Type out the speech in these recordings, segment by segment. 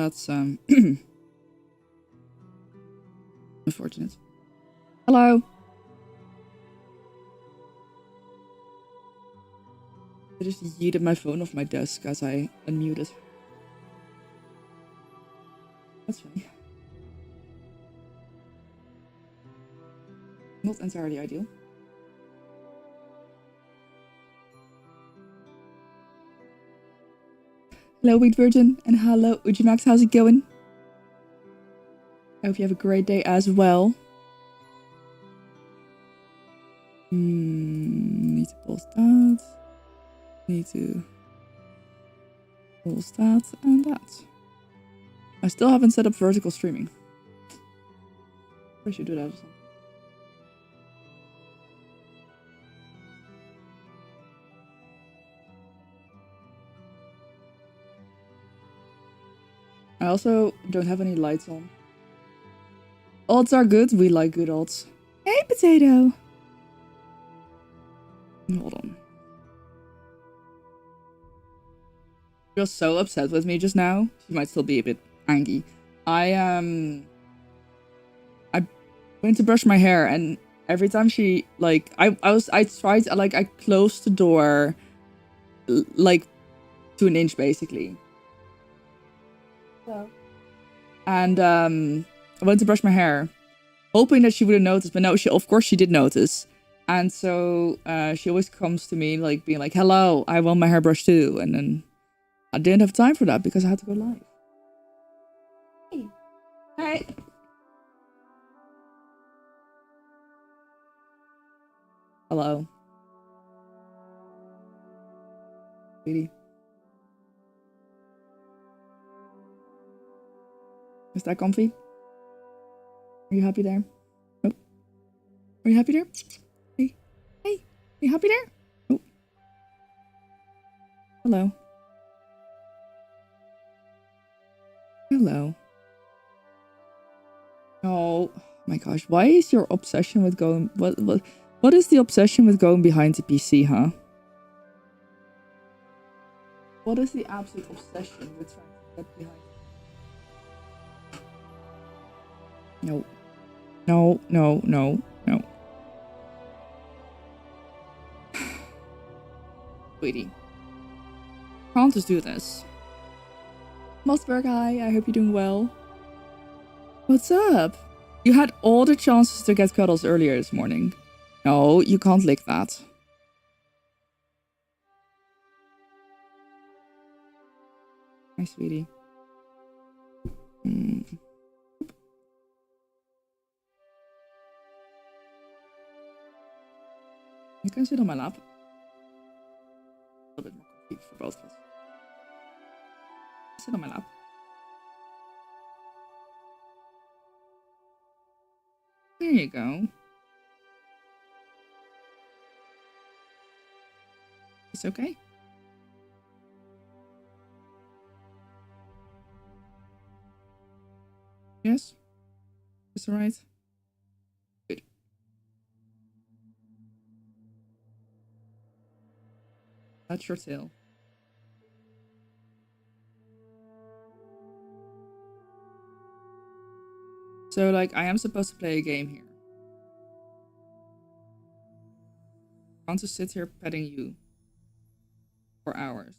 that's unfortunate. Hello. I just yeeted my phone off my desk as I unmuted. That's funny. Not entirely ideal. Hello, Wheat Virgin, and hello, Ujimax. How's it going? I hope you have a great day as well. Need to pause that. Need to pause that and that. I still haven't set up vertical streaming. I should do that or something. I also don't have any lights on. Odds are good. We like good odds. Hey, potato. Hold on. She was so upset with me just now. She might still be a bit angry. I went to brush my hair, and every time she I closed the door like to an inch basically. So. And I went to brush my hair, hoping that she wouldn't notice, but no, of course she did notice. And so she always comes to me like being like, "Hello, I want my hair brushed too," and then I didn't have time for that because I had to go live. Hey. Hey. Hello. Sweetie. Is that comfy? Are you happy there? Nope. Are you happy there? Hey. Hey. Are you happy there? Oh. Hello. Hello. Oh my gosh. Why is your obsession with going... What is the obsession with going behind the PC, huh? What is the absolute obsession with trying to get behind? No. No, no, no, no. Sweetie. Can't just do this. Mossberg, hi. I hope you're doing well. What's up? You had all the chances to get cuddles earlier this morning. No, you can't lick that. Hi, sweetie. You can sit on my lap. A little bit more comfy for both of us. Sit on my lap. There you go. It's okay. Yes? It's alright? Good. That's your tail. So, like, I am supposed to play a game here. I want to sit here petting you for hours.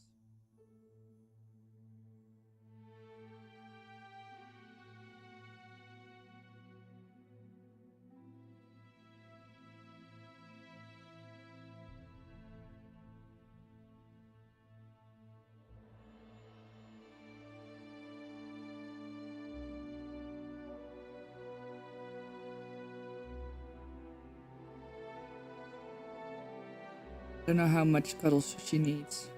I don't know how much cuddles she needs.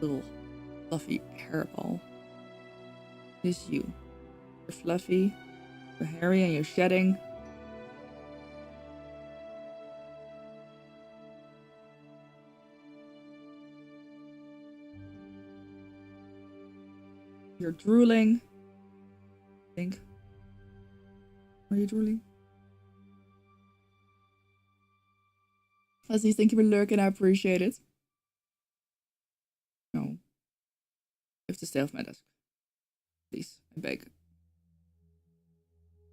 Little fluffy hairball. Is you. You're fluffy, you're hairy, and you're shedding. You're drooling. I think. Are you drooling? Fuzzy, thank you for lurking. I appreciate it. to stay off my desk. Please, I beg.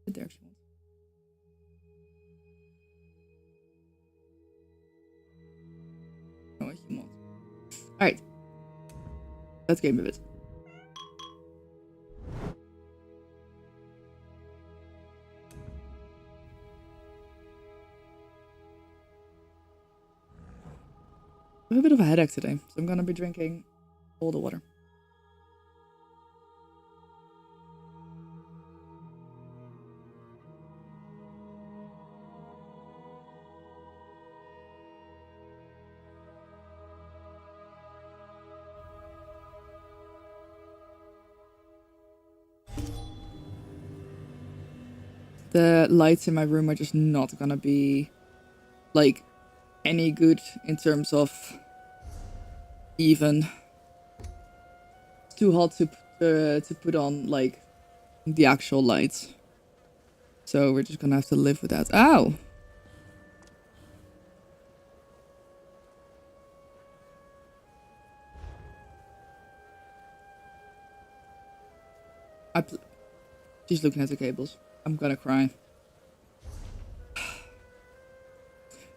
Sit there if you want. Oh, if you want. Alright. Let's game a bit. I have a bit of a headache today, so I'm gonna be drinking all the water. The lights in my room are just not gonna be like any good in terms of even. It's too hot to put on like the actual lights, so we're just gonna have to live with that. Ow! She's looking at the cables. I'm gonna cry.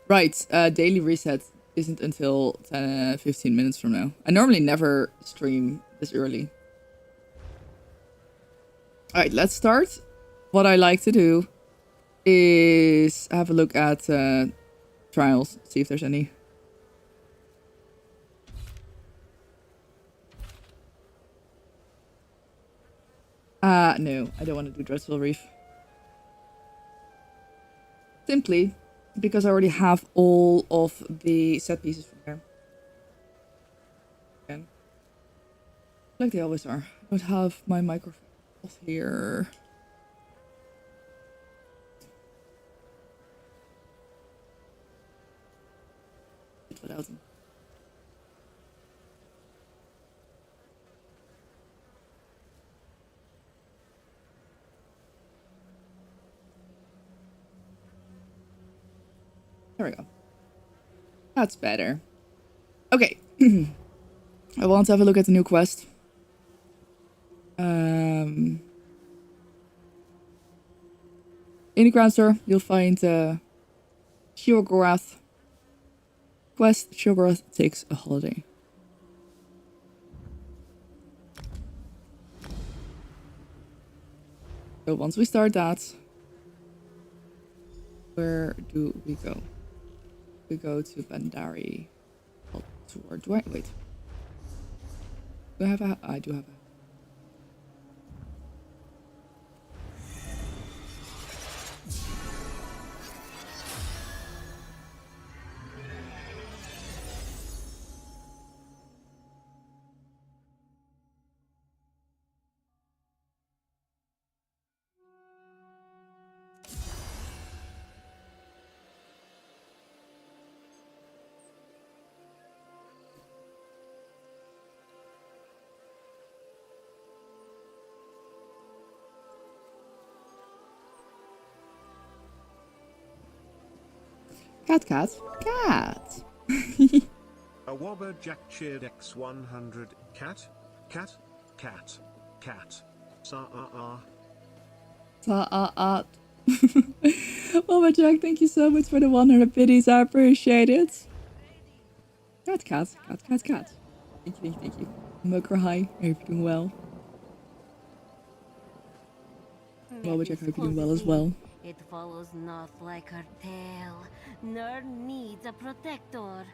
Right, daily reset isn't until 15 minutes from now. I normally never stream this early. Alright, let's start. What I like to do is have a look at trials, see if there's any. No, I don't want to do Dreadful Reef. Simply because I already have all of the set pieces from there. Again. Like they always are. I don't have my microphone here. Without them. There we go. That's better. Okay. I want to have a look at the new quest. In the ground store, you'll find Sheogorath. Quest, Sheogorath takes a holiday. So once we start that, where do we go? We go to Bandari. Do I wait? Do I have a? I do have a. Cat. A Wobber Jack cheered X100. Cat. Sa-ah-ah. Sa-ah-ah. Wobber Jack, thank you so much for the 100 biddies. I appreciate it. Cat. Thank you. Mugger, hi. I hope you're doing well. Wobber Jack, I hope you're doing well as well. It follows not like her tail, nor needs a protector.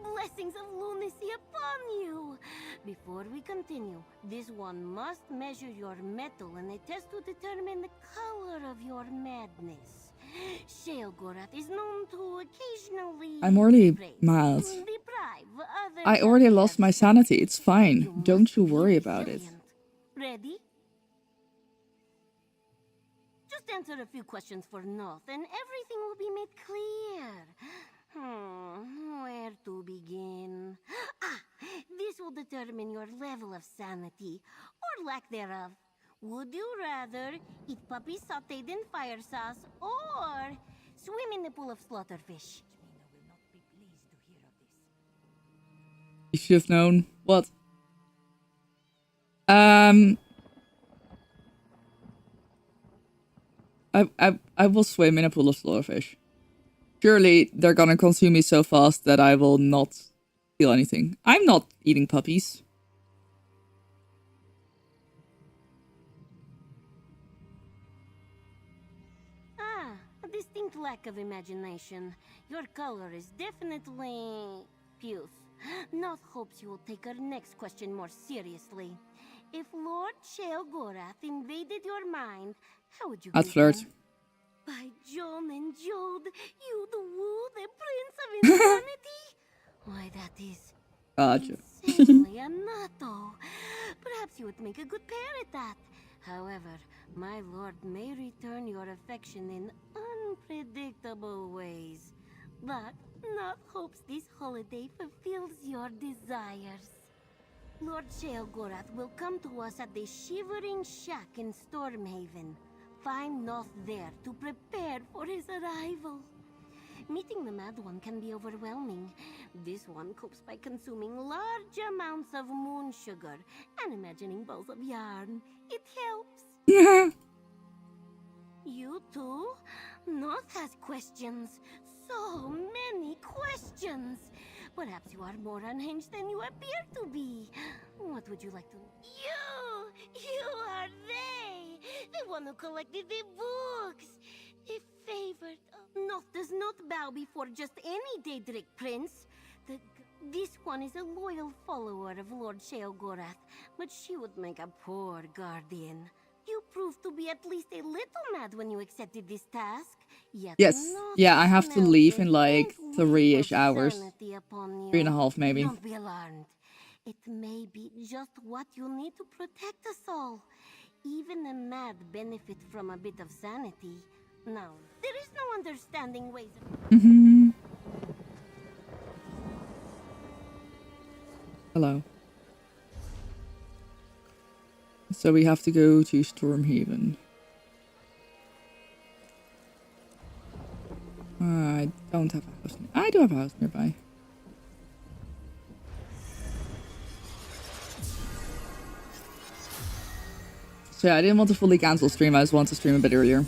Blessings of lunacy upon you! Before we continue, this one must measure your metal in a test to determine the color of your madness. Sheogorath is known to occasionally... I'm already mad. I already lost my sanity. It's fine. Don't you worry about it. Ready? Just answer a few questions for Noth, and everything will be made clear. Where to begin? This will determine your level of sanity, or lack thereof. Would you rather eat puppies sauteed in fire sauce, or swim in the pool of slaughterfish? You should have known. What? I will swim in a pool of slaughterfish. Surely they're gonna consume me so fast that I will not feel anything. I'm not eating puppies. Ah, a distinct lack of imagination. Your color is definitely puce. Noth hopes you will take our next question more seriously. If Lord Sheogorath invaded your mind, how would you I'd greet flirt. him? By John and Jode, you'd woo the Prince of Insanity? Why, that is Gotcha. insanely anato. Perhaps you would make a good pair at that. However, my lord may return your affection in unpredictable ways. But Noth hopes this holiday fulfills your desires. Lord Sheogorath will come to us at the Shivering Shack in Stormhaven. Find Noth there to prepare for his arrival. Meeting the Mad One can be overwhelming. This one copes by consuming large amounts of moon sugar and imagining balls of yarn. It helps. You too? Noth has questions. So many questions. Perhaps you are more unhinged than you appear to be. What would you like to... You are they! The one who collected the books! The favored... Noth does not bow before just any Daedric prince. This one is a loyal follower of Lord Sheogorath, but she would make a poor guardian. You proved to be at least a little mad when you accepted this task. Yet Yes. Noth Yeah, I have to smells leave a in like faint 3-ish whiff of hours. sanity upon you. 3.5 maybe. Don't be alarmed. It may be just what you need to protect us all. Even the mad benefit from a bit of sanity. Now, there is no understanding ways of... Hello. So we have to go to Stormhaven. I don't have a house. I do have a house nearby. So yeah, I didn't want to fully cancel stream. I just want to stream a bit earlier.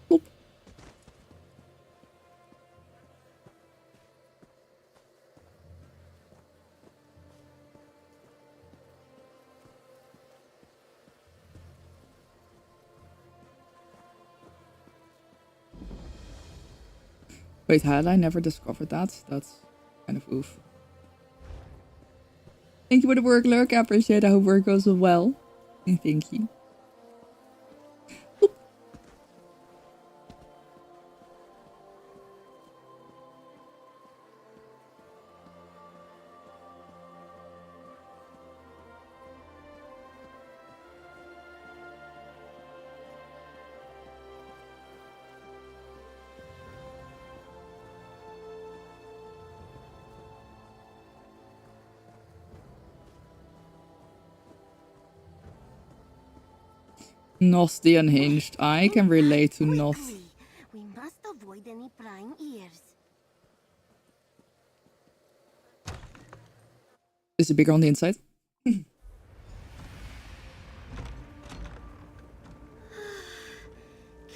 Boop. Wait, had I never discovered that? That's kind of oof. Thank you for the work, Lurk. I appreciate it. I hope work goes well. And thank you. Boop. Noth the Unhinged. I can relate to Noth. Quickly. We must avoid any prying ears. Is it bigger on the inside? Can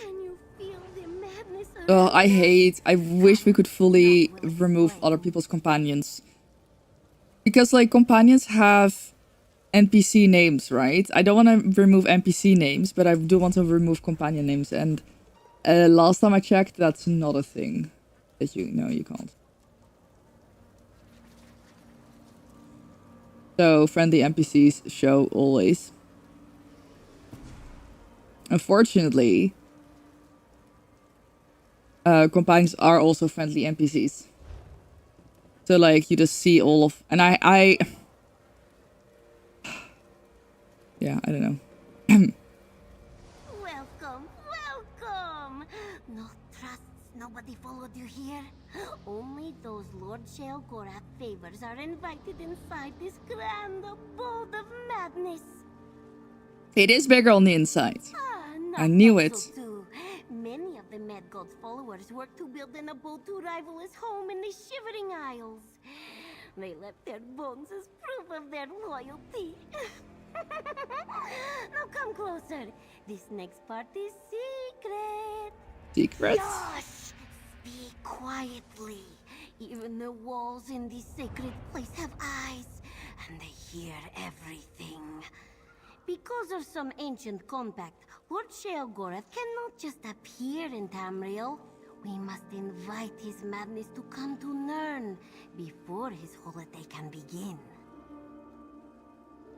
you feel the madness Oh, around I wish we could fully remove other people's companions. Because, like, companions have NPC names, right? I don't want to remove NPC names, but I do want to remove companion names. And last time I checked, that's not a thing. That you can't. So, friendly NPCs show always. Unfortunately, companions are also friendly NPCs. So, like, you just see all of... And I yeah, I don't know. Welcome, welcome! No trusts, nobody followed you here. Only those Lord Sheogorath favors are invited inside this grand abode of madness. It is bigger on the inside. Ah, I not knew thought it. so too. Many of the Mad God's followers worked to build an abode to rival his home in the Shivering Isles. They left their bones as proof of their loyalty. Now come closer. This next part is secret. Secrets? Shush! Speak quietly. Even the walls in this sacred place have eyes, and they hear everything. Because of some ancient compact, Lord Sheogorath cannot just appear in Tamriel. We must invite his madness to come to Nirn before his holiday can begin.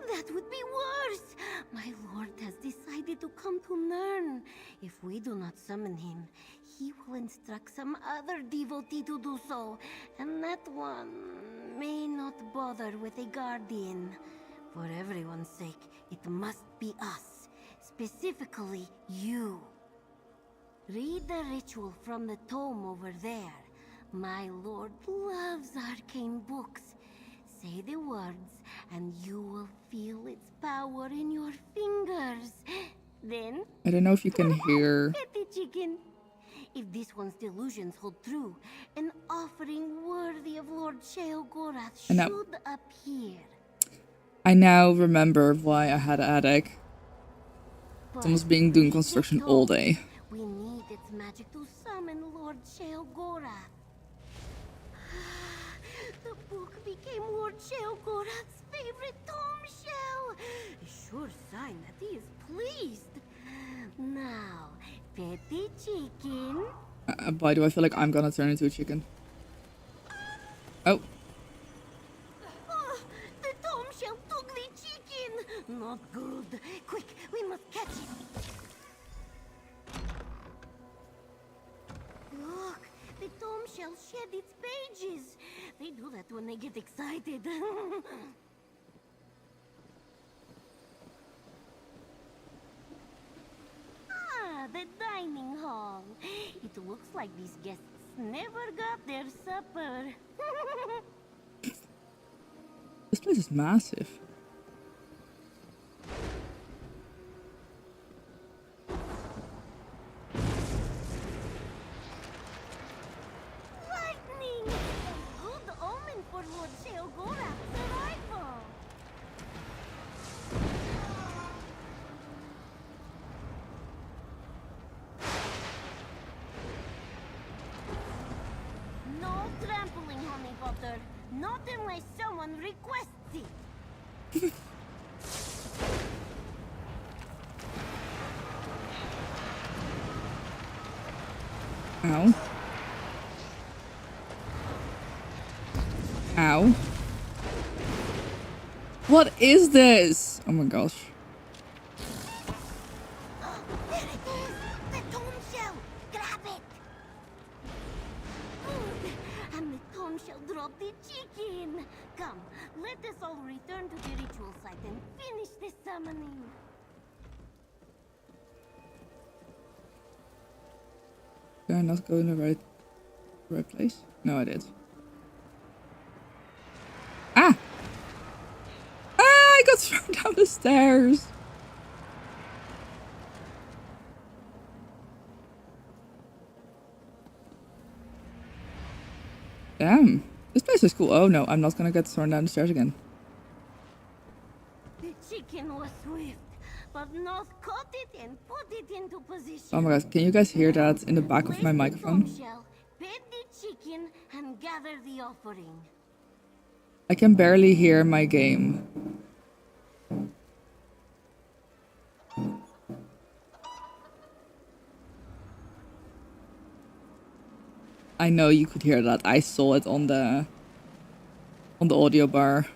That would be worse! My lord has decided to come to Nirn. If we do not summon him, he will instruct some other devotee to do so, and that one may not bother with a guardian. For everyone's sake, it must be us, specifically you. Read the ritual from the tome over there. My lord loves arcane books. Say the words, and you will feel its power in your fingers. Then... I don't know if you can hear... Get the chicken. If this one's delusions hold true, an offering worthy of Lord Sheogorath should appear. I now remember why I had a headache. Someone's been doing construction all day. We need its magic to summon Lord Sheogorath. The book became Lord Sheogorath's favorite tome shell. A sure sign that he is pleased. Now, pet the chicken. Why do I feel like I'm gonna turn into a chicken? Oh. The tome shell took the chicken. Not good. Quick, we must catch it. Look, the tome shell shed its pages. They do that when they get excited. The dining hall. It looks like these guests never got their supper. This place is massive. Lightning! A good omen for Lord Sheogorath's arrival. No trampling, honey butter. Not unless someone requests it. Ow. Ow. What is this? Oh my gosh. There it is! The tome shell! Grab it! Good! And the tome shell dropped the chicken! Come, let us all return to the ritual site and finish the summoning. Did I not go in the right place? No, I did. Ah! Ah! I got thrown down the stairs. Damn. This place is cool. Oh no, I'm not gonna get thrown down the stairs again. The chicken was swift, but Noth caught it and put it into position. Oh my god, can you guys hear that in the back of my microphone? Pet the chicken and gather the offering. I can barely hear my game. I know you could hear that. I saw it on the audio bar.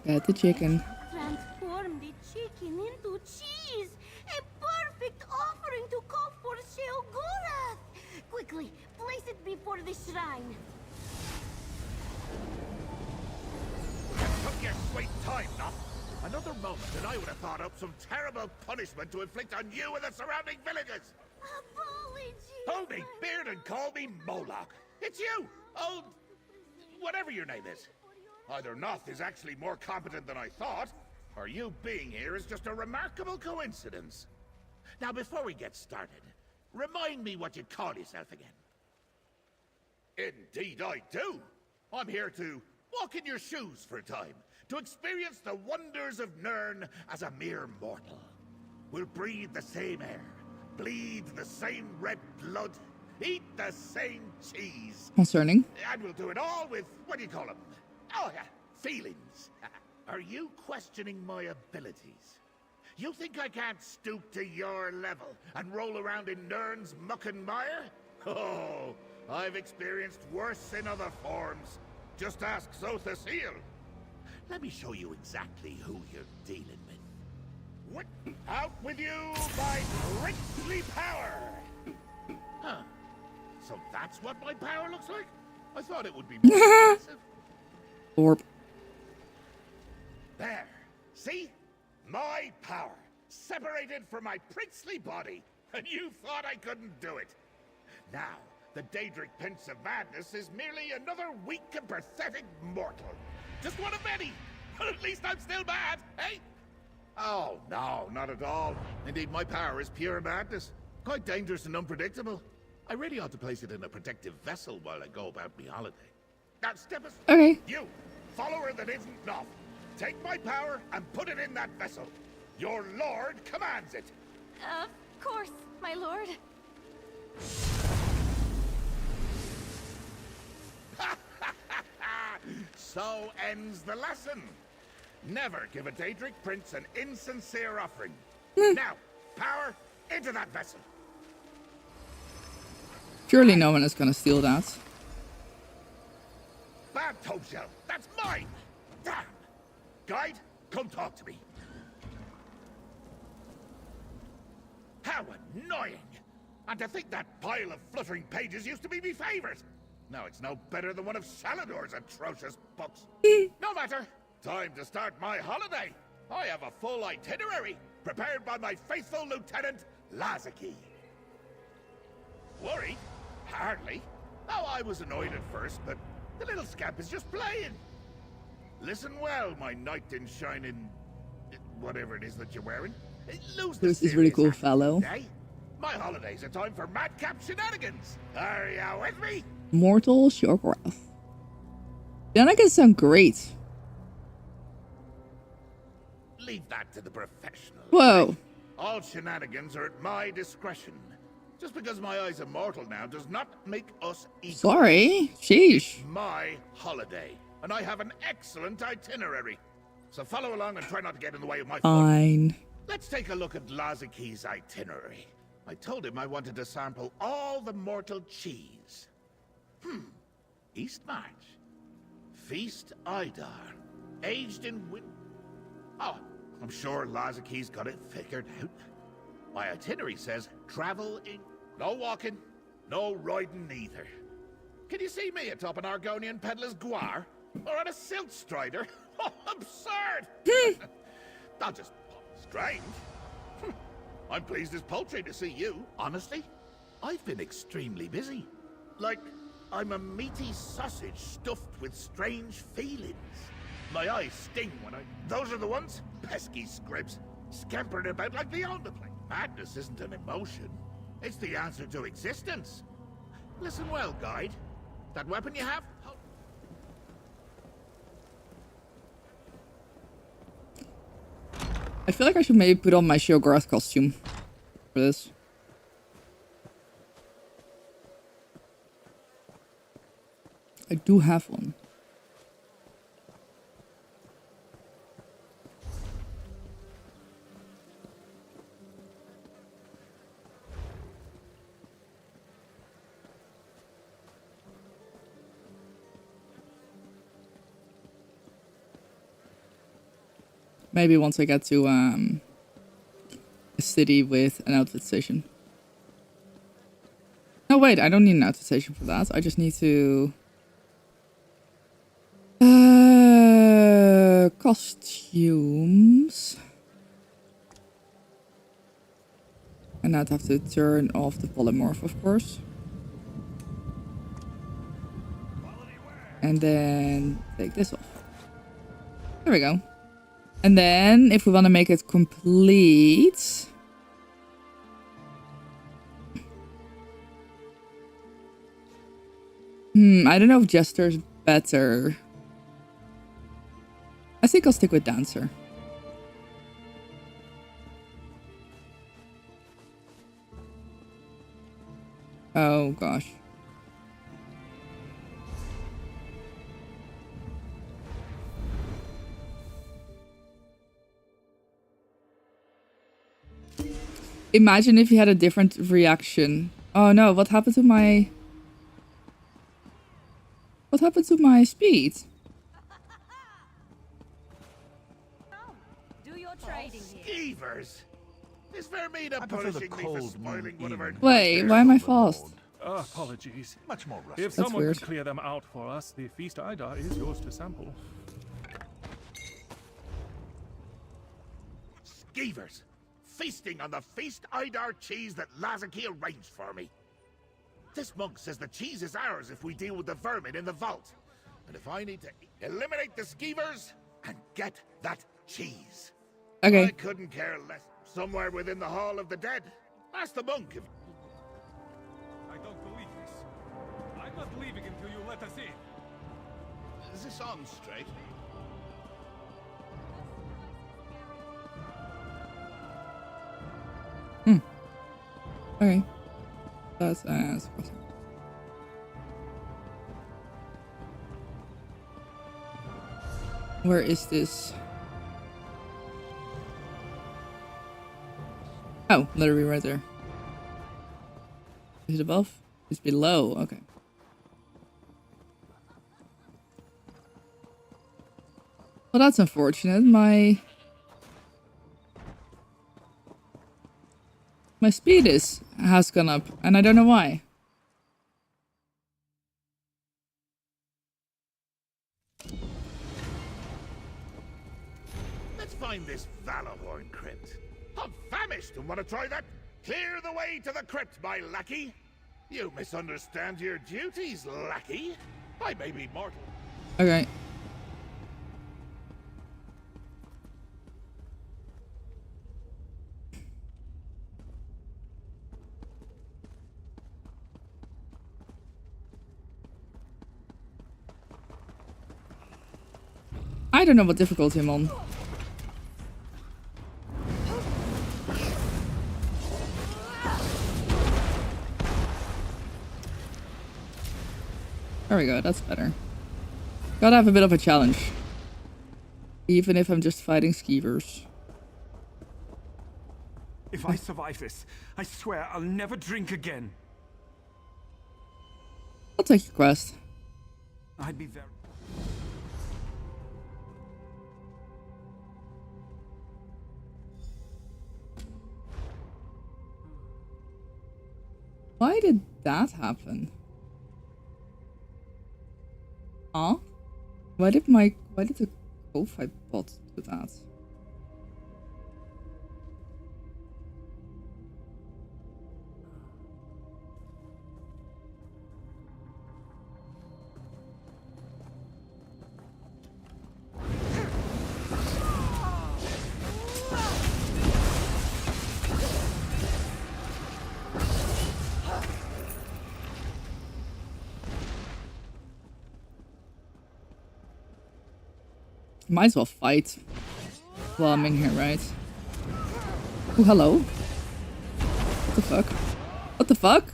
Get the chicken. Transform the chicken into cheese. A perfect offering to call for Sheogorath. Quickly, place it before the shrine. Took your sweet time, Noth. Another moment and I would have thought up some terrible punishment to inflict on you and the surrounding villagers. Apologies. Hold me beard and call me Moloch. It's you, old... whatever your name is. Either Noth is actually more competent than I thought, or you being here is just a remarkable coincidence. Now, before we get started, remind me what you call yourself again. Indeed I do. I'm here to walk in your shoes for a time, to experience the wonders of Nirn as a mere mortal. We'll breathe the same air, bleed the same red blood, eat the same cheese. Concerning. And we'll do it all with, what do you call them? Oh yeah, feelings. Are you questioning my abilities? You think I can't stoop to your level and roll around in Nirn's muck and mire? Oh, I've experienced worse in other forms. Just ask Zothasil. Let me show you exactly who you're dealing with. What? Out with you, my princely power! Huh. So that's what my power looks like? I thought it would be more impressive. Orb. There. See? My power. Separated from my princely body. And you thought I couldn't do it. Now, the Daedric Prince of Madness is merely another weak and pathetic mortal. Just one of many. But at least I'm still bad, eh? Oh, no, not at all. Indeed, my power is pure madness. Quite dangerous and unpredictable. I really ought to place it in a protective vessel while I go about my holiday. Now, step aside. Okay. You, follower that isn't Noth, take my power and put it in that vessel. Your lord commands it. Of course, my lord. So ends the lesson. Never give a Daedric prince an insincere offering. Now, power into that vessel. Surely no one is gonna steal that. Bad toad shell. That's mine. Damn. Guide, come talk to me. How annoying. And to think that pile of fluttering pages used to be my favorite. Now it's no better than one of Salador's atrocious books. No matter. Time to start my holiday. I have a full itinerary prepared by my faithful lieutenant, Lazaki. Worried? Hardly. Oh, I was annoyed at first, but the little scamp is just playing. Listen well, my knight in shining... whatever it is that you're wearing. Lose the This is really cool serious fellow. attitude, eh? My holidays are time for madcap shenanigans. Are you with me? Mortal Sheogorath. Shenanigans sound great. Leave that to the professionals. Whoa. All shenanigans are at my discretion. Just because my eyes are mortal now does not make us equal. Sorry. Sheesh. My holiday, and I have an excellent itinerary. So follow along and try not to get in the way of my fun. Fine. Let's take a look at Lazaki's itinerary. I told him I wanted to sample all the mortal cheese. East March. Feast Idar. Aged in win... Oh, I'm sure Lazaki's got it figured out. My itinerary says travel in... No walking, no riding neither. Can you see me atop an Argonian peddler's guar? Or on a silt strider? Oh, absurd! I'll just... Strange. I'm pleased as poultry to see you. Honestly, I've been extremely busy. Like, I'm a meaty sausage stuffed with strange feelings. My eyes sting when I... Those are the ones? Pesky scribs. Scampering about like they own the place. Madness isn't an emotion. It's the answer to existence. Listen well, guide. That weapon you have? I feel like I should maybe put on my Sheogorath costume for this. I do have one. Maybe once I get to a city with an outfit station. No, wait, I don't need an outfit station for that. I just need to... costumes. And I'd have to turn off the polymorph, of course. And then take this off. There we go. And then, if we want to make it complete, I don't know if Jester's better. I think I'll stick with Dancer. Oh gosh. Imagine if you had a different reaction. Oh no, what happened to my... What happened to my speed? Do your trading here. Skeevers! Is Vermina punishing me for spoiling one of her... Wait, why am I fast? Apologies. Much more rusty. If someone weird. could clear them out for us, the Feast Ida is yours to sample. Skeevers! Feasting on the Feast Idar cheese that Lazaki arranged for me. This monk says the cheese is ours if we deal with the vermin in the vault. And if I need to eliminate the Skeevers and get that cheese. Okay. I couldn't care less. Somewhere within the Hall of the Dead. Ask the monk if... I don't believe this. I'm not leaving until you let us in. Is this on straight? Okay. That's where is this? Oh, literally right there. Is it above? It's below. Okay. Well, that's unfortunate. My speed has gone up, and I don't know why. Let's find this Valahorn crypt. I'm famished and want to try that. Clear the way to the crypt, my lackey. You misunderstand your duties, lackey. I may be mortal. Okay. I don't know what difficulty I'm on. There we go, that's better. Gotta have a bit of a challenge. Even if I'm just fighting skeevers. If I survive this, I swear I'll never drink again. I'll take your quest. I'd be very... Why did that happen? Huh? Why did the co-fight bot do that? Might as well fight while I'm in here, right? Oh, hello. What the fuck? What the fuck?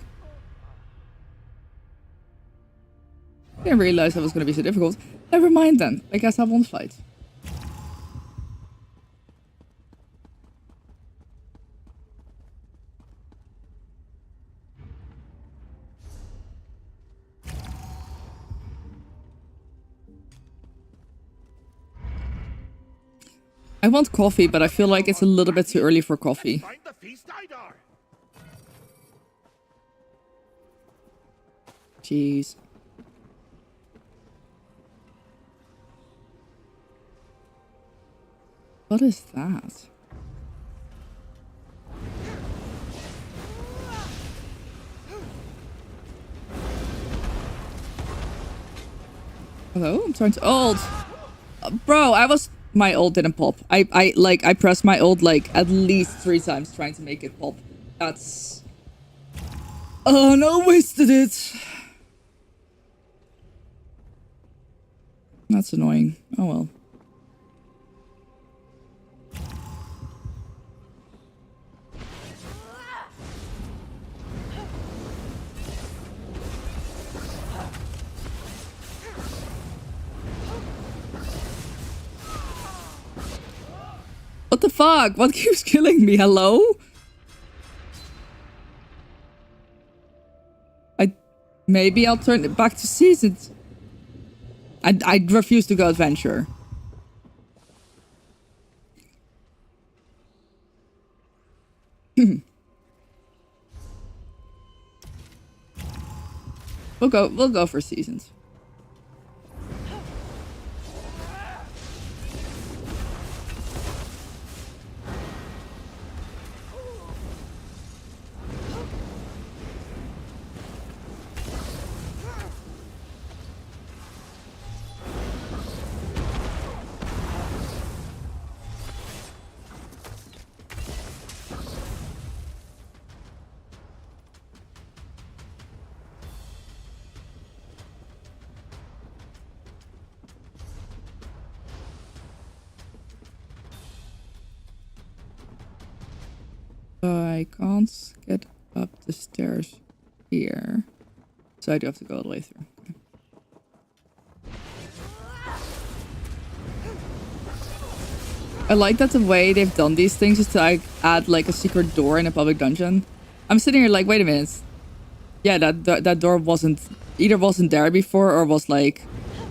Didn't realize that was gonna be so difficult. Never mind then. I guess I won't fight. I want coffee, but I feel like it's a little bit too early for coffee. Find the Feast Idar. Jeez. What is that? Hello? I'm trying to ult. Bro, my ult didn't pop. I pressed my ult like at least 3 times trying to make it pop. That's... Oh no, wasted it. That's annoying. Oh well. What the fuck? What keeps killing me? Hello? Maybe I'll turn it back to seasons. I refuse to go adventure. We'll go for seasons. I can't get up the stairs here. So I do have to go all the way through. Okay. I like that the way they've done these things is to like, add like a secret door in a public dungeon. I'm sitting here like, wait a minute. Yeah, that door wasn't there before or was like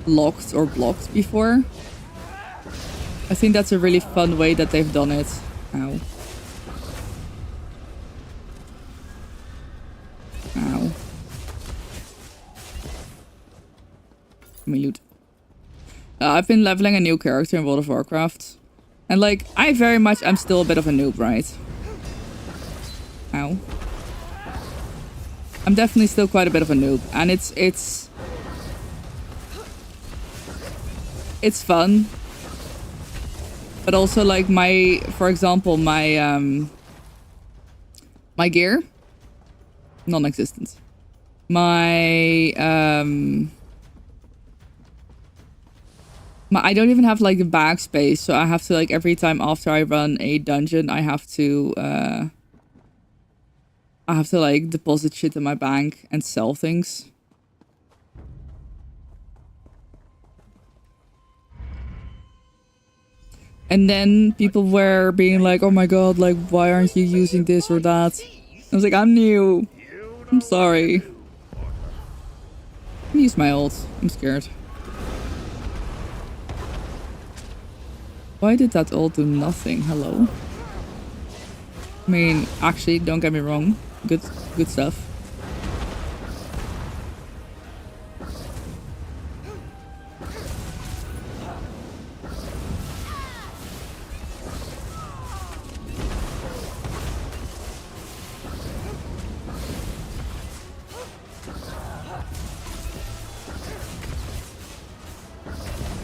locked or blocked before. I think that's a really fun way that they've done it. Ow. Ow. Let me loot. I've been leveling a new character in World of Warcraft. And like, I very much am still a bit of a noob, right? Ow. I'm definitely still quite a bit of a noob. And it's fun. But also like for example, my gear, non-existent. I don't even have like a bag space, so I have to like every time after I run a dungeon, I have to like deposit shit in my bank and sell things. And then people were being like, oh my god, like, why aren't you using this or that? I was like, I'm new. I'm sorry. Let me use my ult. I'm scared. Why did that ult do nothing? Hello? I mean, actually, don't get me wrong. Good stuff.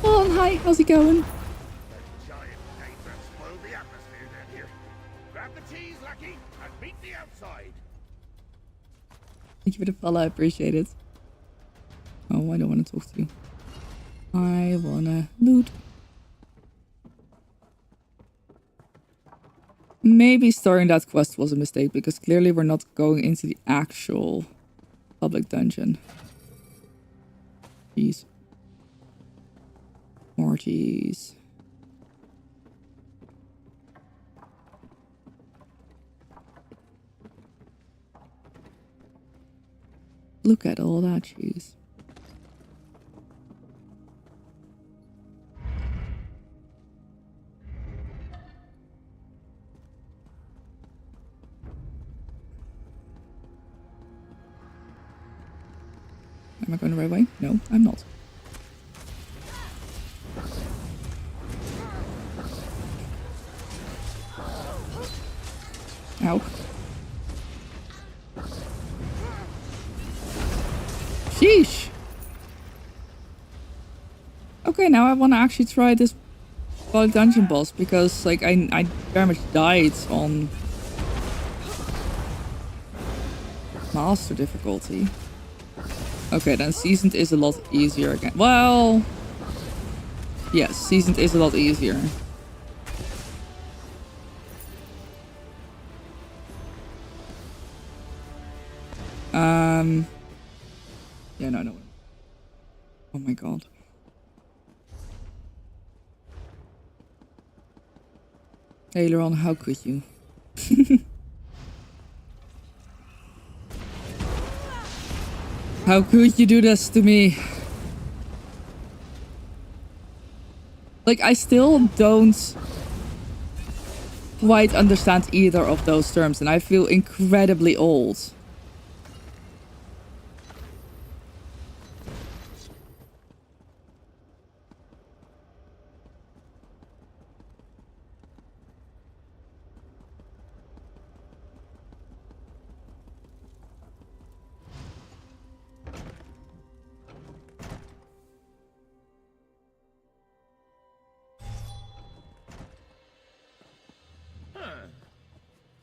Oh, hi. How's it going? Thank you for the follow, I appreciate it. Oh, I don't want to talk to you. I wanna loot. Maybe starting that quest was a mistake, because clearly we're not going into the actual public dungeon. Jeez. More jeez. Look at all that cheese. Am I going the right way? No, I'm not. Ow. Sheesh. Okay, now I want to actually try this dungeon boss because, like, I very much died on master difficulty. Okay, then seasoned is a lot easier again. Well, Yes, seasoned is a lot easier. Yeah, no. Oh my god. Hey, Laurent, how could you? How could you do this to me? Like, I still don't quite understand either of those terms, and I feel incredibly old.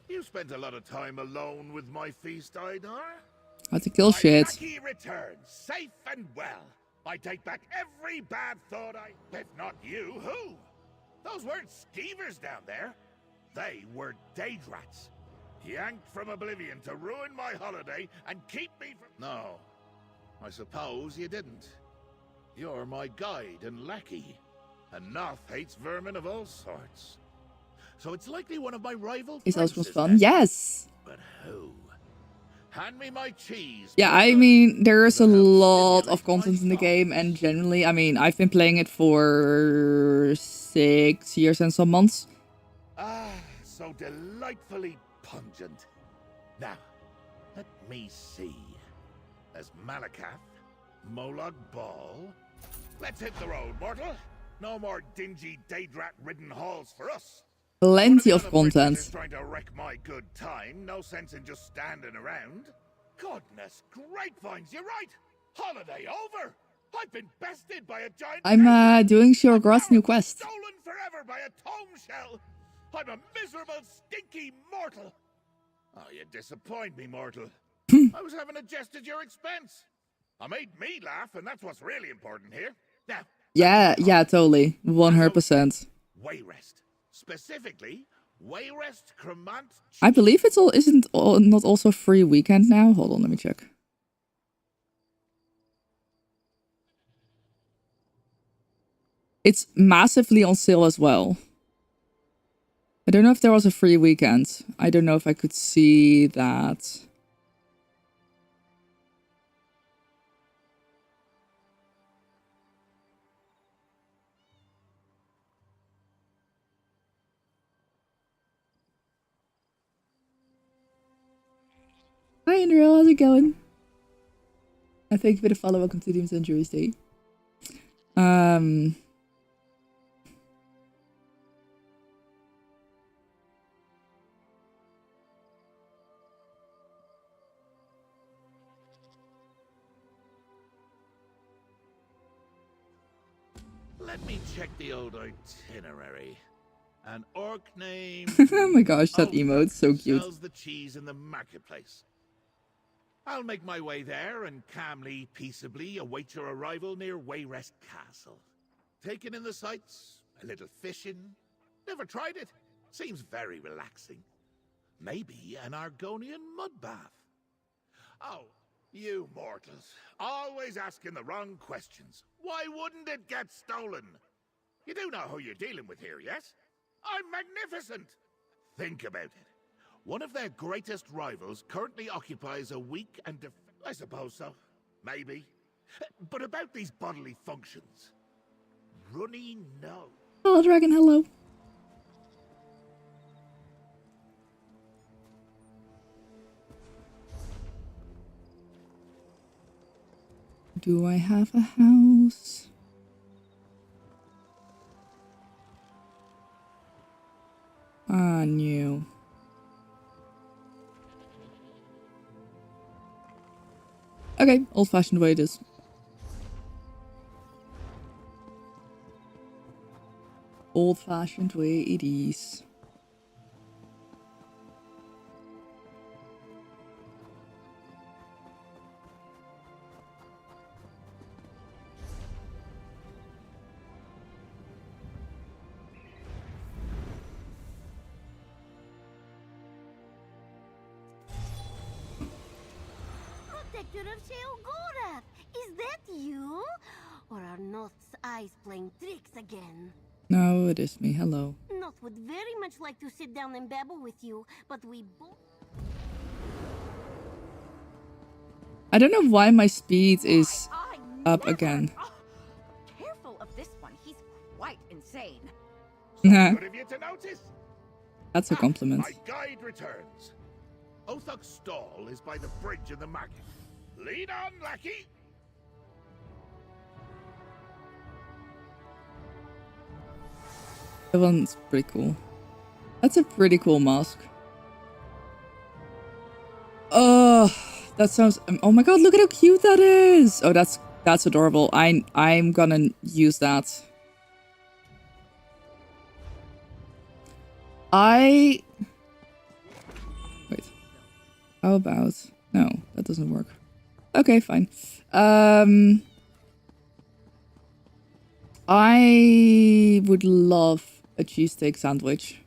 You spent a lot of time alone with my feast, Idar. How to kill My shit. lackey returns, safe and well. I take back every bad thought If not you, who? Those weren't skeevers down there. They were Daedrats. Yanked from oblivion to ruin my holiday and keep me from... No. I suppose you didn't. You're my guide and lackey. And Noth hates vermin of all sorts. So it's likely one of my rival Is that princes, fun? then. Yes. But who? Hand me my cheese. Yeah, I mean, there is a lot of content in the game, and generally, I mean, I've been playing it for 6 years and some months. Ah, so delightfully pungent. Now, let me see. There's Malakath, Molag Bal. Let's hit the road, mortal. No more dingy Daedrat-ridden halls for us. Plenty One of the other princes content. is trying to wreck my good time. No sense in just standing around. Goodness grapevines, you're right. Holiday over. I've been bested by a giant. I'm doing Sheogorath's new quest. Stolen forever by a tome shell. I'm a miserable, stinky mortal. Oh, you disappoint me, mortal. I was having a jest at your expense. I made me laugh, and that's what's really important here. Now. Yeah, totally. 100%. Wayrest. Specifically, Wayrest Cremant. I believe it's not also free weekend now. Hold on, let me check. It's massively on sale as well. I don't know if there was a free weekend. I don't know if I could see that. Hi, Andrew. How's it going? And thank you for the follow. Welcome to Demons and Jury's Day. Let me check the old itinerary. An orc named... Oh my gosh, that emote's so cute. Sells the cheese in the marketplace. I'll make my way there and calmly, peaceably await your arrival near Wayrest Castle. Taking in the sights, a little fishing. Never tried it. Seems very relaxing. Maybe an Argonian mud bath. Oh, you mortals. Always asking the wrong questions. Why wouldn't it get stolen? You do know who you're dealing with here, yes? I'm magnificent! Think about it. One of their greatest rivals currently occupies a weak and I suppose so. Maybe. But about these bodily functions. Runny nose. Hello, Dragon, hello. Do I have a house? Ah, no. Okay, old-fashioned way it is. Old-fashioned way it is. Protector of Sheogorath! Is that you? Or are Noth's eyes playing tricks again? No, it is me. Hello. Noth would very much like to sit down and babble with you, but we both... I don't know why my speed is I up never- again. Oh, careful of this one. He's quite insane. Nah, Good of you to notice. that's a compliment. My guide returns. Othok's stall is by the bridge in the market. Lead on, lackey. That one's pretty cool. That's a pretty cool mask. Oh, that sounds. Oh my god! Look at how cute that is. Oh, that's adorable. I'm gonna use that. Wait. How about no? That doesn't work. Okay, fine. I would love a cheesesteak sandwich.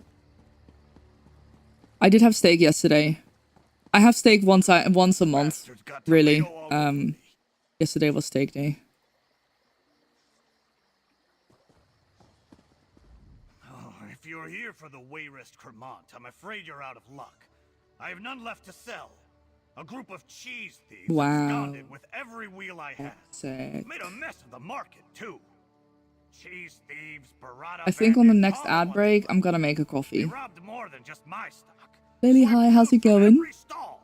I did have steak yesterday. I have steak once a month, Bastard's got really. tomato all over me. Yesterday was steak day. Oh, if you're here for the Wayrest Cremant, I'm afraid you're out of luck. I have none left to sell. A group of cheese thieves Wow. absconded with every wheel I had. Sick. Made a mess of the market, too. Cheese thieves, burrata I think on the bandits, next all ad in break, one. I'm gonna make a They coffee. robbed more than just my stock. Lily, Wiped hi, how's food it from going? every stall.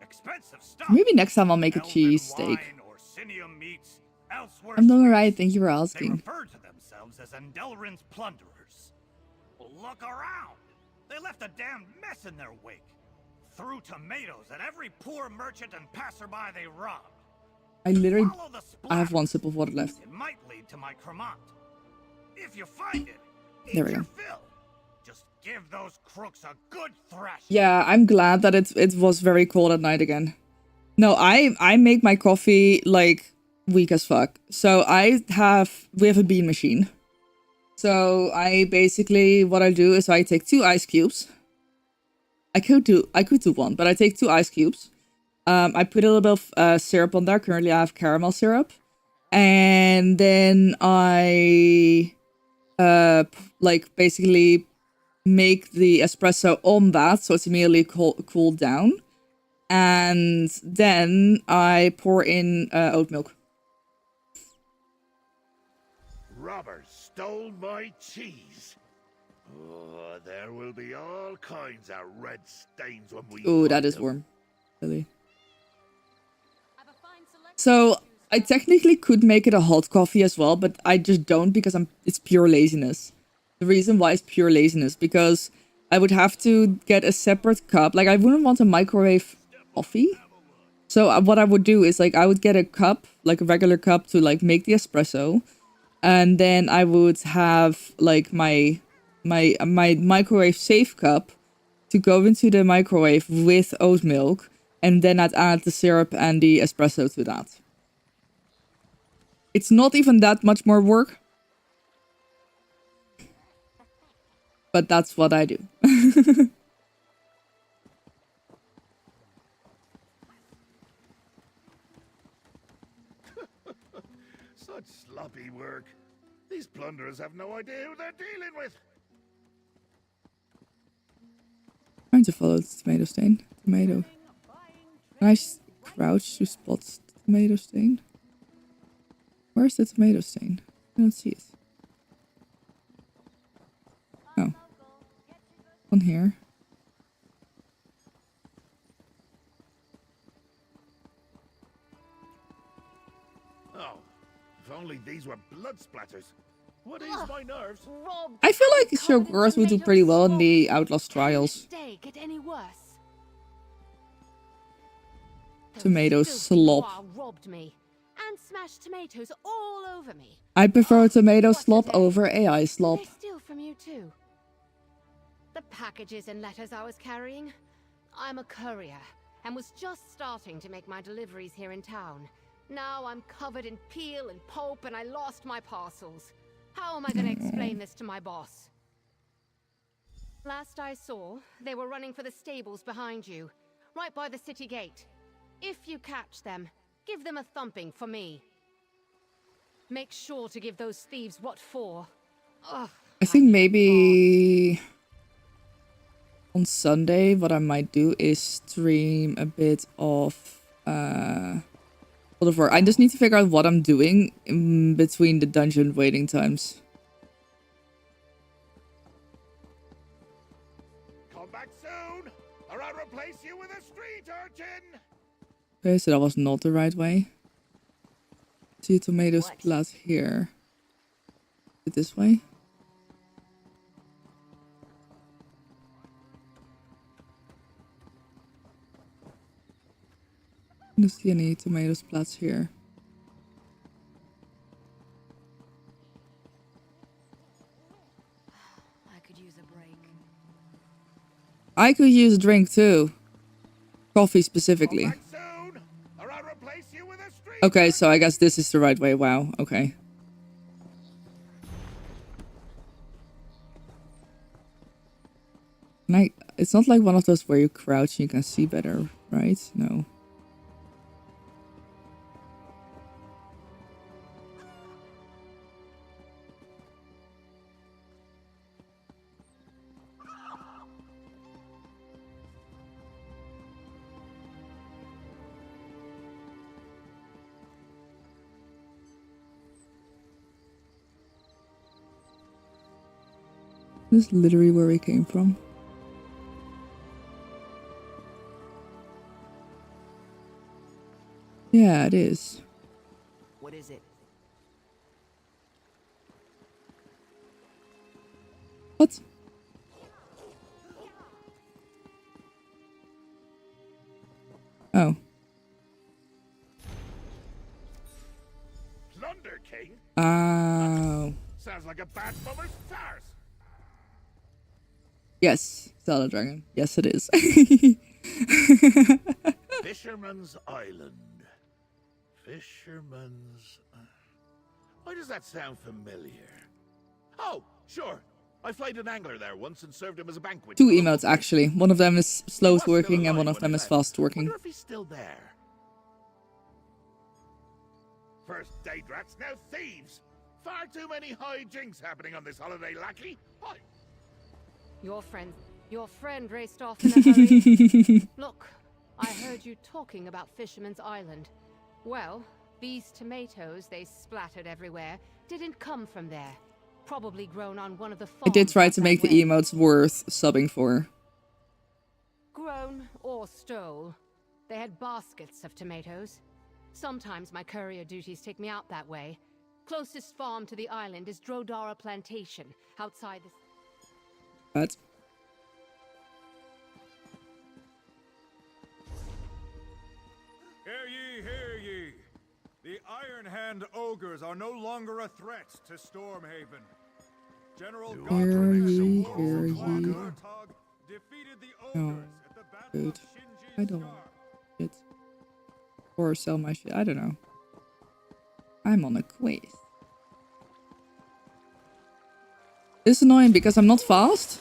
Expensive stuff. Maybe next time I'll make a Elven cheesesteak. wine, Orsinium meats, elsewhere I'm doing sweets. alright, thank you for They asking. referred to themselves as Endelrin's plunderers. Well, look around. They left a damned mess in their wake. Threw tomatoes at every poor merchant and passerby they robbed. I literally, Follow the I have splatter. one sip of water left. It might lead to my Cremant. If you find it, eat There we your go. fill. Just give those crooks a good thrash. Yeah, I'm glad that it was very cold at night again. No, I make my coffee like weak as fuck. So we have a bean machine. So I basically, what I do is I take 2 ice cubes. I could do one, but I take 2 ice cubes. I put a little bit of syrup on there. Currently I have caramel syrup. And then I like basically make the espresso on that so it's immediately cooled down. And then I pour in oat milk. Robbers stole my cheese. Oh, there will be all kinds of red stains when we. Ooh, find that is them. warm. Really. So I technically could make it a hot coffee as well, but I just don't because it's pure laziness. The reason why is pure laziness because I would have to get a separate cup. Like I wouldn't want a microwave coffee. So what I would do is like I would get a cup, like a regular cup to like make the espresso. And then I would have like my microwave safe cup to go into the microwave with oat milk. And then I'd add the syrup and the espresso to that. It's not even that much more work. But that's what I do. Such sloppy work. These plunderers have no idea who they're dealing with. Trying to follow the tomato stain. Tomato. Nice crouch to spot the tomato stain. Where's the tomato stain? I don't see it. Oh. On here. Oh, if only these were blood splatters. What is my nerves? Rob, I feel like Sheogorath would do pretty well in the Outlast Trials. Stay, get any worse? Tomato Those filthy slop. Noir robbed me and smashed tomatoes all over me. I prefer tomato What a slop day. over AI slop. They steal from you too. The packages and letters I was carrying. I'm a courier and was just starting to make my deliveries here in town. Now I'm covered in peel and pulp and I lost my parcels. How am I going to explain this to my boss? Last I saw, they were running for the stables behind you, right by the city gate. If you catch them, Give them a thumping for me. Make sure to give those thieves what for. Ugh, I think maybe on Sunday what I might do is stream a bit of God of War. I just need to figure out what I'm doing in between the dungeon waiting times. Come back soon, or I'll replace you with a street urchin! Okay, so that was not the right way. See tomatoes plat here. Is it this way? I don't see any tomatoes plats here. I could use a break. I could use a drink too. Coffee specifically. Come back soon, or I'll replace you with a street Okay, so I guess this is the right way. Wow, okay. It's not like one of those where you crouch and you can see better, right? No. This is literally where we came from. Yeah, it is. What is it? What? Oh. Plunder King? Oh. Sounds like a bad mother's farce. Yes, Zelda Dragon. Yes, it is. Fisherman's Island. Fisherman's... Why does that sound familiar? Oh, sure. I flayed an angler there once and served him as a banquet. Two emotes, actually. One of them is slow He was still working and one alive of when them I is left. fast working. Wonder if he's still there. First Daydrats, now thieves. Far too many high jinks happening on this holiday, lackey. Hi. Your friend raced off in a hurry. Look, I heard you talking about Fisherman's Island. Well, these tomatoes they splattered everywhere didn't come from there. Probably grown on one of the farms. I did try out to that make the way. emotes worth subbing for. Grown or stole, they had baskets of tomatoes. Sometimes my courier duties take me out that way. Closest farm to the island is Drodara Plantation, outside the... But Hear ye, hear ye! The Iron Hand ogres are no longer a threat to Stormhaven. General Hear Godric ye, of hear ye. Warthog defeated the No, ogres at the Battle good. of Shinji's I don't Scar. shit. Or sell my shit. I don't know. I'm on a quest. It's annoying because I'm not fast,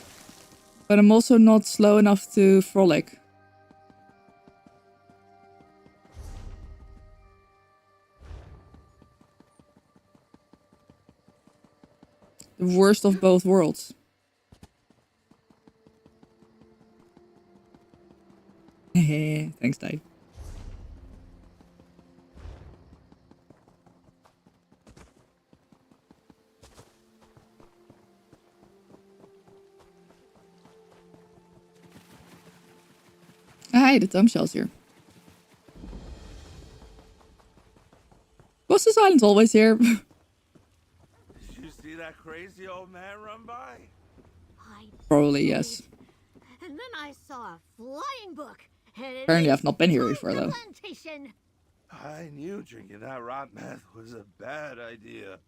but I'm also not slow enough to frolic. The worst of both worlds. Thanks, Dave. Hi, the thumb shell's here. Was this island always here? Did you see that crazy old man run by? I Probably, did. yes. And then I saw a flying book. And it Apparently I've not been here on before, the though. plantation. I knew drinking that rot meth was a bad idea.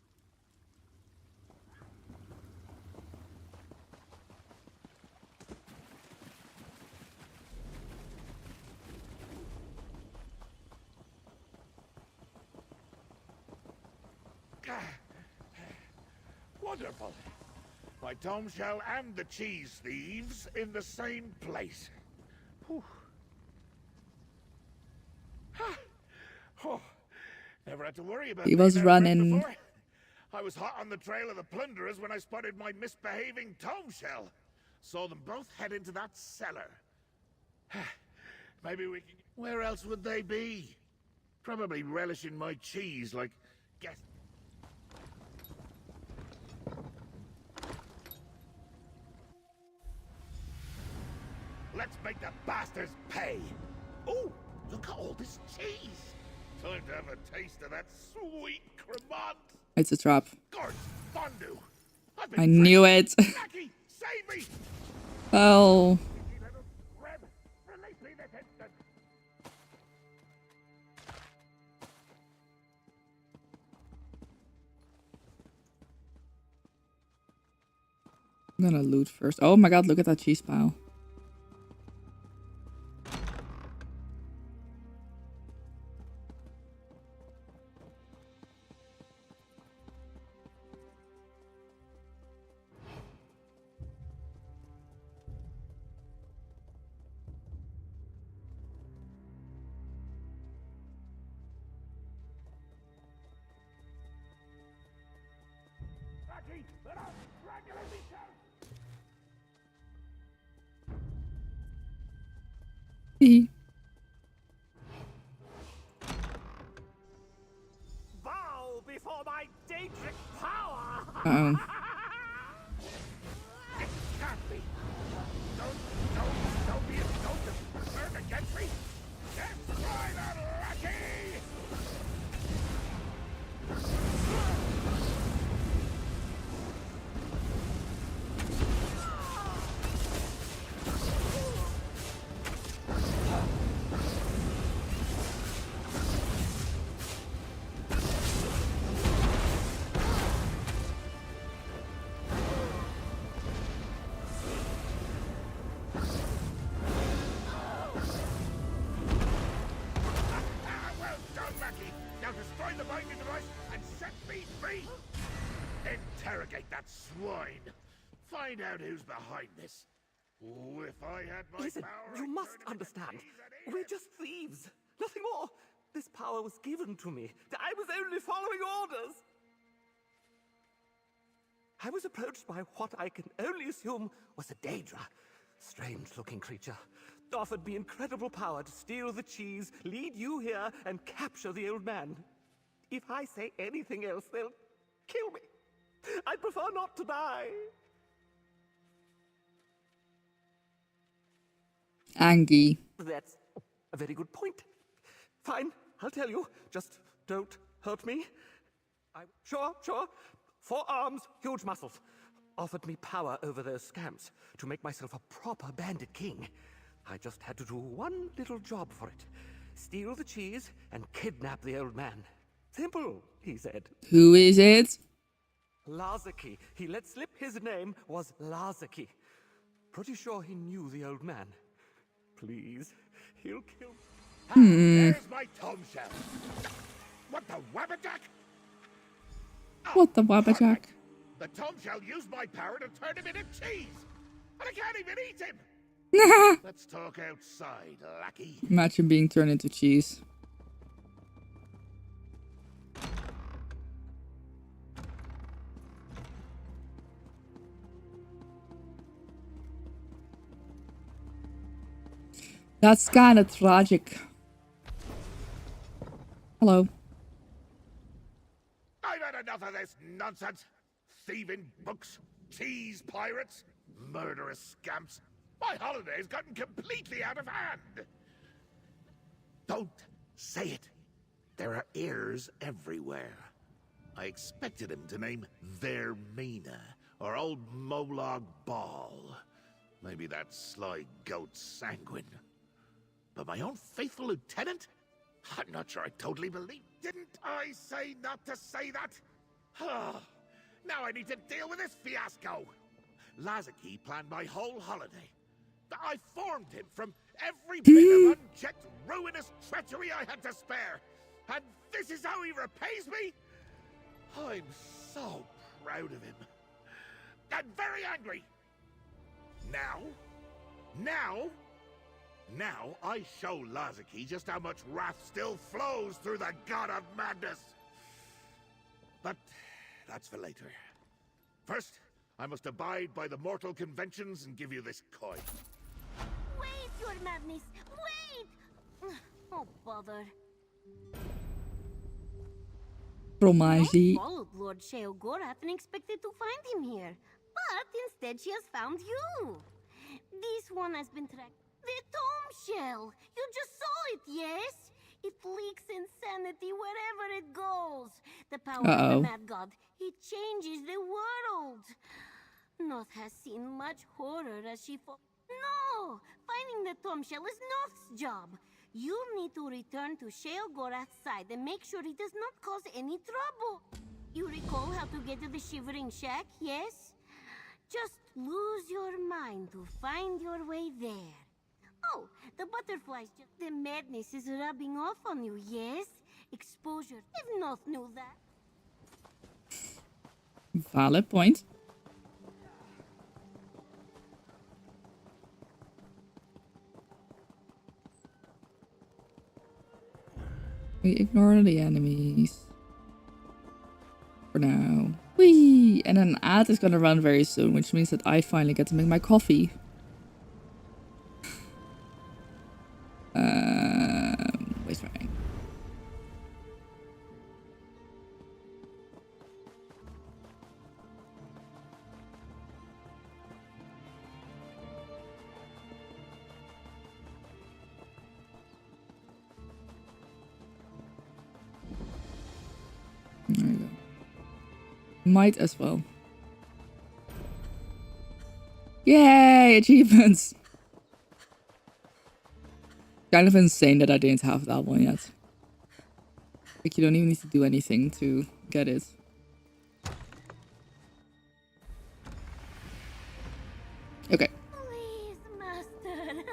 Wonderful. My dome shell and the cheese thieves in the same place. Whew. Ha! Oh, Never had to worry about He being was out of breath running. before. I was hot on the trail of the plunderers when I spotted my misbehaving tome shell. Saw them both head into that cellar. Maybe we can... Where else would they be? Probably relishing my cheese like... Guess... Let's make the bastards pay! Oh, look at all this cheese! Time to have a taste of that sweet cremant! It's a trap. Gorge fondue! I knew it. Jackie, save me! Oh. Release me this instant! I'm gonna loot first. Oh my god, look at that cheese pile. Jackie, let us strangling me down! Hee. Bow before my Daedric power! Uh-oh. It can't be! Don't be a turn against me! Destroy that lackey! Well done, lackey! Now destroy the binding device and set me free! Interrogate that swine! Find out who's behind this. Oh, if I had my Listen, power, you I'd must turn him into understand. cheese and eat We're it. just thieves. Nothing more. This power was given to me. I was only following orders. I was approached by what I can only assume was a Daedra. Strange-looking creature. Offered me incredible power to steal the cheese, lead you here, and capture the old man. If I say anything else, they'll kill me. I'd prefer not to die. Angie. That's a very good point. Fine, I'll tell you. Just don't hurt me. Sure. 4 arms, huge muscles. Offered me power over those scamps to make myself a proper bandit king. I just had to do one little job for it. Steal the cheese and kidnap the old man. Simple, he said. Who is it? Lazaki. He let slip his name was Lazaki. Pretty sure he knew the old man. Please, he'll kill me. There's my tome shell. What the wabberjack? What the wabberjack? The tome shell used my power to turn him into cheese, and I can't even eat him. Let's talk outside, lackey. Imagine being turned into cheese. That's kind of tragic. Hello. I've had enough of this nonsense. Thieving books, cheese pirates, murderous scamps. My holiday's gotten completely out of hand. Don't say it. There are ears everywhere. I expected him to name Vermina or old Molag Ball. Maybe that sly goat Sanguine. But my own faithful lieutenant? I'm not sure I totally believe. Didn't I say not to say that? Now I need to deal with this fiasco. Lazaki planned my whole holiday. I formed him from every bit of unchecked, ruinous treachery I had to spare. And this is how he repays me? I'm so proud of him. And very angry. Now, Now I show Lazaki just how much wrath still flows through the god of madness. But that's for later. First, I must abide by the mortal conventions and give you this coin. Wait, your madness! Wait! Oh, bother. Romagie. I followed Lord Sheogorath and expected to find him here. But instead she has found you. This one has been tracked. The tomb shell! You just saw it, yes? It leaks insanity wherever it goes. The power of the mad god. It changes the world. Noth has seen much horror as she No! Finding the tomb shell is Noth's job. You need to return to Sheogorath's side and make sure he does not cause any trouble. You recall how to get to the Shivering Shack, yes? Just lose your mind to find your way there. Oh, the butterflies the madness is rubbing off on you, yes? Exposure, if Noth knew that. Valid point. We ignore the enemies. For now. Whee! And an ad is gonna run very soon, which means that I finally get to make my coffee. Wait for me. There you go. Might as well. Yay! Achievements! Kind of insane that I didn't have that one yet. Like, you don't even need to do anything to get it. Okay. Please, master.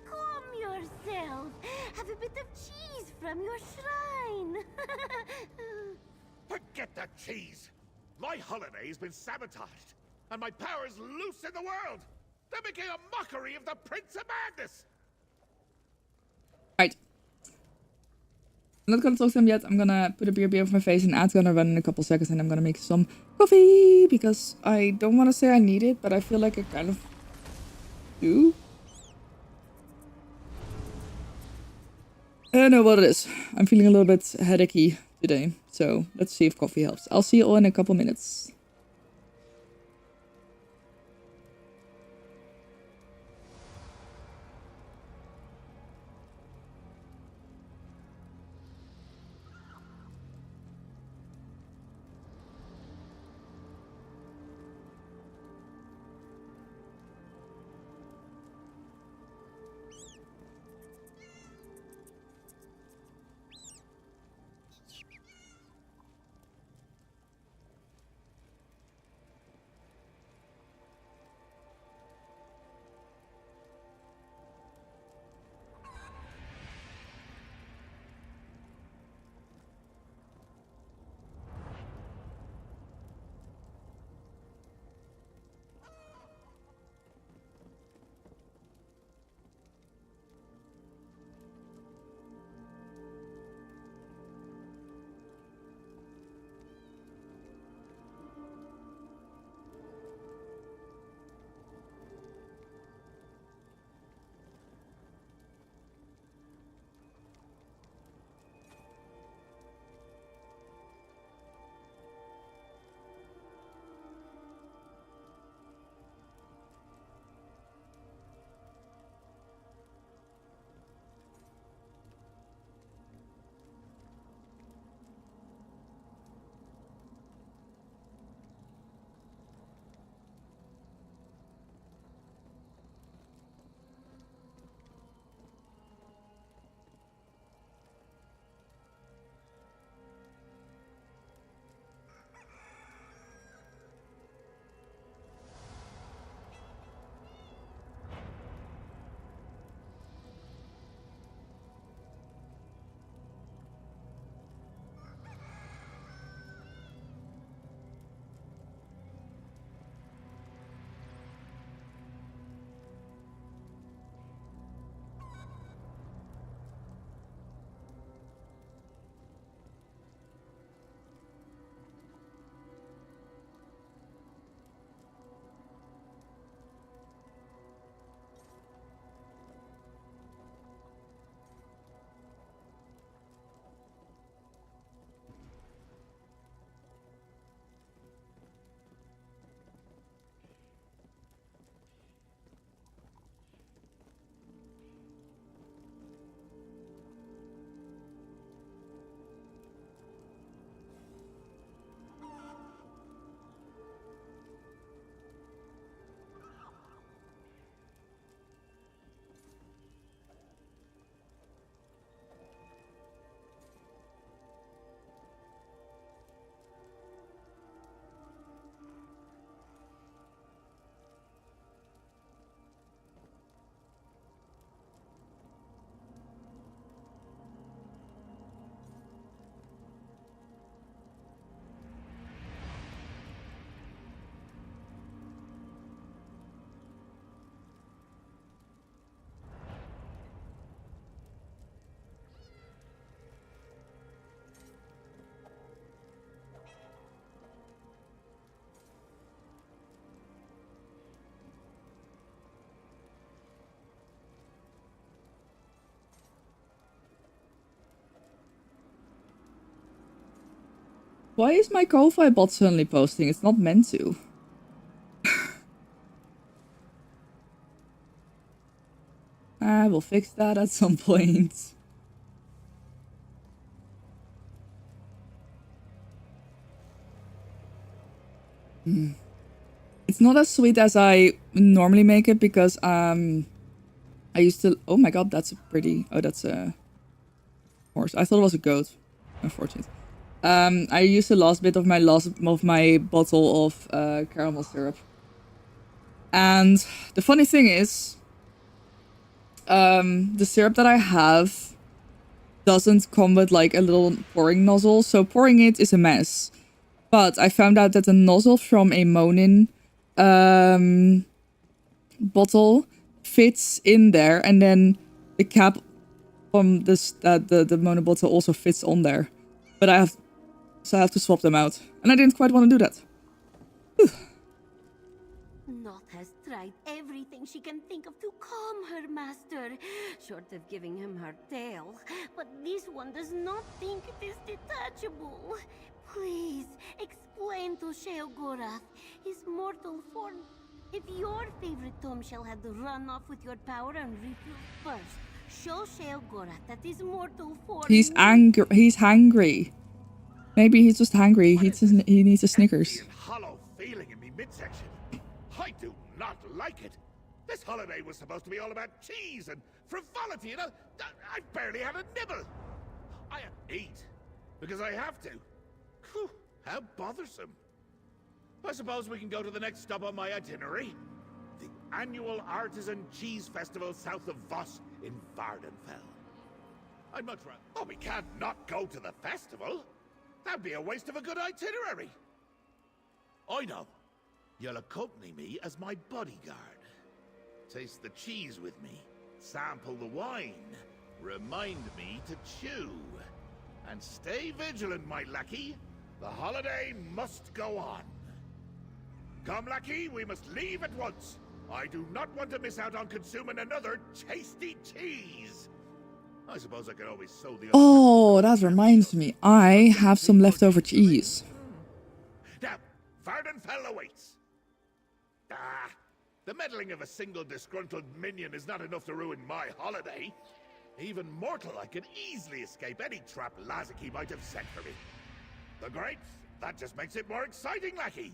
Calm yourself. Have a bit of cheese from your shrine. Forget the cheese! My holiday has been sabotaged, and my power is loose in the world! They're making a mockery of the Prince of Madness! Right. I'm not gonna talk to him yet. I'm gonna put a beer over my face and ad's gonna run in a couple seconds and I'm gonna make some coffee because I don't want to say I need it, but I feel like I kind of do. I don't know what it is. I'm feeling a little bit headachy today, so let's see if coffee helps. I'll see you all in a couple minutes. Why is my Ko-Fi bot suddenly posting? It's not meant to. I will fix that at some point. It's not as sweet as I normally make it because I used to. Oh my god, that's a pretty. Oh, that's a horse. I thought it was a goat. Unfortunate. I used the last bit of my bottle of caramel syrup, and the funny thing is, the syrup that I have doesn't come with like a little pouring nozzle, so pouring it is a mess. But I found out that the nozzle from a Monin bottle fits in there, and then the cap from this the Monin bottle also fits on there. But I have to swap them out, and I didn't quite want to do that. Whew. Noth has tried everything she can think of to calm her master, short of giving him her tail. But this one does not think it is detachable. Please, explain to Sheogorath his mortal form. If your favorite Tomshell had run off with your power and refuel first, show Sheogorath that his mortal form... He's angry. He's hangry. Maybe he's just hungry. He needs a Snickers. Hollow feeling in me midsection. I do not like it. This holiday was supposed to be all about cheese and frivolity, and I barely had a nibble. I eat because I have to. Whew, how bothersome. I suppose we can go to the next stop on my itinerary. The annual Artisan Cheese Festival south of Voss in Vardenfell. I'd much rather... Oh, we can't not go to the festival. That'd be a waste of a good itinerary. I know. You'll accompany me as my bodyguard. Taste the cheese with me. Sample the wine. Remind me to chew. And stay vigilant, my lackey. The holiday must go on. Come, lackey, we must leave at once. I do not want to miss out on consuming another tasty cheese. I suppose I could always sow the... Oh, that reminds me. I have some leftover cheese. Now, Vardenfell awaits. Ah, the meddling of a single disgruntled minion is not enough to ruin my holiday. Even mortal, I could easily escape any trap Lazaki might have set for me. The grapes? That just makes it more exciting, lackey.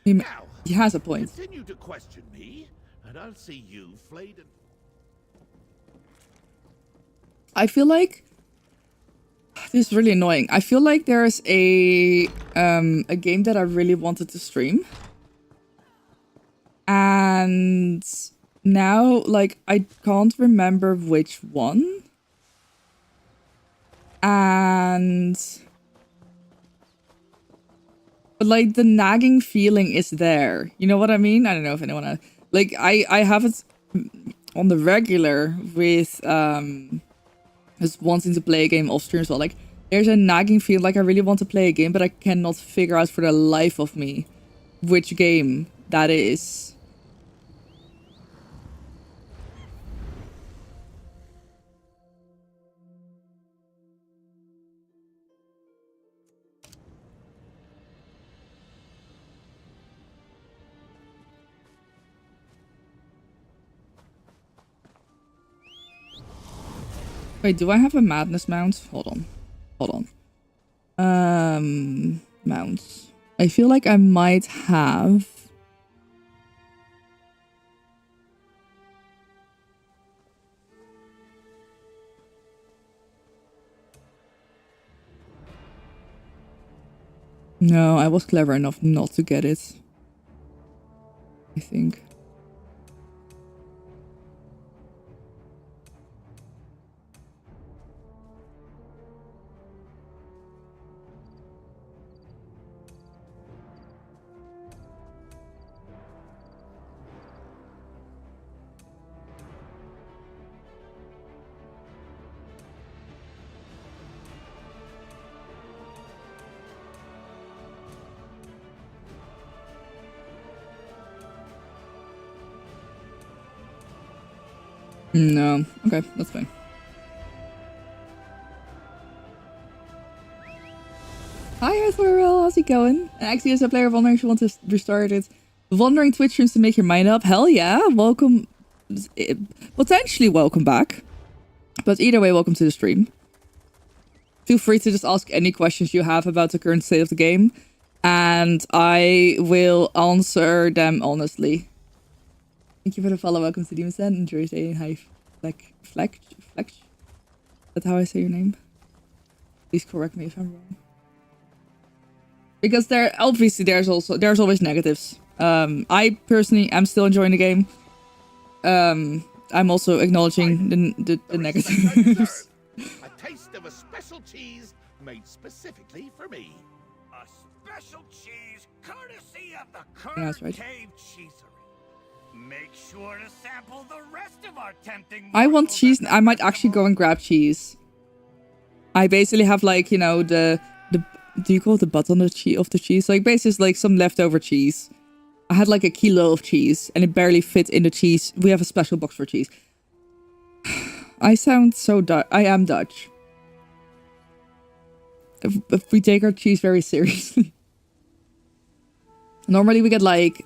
Now, he has a point. Continue to question me, and I'll see you flayed and... I feel like this is really annoying. I feel like there's a game that I really wanted to stream, and now like I can't remember which one, and but like the nagging feeling is there. You know what I mean? I don't know if anyone like I have it on the regular with just wanting to play a game off stream as well. Like, there's a nagging feel like I really want to play a game, but I cannot figure out for the life of me which game that is. Wait, do I have a madness mount? Hold on. Mounts. I feel like I might have. No, I was clever enough not to get it. I think. No. Okay, that's fine. Hi, Ethereal. How's it going? And actually, as a player wondering if you want to restart it, wandering Twitch streams to make your mind up. Hell yeah. Welcome. Potentially welcome back. But either way, welcome to the stream. Feel free to just ask any questions you have about the current state of the game. And I will answer them honestly. Thank you for the follow. Welcome to Demon Stand. Enjoy your day. Hi, Flex. That's how I say your name. Please correct me if I'm wrong. Because there, obviously, there's always negatives. I personally am still enjoying the game. I'm also acknowledging the negatives. A taste of a special cheese made specifically for me. A special cheese courtesy of the Yeah, that's right. Cave Cheesery. Make sure to sample the rest of our tempting. I want cheese. I might actually go and grab cheese. I basically have like, you know, the do you call it the butt on the cheese? Like basically like some leftover cheese. I had like a kilo of cheese and it barely fit in the cheese. We have a special box for cheese. I sound so Dutch. I am Dutch. If we take our cheese very seriously. Normally we get like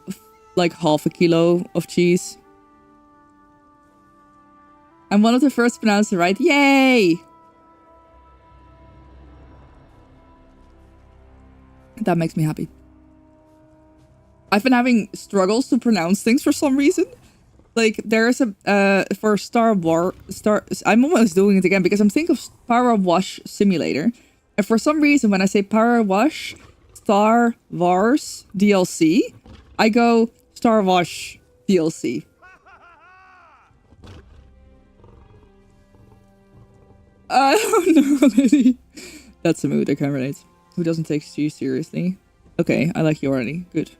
half a kilo of cheese. I'm one of the first to pronounce it right. Yay! That makes me happy. I've been having struggles to pronounce things for some reason. Like there's a for I'm almost doing it again because I'm thinking of Power Wash Simulator. And for some reason when I say Power Wash Star Wars DLC, I go Star Wash DLC. I don't know, lady. That's a mood I can relate. Who doesn't take you seriously? Okay, I like you already. Good.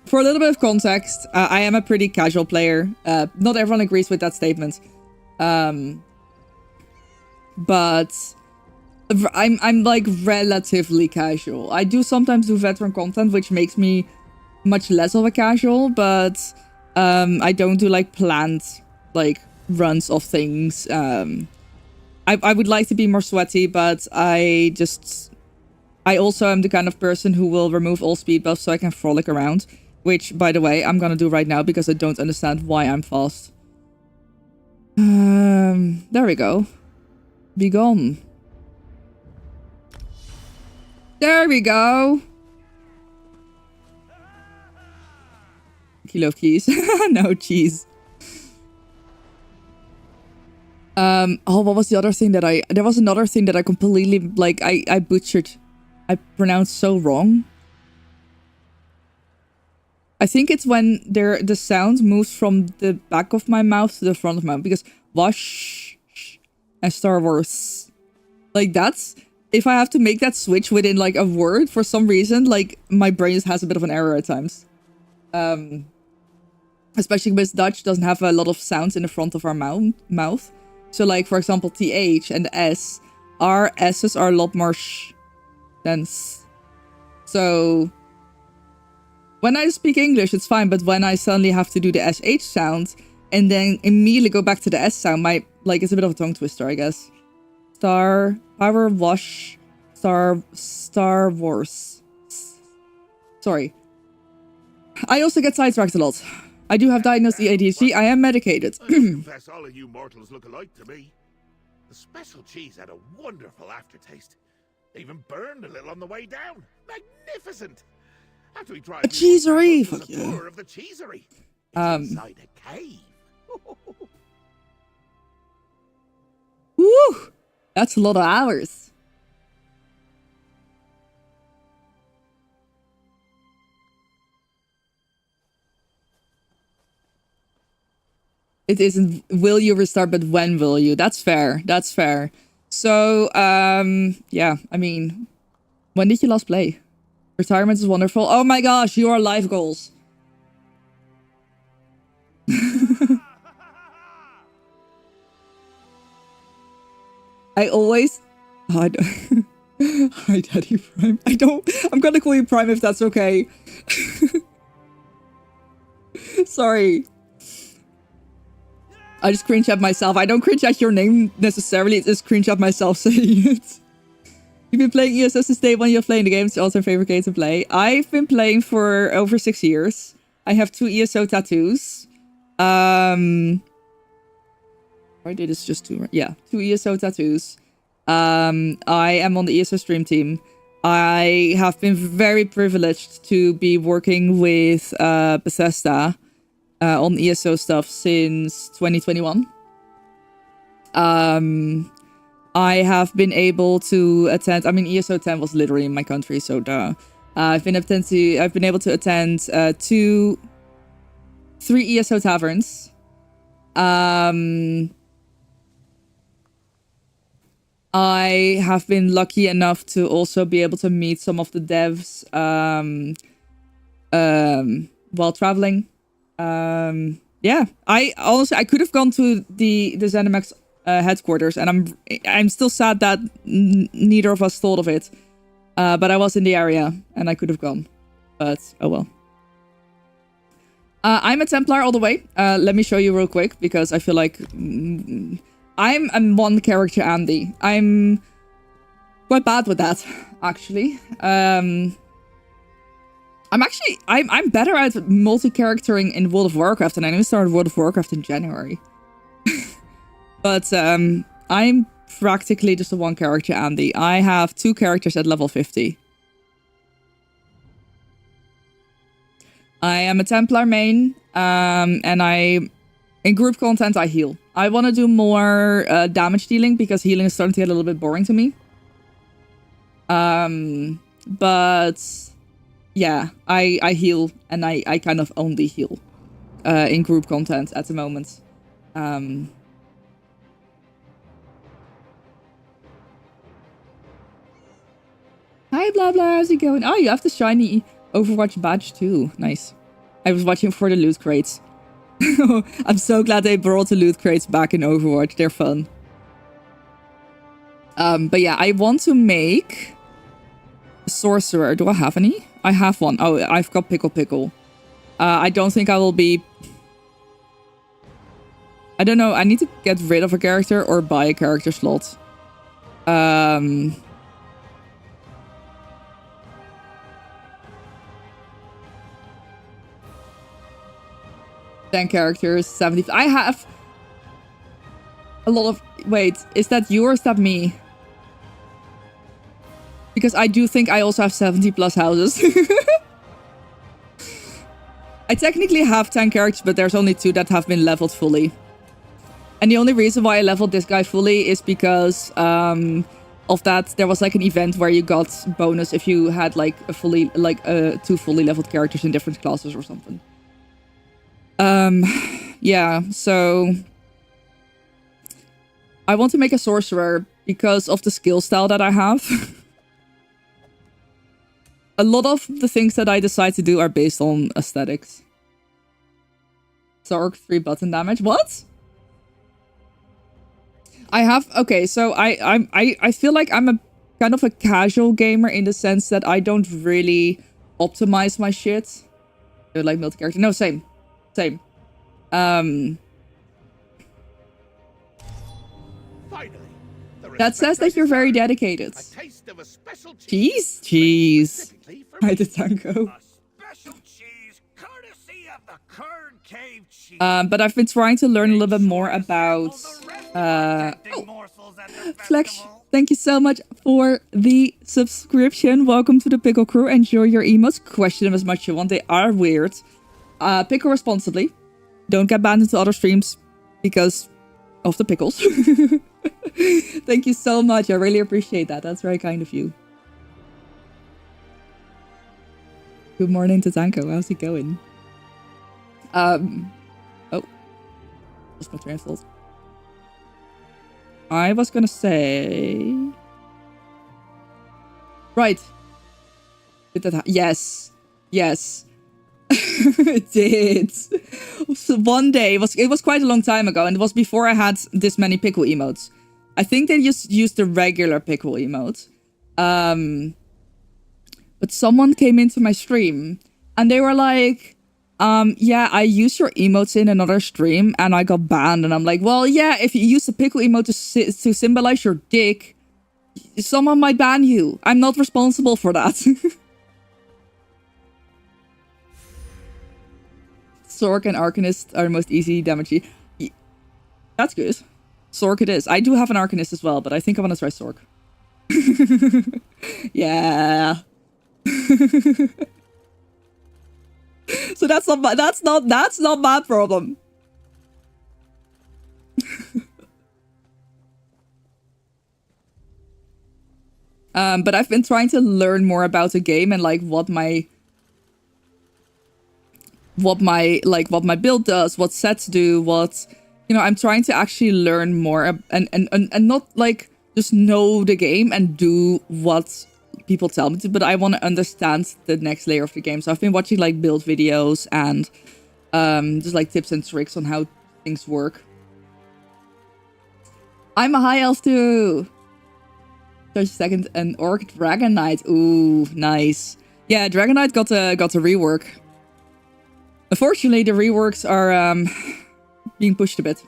For a little bit of context, I am a pretty casual player. Not everyone agrees with that statement. But I'm like relatively casual. I do sometimes do veteran content, which makes me much less of a casual, but I don't do like planned like runs of things. I would like to be more sweaty, but I also am the kind of person who will remove all speed buffs so I can frolic around. Which, by the way, I'm gonna do right now because I don't understand why I'm fast. There we go. Be gone. There we go. Kilo of keys. No cheese. Oh, what was the other thing that there was another thing that I completely, like, I butchered. I pronounced so wrong. I think it's when the sound moves from the back of my mouth to the front of my mouth. Because wash and Star Wars. Like, that's... If I have to make that switch within, like, a word, for some reason, like, my brain just has a bit of an error at times. Especially because Dutch doesn't have a lot of sounds in the front of our mouth. So, like, for example, TH and S. Our S's are a lot more than S. So... When I speak English, it's fine, but when I suddenly have to do the SH sound and then immediately go back to the S sound, it's a bit of a tongue twister, I guess. Power Wash, Star Wars. Sorry. I also get sidetracked a lot. I do have diagnosed ADHD. I am medicated. I confess all of you mortals look alike to me. The special cheese had a wonderful aftertaste. Even burned a little on the way down. Magnificent! After we drive a cheesery! Fuck yeah. Tour of the cheesery. It's inside a cave. Woo! That's a lot of hours. It isn't will you restart, but when will you? That's fair. That's fair. So, yeah, I mean, when did you last play? Retirement is wonderful. Oh my gosh, your life goals. I always... Oh, Hi, Daddy Prime. I'm gonna call you Prime if that's okay. Sorry. I just cringe at myself. I don't cringe at your name necessarily. It's just cringe at myself saying it. You've been playing ESO since day one. You're playing the game. It's also your favorite game to play. I've been playing for over 6 years. I have 2 ESO tattoos. Why did this just 2? Yeah, 2 ESO tattoos. I am on the ESO stream team. I have been very privileged to be working with Bethesda on ESO stuff since 2021. I have been able to attend. I mean, ESO 10 was literally in my country, so duh. I've been able to attend 3 ESO taverns. I have been lucky enough to also be able to meet some of the devs while traveling. Yeah, I could have gone to the ZeniMax headquarters, and I'm still sad that neither of us thought of it. But I was in the area, and I could have gone. But oh well. I'm a Templar all the way. Let me show you real quick, because I feel like I'm a one character Andy. I'm quite bad with that, actually. I'm better at multi-charactering in World of Warcraft, and I only started World of Warcraft in January. But I'm practically just a one character Andy. I have 2 characters at level 50. I am a Templar main, and in group content I heal. I want to do more damage dealing, because healing is starting to get a little bit boring to me. But yeah, I heal, and I kind of only heal in group content at the moment. Hi, blah blah, how's it going? Oh, you have the shiny Overwatch badge too. Nice. I was watching for the loot crates. I'm so glad they brought the loot crates back in Overwatch. They're fun. But yeah, I want to make a sorcerer. Do I have any? I have one. Oh, I've got Pickle. I don't think I will be... I don't know. I need to get rid of a character or buy a character slot. 10 characters, 70. I have a lot of... Wait, is that you or is that me? Because I do think I also have 70 plus houses. I technically have 10 characters, but there's only 2 that have been leveled fully. And the only reason why I leveled this guy fully is because of that. There was like an event where you got bonus if you had like a fully, like 2 fully leveled characters in different classes or something. Yeah, so I want to make a sorcerer because of the skill style that I have. A lot of the things that I decide to do are based on aesthetics. Zark 3 button damage. What? I have... Okay, so I feel like I'm a kind of a casual gamer in the sense that I don't really optimize my shit. Like multi-character. No, same. Same. Finally, that says that you're very dedicated. Cheese? Cheese. Hi, the Tango. But I've been trying to learn a little bit more about... Flex, thank you so much for the subscription. Welcome to the Pickle Crew. Enjoy your emotes. Question them as much as you want. They are weird. Pickle responsibly. Don't get banned into other streams because of the pickles. Thank you so much. I really appreciate that. That's very kind of you. Good morning to Tanko. How's it going? Oh. Lost my train of thought. I was gonna say... Right. Did that yes. Yes. It did. So one day, it was quite a long time ago, and it was before I had this many pickle emotes. I think they just used the regular pickle emote. But someone came into my stream, and they were like, yeah, I used your emotes in another stream, and I got banned. And I'm like, well, yeah, if you use the pickle emote to symbolize your dick, someone might ban you. I'm not responsible for that. Sork and Arcanist are the most easy damage. That's good. Sork it is. I do have an Arcanist as well, but I think I want to try Sork. Yeah. So that's not my problem. But I've been trying to learn more about the game and like what my build does, what sets do, what, you know, I'm trying to actually learn more and not like just know the game and do what people tell me to, but I want to understand the next layer of the game. So I've been watching like build videos and just like tips and tricks on how things work. I'm a high elf too. Just a second, an Orc Dragon Knight. Ooh, nice. Yeah, Dragon Knight got a rework. Unfortunately, the reworks are being pushed a bit.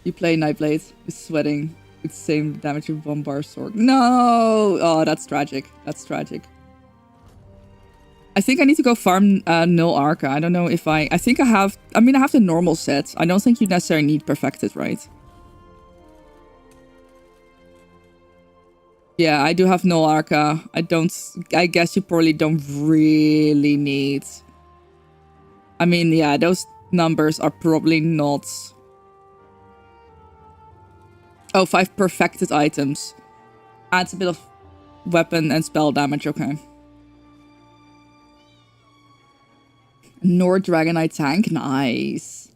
You play Nightblade. It's sweating. It's the same damage with one bar sword. No! Oh, that's tragic. That's tragic. I think I need to go farm Null Arca. I don't know if I think I have... I mean, I have the normal set. I don't think you necessarily need Perfected, right? Yeah, I do have Null Arca. I guess you probably don't really need... I mean, yeah, those numbers are probably not... Oh, 5 perfected items. Adds a bit of weapon and spell damage, okay. Nord Dragonite tank, nice.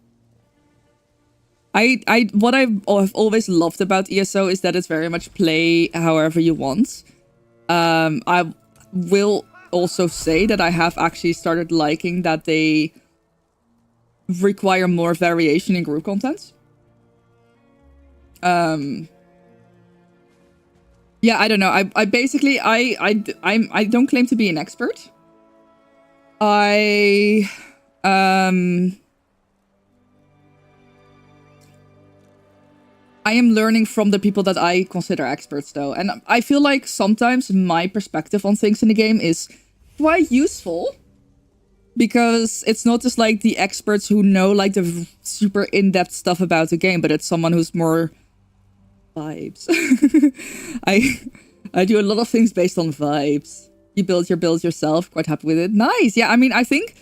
What I've always loved about ESO is that it's very much play however you want. I will also say that I have actually started liking that they require more variation in group content. Yeah, I don't know. I basically I don't claim to be an expert. I am learning from the people that I consider experts, though. And I feel like sometimes my perspective on things in the game is quite useful. Because it's not just like the experts who know like the super in-depth stuff about the game, but it's someone who's more vibes. I do a lot of things based on vibes. You build your builds yourself, quite happy with it. Nice. Yeah, I mean, I think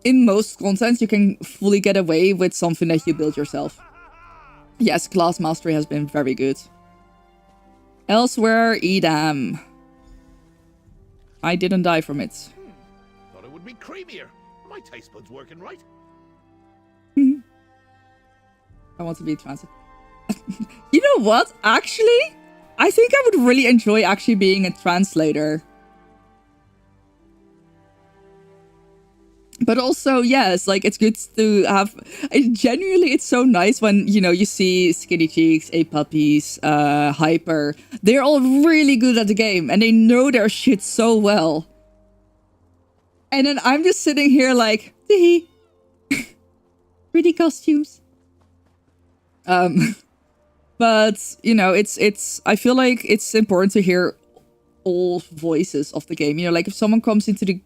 in most content you can fully get away with something that you build yourself. Yes, class mastery has been very good. Elsewhere, Edam. I didn't die from it. Thought it would be creamier. My taste buds working right. I want to be trans. You know what? Actually, I think I would really enjoy actually being a translator. But also, yes, like it's good to have... Genuinely, it's so nice when, you know, you see Skinny Cheeks, A Puppies, Hyper. They're all really good at the game and they know their shit so well. And then I'm just sitting here like, tee pretty costumes. But, you know, it's I feel like it's important to hear all voices of the game. You know, like if someone comes into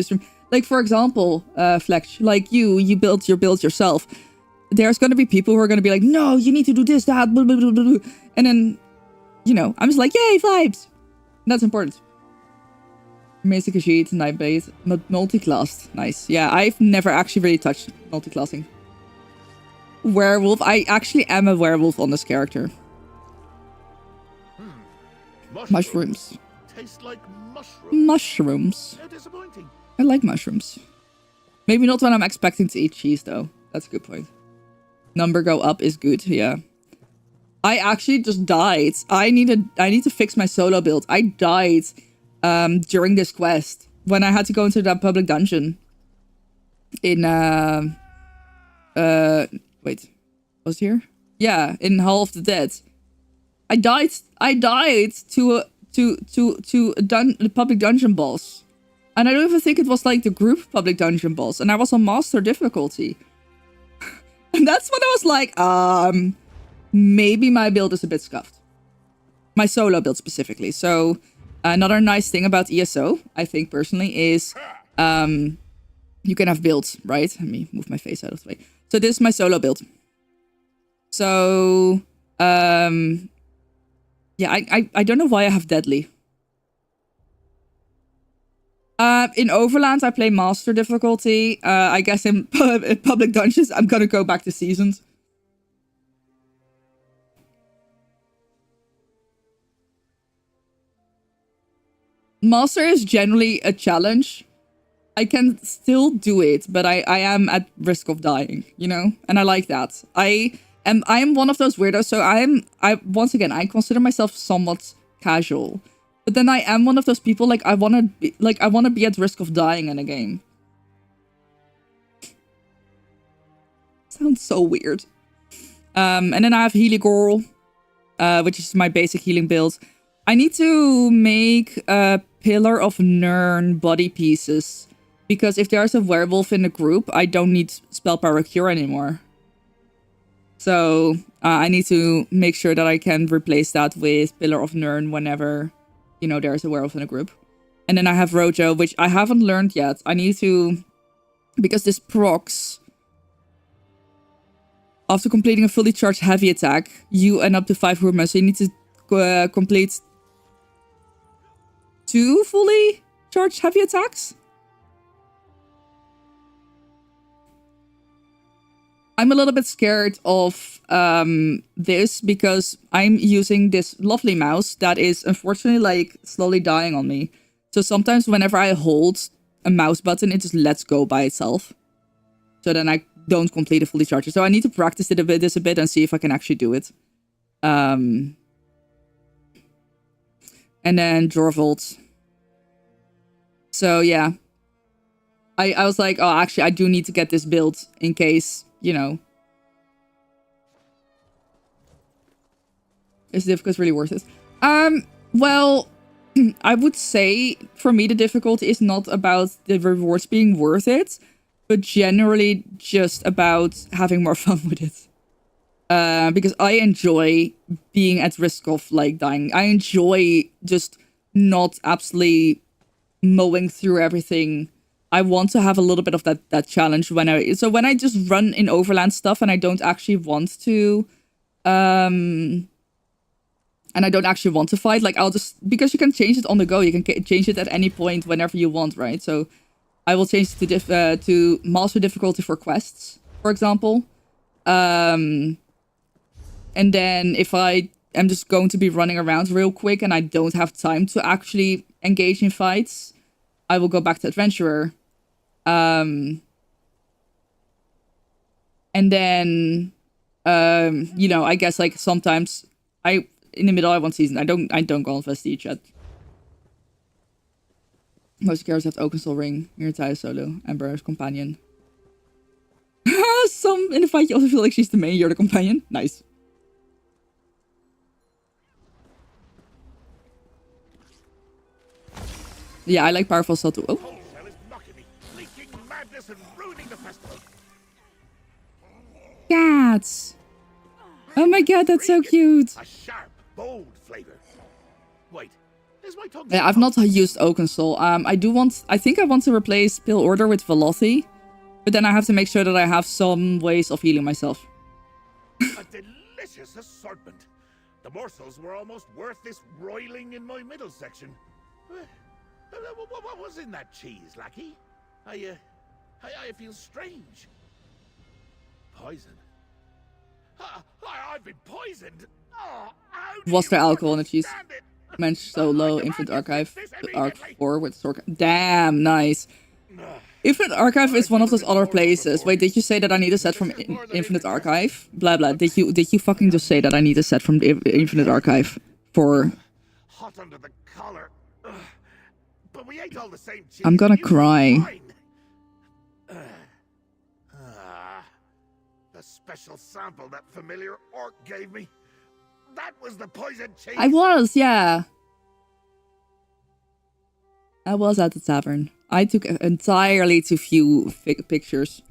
stream, like for example, Flex, like you build your builds yourself. There's gonna be people who are gonna be like, no, you need to do this, that, blah, blah, blah, blah, blah. And then, you know, I'm just like, yay, vibes. And that's important. Basic Ajit, Nightblade, multi-classed. Nice. Yeah, I've never actually really touched multi-classing. Werewolf. I actually am a werewolf on this character. Mushrooms. Taste like mushrooms. Mushrooms. How disappointing. I like mushrooms. Maybe not when I'm expecting to eat cheese, though. That's a good point. Number go up is good, yeah. I actually just died. I need to fix my solo build. I died during this quest when I had to go into that public dungeon in wait, was it here? Yeah, in Hall of the Dead. I died to the public dungeon boss, and I don't even think it was like the group public dungeon boss, and I was on master difficulty. And that's when I was like, maybe my build is a bit scuffed. My solo build specifically. So another nice thing about ESO, I think personally, is you can have builds, right? Let me move my face out of the way. So this is my solo build. So yeah, I don't know why I have Deadly. In Overland, I play Master difficulty. I guess in Public Dungeons, I'm gonna go back to Seasoned. Master is generally a challenge. I can still do it, but I am at risk of dying, you know? And I like that. I am one of those weirdos, so once again, I consider myself somewhat casual. But then I am one of those people, like, I wanna be at risk of dying in a game. Sounds so weird. And then I have Healigorl, which is my basic healing build. I need to make a Pillar of Nirn body pieces. Because if there's a werewolf in the group, I don't need Spell Power Cure anymore. So I need to make sure that I can replace that with Pillar of Nirn whenever, you know, there's a werewolf in a group. And then I have Rojo, which I haven't learned yet. I need to... Because this procs... After completing a fully charged heavy attack, you and up to 5 movements. So you need to complete 2 fully charged heavy attacks? I'm a little bit scared of this because I'm using this lovely mouse that is unfortunately like slowly dying on me. So sometimes whenever I hold a mouse button, it just lets go by itself. So then I don't complete a fully charged. So I need to practice this a bit and see if I can actually do it. And then Jorvold. So yeah. I was like, oh, actually, I do need to get this built in case... You know. Is the difficulty really worth it? Well, I would say for me the difficulty is not about the rewards being worth it, but generally just about having more fun with it. Because I enjoy being at risk of like dying. I enjoy just not absolutely mowing through everything. I want to have a little bit of that challenge when I just run in Overland stuff and I don't actually want to and I don't actually want to fight, like I'll just, because you can change it on the go, you can change it at any point whenever you want, right? So I will change it to master difficulty for quests, for example. And then if I am just going to be running around real quick and I don't have time to actually engage in fights, I will go back to Adventurer. And then, you know, I guess like sometimes in the middle of one season, I don't go on Vestige yet. Most characters have Oakensoul Ring, your entire solo, Ember's companion. Some in the fight you also feel like she's the main, you're the companion. Nice. Yeah, I like powerful soul too. Oh. Cats! Oh my god, that's so cute! A sharp, bold flavor. Wait, is my tongue... Yeah, I've not used Oakensoul. I think I want to replace Pale Order with Velothi, but then I have to make sure that I have some ways of healing myself. A delicious assortment. The morsels were almost worth this roiling in my middle section. What was in that cheese, lackey? I feel strange. Poison? I've been poisoned. Oh, Was there alcohol in the cheese? Mensch solo, Infinite Archive, Arc 4 with Sork. Damn, nice. Infinite Archive is one of those other places. Wait, did you say that I need a set from Infinite Archive? Blah blah. Did you fucking just say that I need a set from Infinite Archive for? Hot under the collar. But we ate all the same cheese. I'm gonna cry. The special sample that familiar orc gave me. That was the poison cheese. I was, yeah. I was at the tavern. I took entirely too few pictures.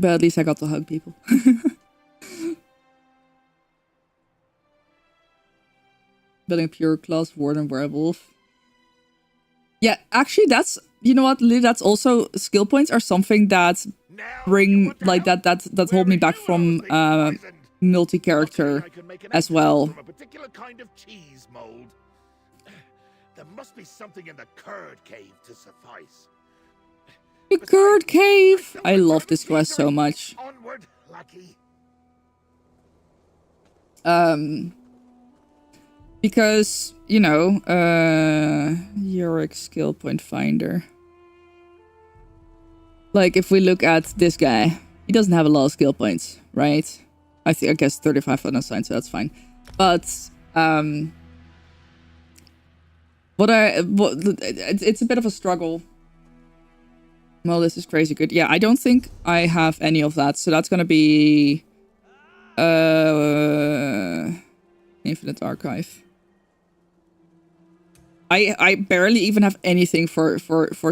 But at least I got to hug people. Building pure class warden werewolf. Yeah, actually that's, you know what, Lily, that's also, skill points are something that bring, like, that hold me back from multi-character as well. From a particular kind of cheese mold. There must be something in the curd cave to suffice. The curd cave! I love this quest so much. Onward, lackey. Because, you know, Yorick skill point finder. Like, if we look at this guy, he doesn't have a lot of skill points, right? I guess 35 unassigned, so that's fine. But, it's a bit of a struggle. Well, this is crazy good. Yeah, I don't think I have any of that, so that's gonna be, Infinite Archive. I barely even have anything for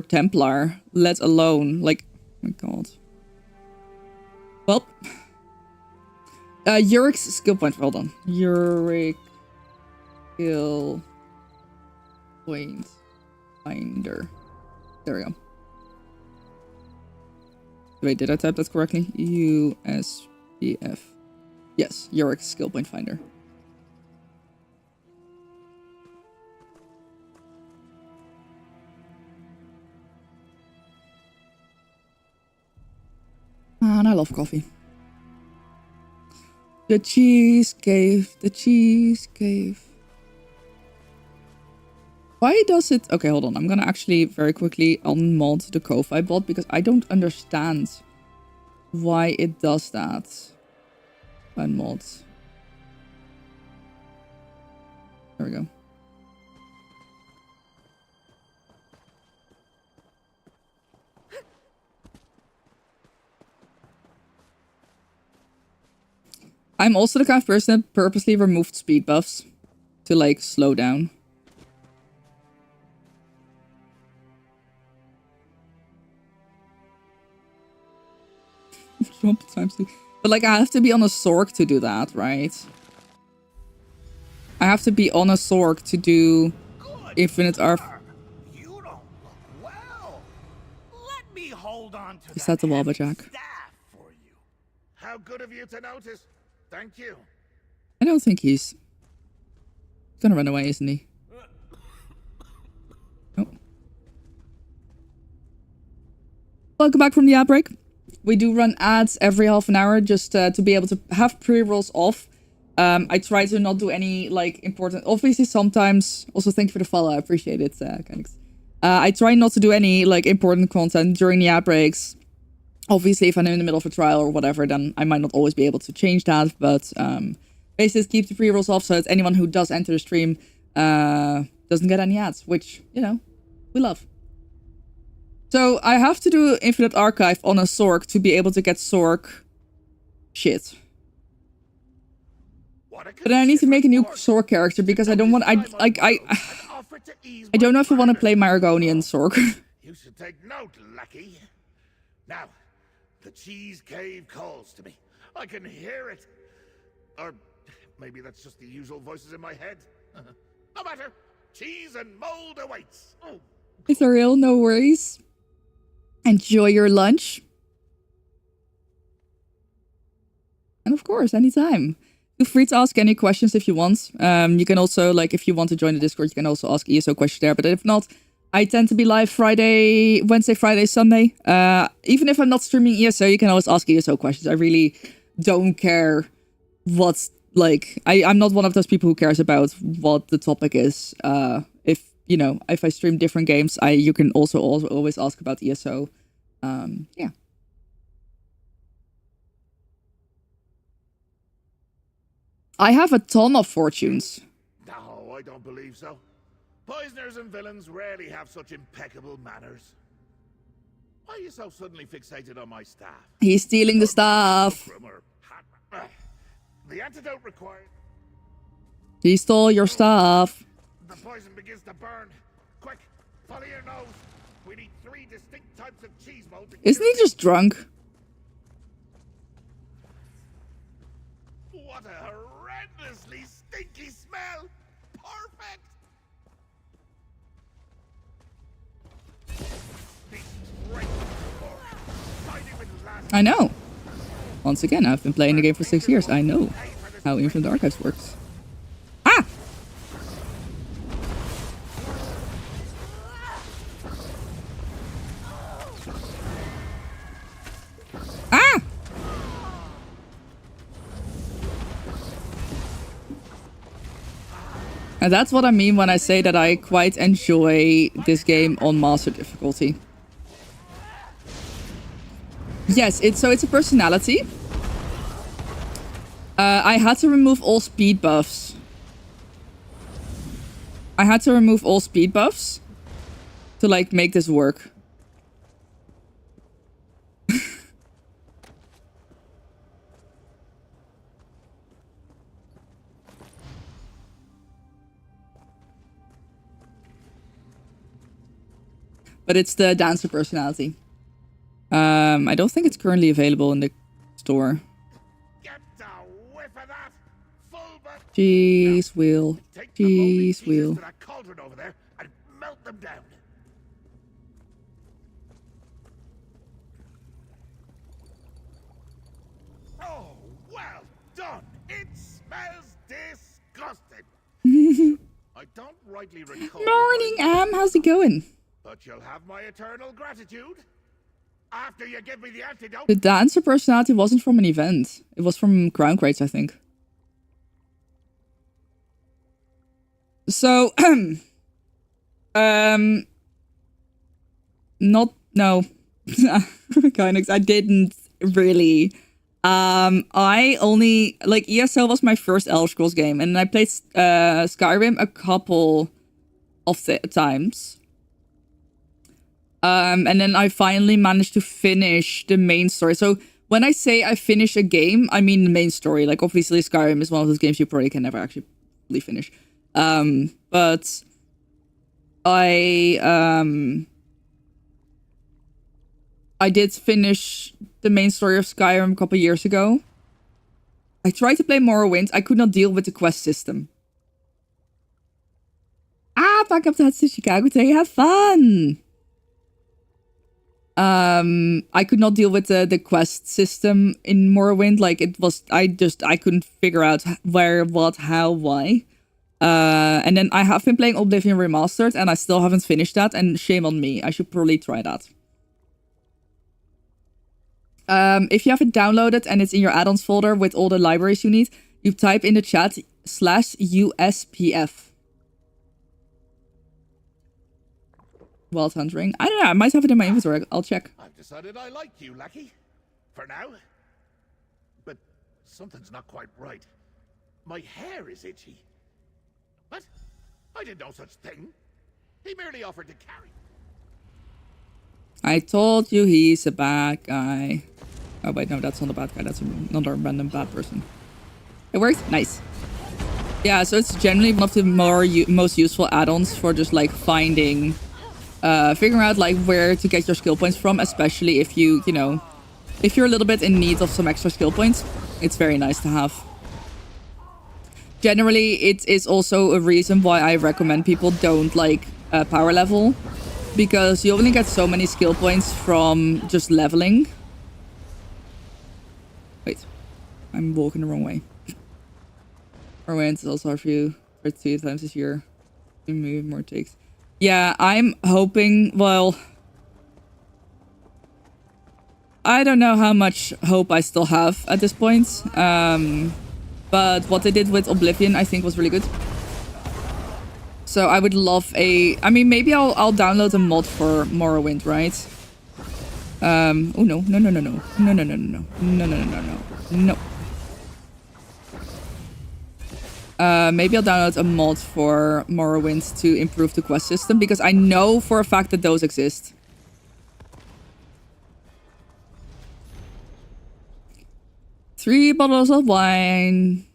Templar, let alone, like, oh my god. Well, Yurik's skill point, hold on. Yurik skill point finder. There we go. Wait, did I type that correctly? USPF. Yes, Yurik's skill point finder. And I love coffee. The cheese cave. The cheese cave. Why does it... Okay, hold on. I'm gonna actually very quickly unmod the Ko-Fi bot because I don't understand why it does that. Unmod. There we go. I'm also the kind of person that purposely removed speed buffs to, like, slow down. But, like, I have to be on a Sork to do that, right? I have to be on a Sork to do Infinite Arf. You don't look well. Let me hold on to Is that the Wobbajack? staff for you. How good of you to notice. Thank you. I don't think he's gonna run away, isn't he? Oh. Welcome back from the outbreak. We do run ads every half an hour just to be able to have pre-rolls off. I try to not do any, like, important... Obviously, sometimes... Also, thank you for the follow. I appreciate it, Kenix. I try not to do any, like, important content during the outbreaks. Obviously, if I'm in the middle of a trial or whatever, then I might not always be able to change that. But basically, keep the pre-rolls off so that anyone who does enter the stream doesn't get any ads, which, you know, we love. So I have to do Infinite Archive on a Sork to be able to get Sork shit. But I need to make a new Sork character because I don't want... I don't know if I want to play my Argonian Sork. You should take note, lackey. Now, the cheese cave calls to me. I can hear it. Or maybe that's just the usual voices in my head. No matter. Cheese and mold awaits. Oh. It's a real, no worries. Enjoy your lunch. And of course, anytime. Feel free to ask any questions if you want. You can also, like, if you want to join the Discord, you can also ask ESO questions there. But if not, I tend to be live Wednesday, Friday, Sunday. Even if I'm not streaming ESO, you can always ask ESO questions. I really don't care what's, like... I'm not one of those people who cares about what the topic is. If, you know, if I stream different games, you can also always ask about ESO. Yeah. I have a ton of fortunes. No, I don't believe so. Poisoners and villains rarely have such impeccable manners. Why are you so suddenly fixated on my staff? He's stealing the staff. The antidote required. He stole your stuff. The poison begins to burn. Quick, follow your nose. We need 3 distinct types of cheese mold. Isn't he just drunk? What a horrendously stinky smell! Perfect! I know. Once again, I've been playing the game for 6 years. I know how Infinite Archives works. Ah! Ah! And that's what I mean when I say that I quite enjoy this game on Master difficulty. Yes, it's a personality. I had to remove all speed buffs. To like make this work. But it's the dancer personality. I don't think it's currently available in the store. Cheese wheel. Cheese wheel. Over there and melt them down. Oh, well done. It smells disgusting. I don't rightly recall. Morning, Am. How's it going? But you'll have my eternal gratitude after you give me the antidote. The dancer personality wasn't from an event. It was from Crown Crates, I think. So, no. Kynex, I didn't really. I only, like, ESO was my first Elder Scrolls game, and I played Skyrim a couple of times. And then I finally managed to finish the main story. So when I say I finish a game, I mean the main story. Like, obviously Skyrim is one of those games you probably can never actually finish. But I did finish the main story of Skyrim a couple years ago. I tried to play Morrowind. I could not deal with the quest system. Back up to Chicago today. Have fun! I could not deal with the quest system in Morrowind. Like, it was, I couldn't figure out where, what, how, why. And then I have been playing Oblivion Remastered, and I still haven't finished that, and shame on me. I should probably try that. If you have it downloaded and it's in your add-ons folder with all the libraries you need, you type in the chat /USPF. Wild Hunt Ring. I don't know, I might have it in my inventory. I'll check. I've decided I like you, Lackey. For now. But something's not quite right. My hair is itchy. What? I did no such thing. He merely offered to carry. I told you he's a bad guy. Oh wait, no, that's not a bad guy. That's another random bad person. It worked? Nice. Yeah, so it's generally one of the most useful add-ons for just like finding... figuring out like where to get your skill points from, especially if you know, if you're a little bit in need of some extra skill points. It's very nice to have. Generally, it is also a reason why I recommend people don't like power level, because you only get so many skill points from just leveling. Wait, I'm walking the wrong way. Morrowind is also hard for you for 2 times this year. You move more takes. Yeah, I'm hoping, well, I don't know how much hope I still have at this point. But what they did with Oblivion, I think, was really good. So I would love I mean, maybe I'll download a mod for Morrowind, right? Oh, no. No. Maybe I'll download a mod for Morrowind to improve the quest system, because I know for a fact that those exist. Three bottles of wine.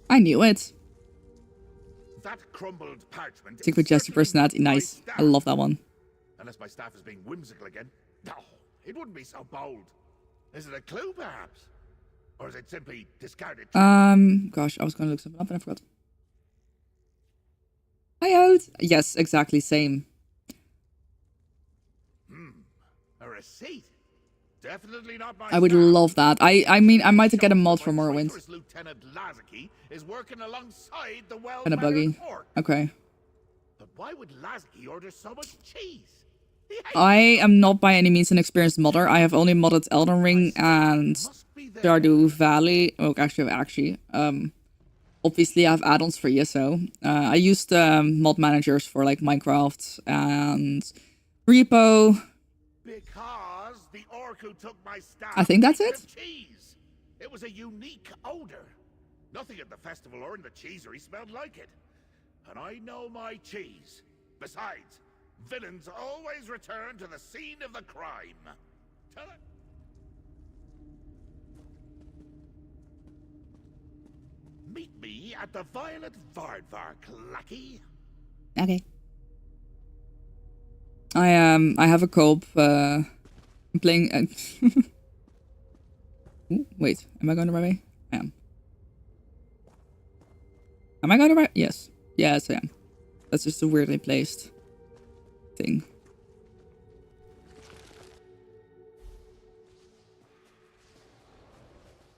I knew it. That crumbled parchment. Stick with Jester personality. Nice. I love that one. Unless my staff is being whimsical again. No, it wouldn't be so bold. Is it a clue, perhaps? Or is it simply discarded? Gosh, I was gonna look something up and I forgot. Hi out. Yes, exactly, same. A receipt? Definitely not my I would staff. love that. I mean, I might get a mod for Morrowind. Traitorous Lieutenant Lazaki is working alongside the Kinda buggy. orc. Okay. But why would Lazaki order so much cheese? I am not by any means an experienced modder. I have only modded Elden Ring and Stardew Valley. Oh, actually. Obviously I have add-ons for ESO. I used mod managers for like Minecraft and Repo. Because the orc who took my staff. I think that's it. Cheese. It was a unique odor. Nothing at the festival or in the cheesery smelled like it. And I know my cheese. Besides, villains always return to the scene of the crime. Tell it. Meet me at the Violet Vardvark, lackey. Okay. I have a co-op. I'm playing. Ooh, wait, am I going the right way? I am. Am I going the right? Yes. Yes, I am. That's just a weirdly placed thing.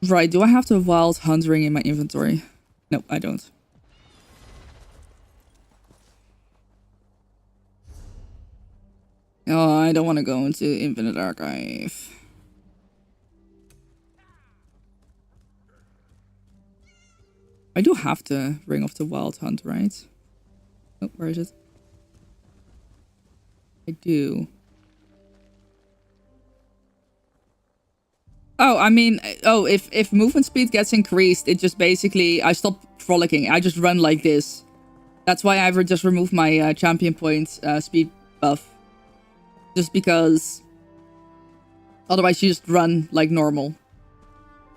Right, do I have the wild hunt ring in my inventory? No, I don't. Oh, I don't want to go into Infinite Archive. I do have the Ring of the Wild Hunt, right? Oh, where is it? I do. Oh, I mean, oh, if movement speed gets increased, it just basically, I stop frolicking. I just run like this. That's why I just removed my champion point speed buff. Just because otherwise you just run like normal.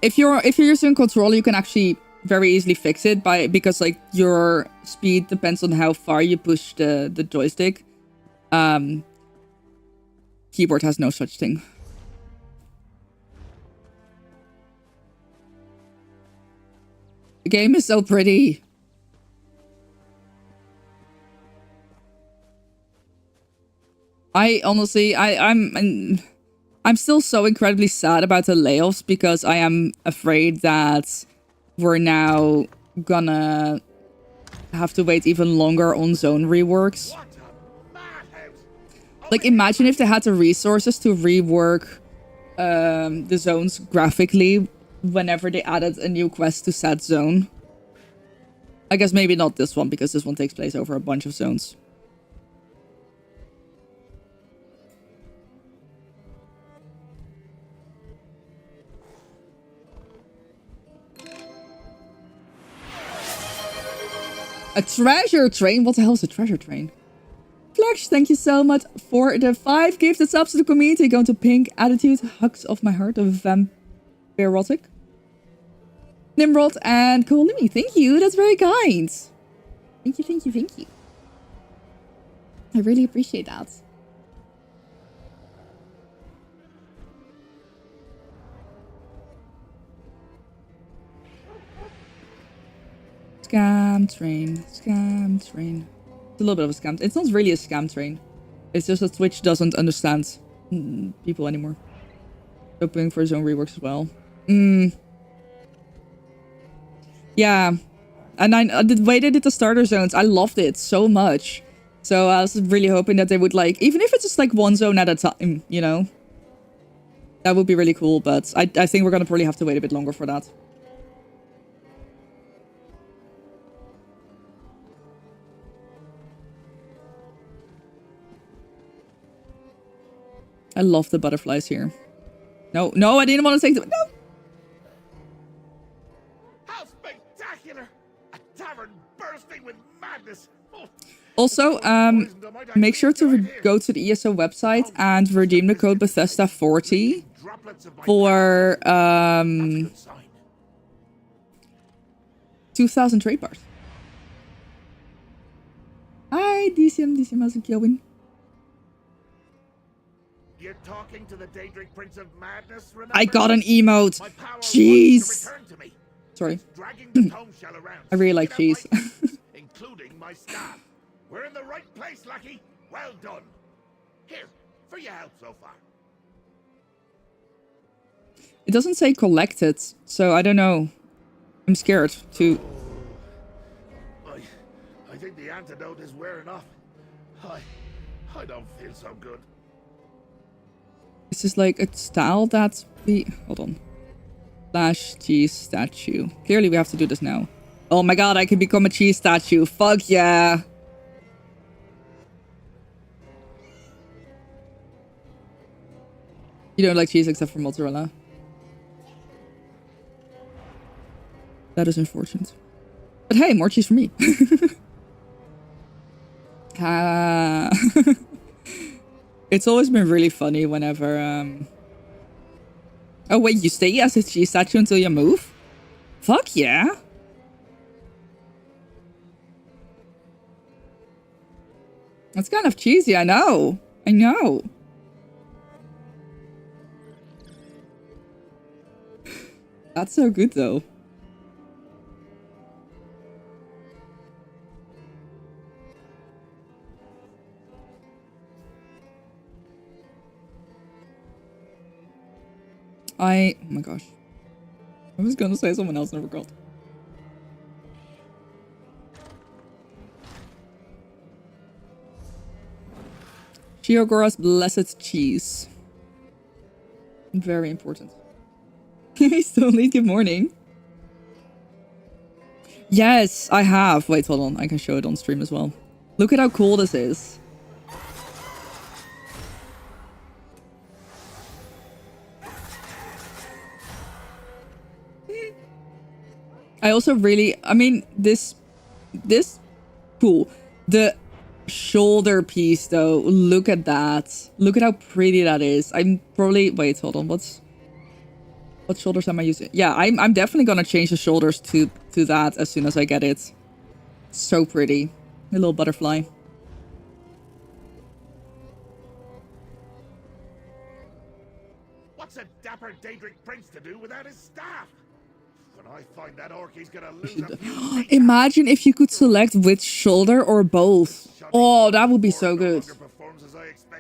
If you're using controller, you can actually very easily fix it because like your speed depends on how far you push the joystick. Keyboard has no such thing. The game is so pretty. I honestly, I'm still so incredibly sad about the layoffs because I am afraid that we're now gonna have to wait even longer on zone reworks. Like, imagine if they had the resources to rework the zones graphically whenever they added a new quest to said zone. I guess maybe not this one, because this one takes place over a bunch of zones. A treasure train? What the hell is a treasure train? Flux, thank you so much for the 5 gifted subs to the community. Going to Pink Attitude, Hugs of My Heart, of Vampirotic. Nimrod and Kolimi, thank you. That's very kind. Thank you, thank you, thank you. I really appreciate that. Scam train, scam train. It's a little bit of a scam. It's not really a scam train. It's just that Twitch doesn't understand people anymore. Hoping for zone reworks as well. Yeah. And the way they did the starter zones, I loved it so much. So I was really hoping that they would, like, even if it's just like one zone at a time, you know? That would be really cool, but I think we're gonna probably have to wait a bit longer for that. I love the butterflies here. No, no, I didn't want to take them. No! How spectacular! A tavern bursting with madness. Also, make sure to go to the ESO website and redeem the code Bethesda40 for 2,000 trade bars. Hi, DCM, how's it going? You're talking to the Daedric Prince of Madness, remember? I got an emote. My power Cheese. wants to return to me. Sorry. It's dragging the tome shell around. I really like seeking cheese. out my weaknesses, including my staff. We're in the right place, Lucky. Well done. Here, for your help so far. It doesn't say collected, so I don't know. I'm scared to... I think the antidote is wearing off. I don't feel so good. Is this like a style that we... Hold on. Slash cheese statue. Clearly we have to do this now. Oh my god, I can become a cheese statue. Fuck yeah. You don't like cheese except for mozzarella. That is unfortunate. But hey, more cheese for me. It's always been really funny whenever... Oh wait, you stay as a cheese statue until you move? Fuck yeah. That's kind of cheesy, I know. I know. That's so good though. Oh my gosh. I was gonna say someone else, never got. Sheogorath's blessed cheese. Very important. Stonely, good morning. Yes, I have. Wait, hold on. I can show it on stream as well. Look at how cool this is. I also really, I mean, this, cool. The shoulder piece though, look at that. Look at how pretty that is. I'm probably, wait, hold on, what shoulders am I using? Yeah, I'm definitely gonna change the shoulders to that as soon as I get it. So pretty. A little butterfly. What's a dapper Daedric Prince to do without his staff? When I find that orc, he's gonna lose a few. Imagine if you could select which shoulder or both. Oh, that would be so good.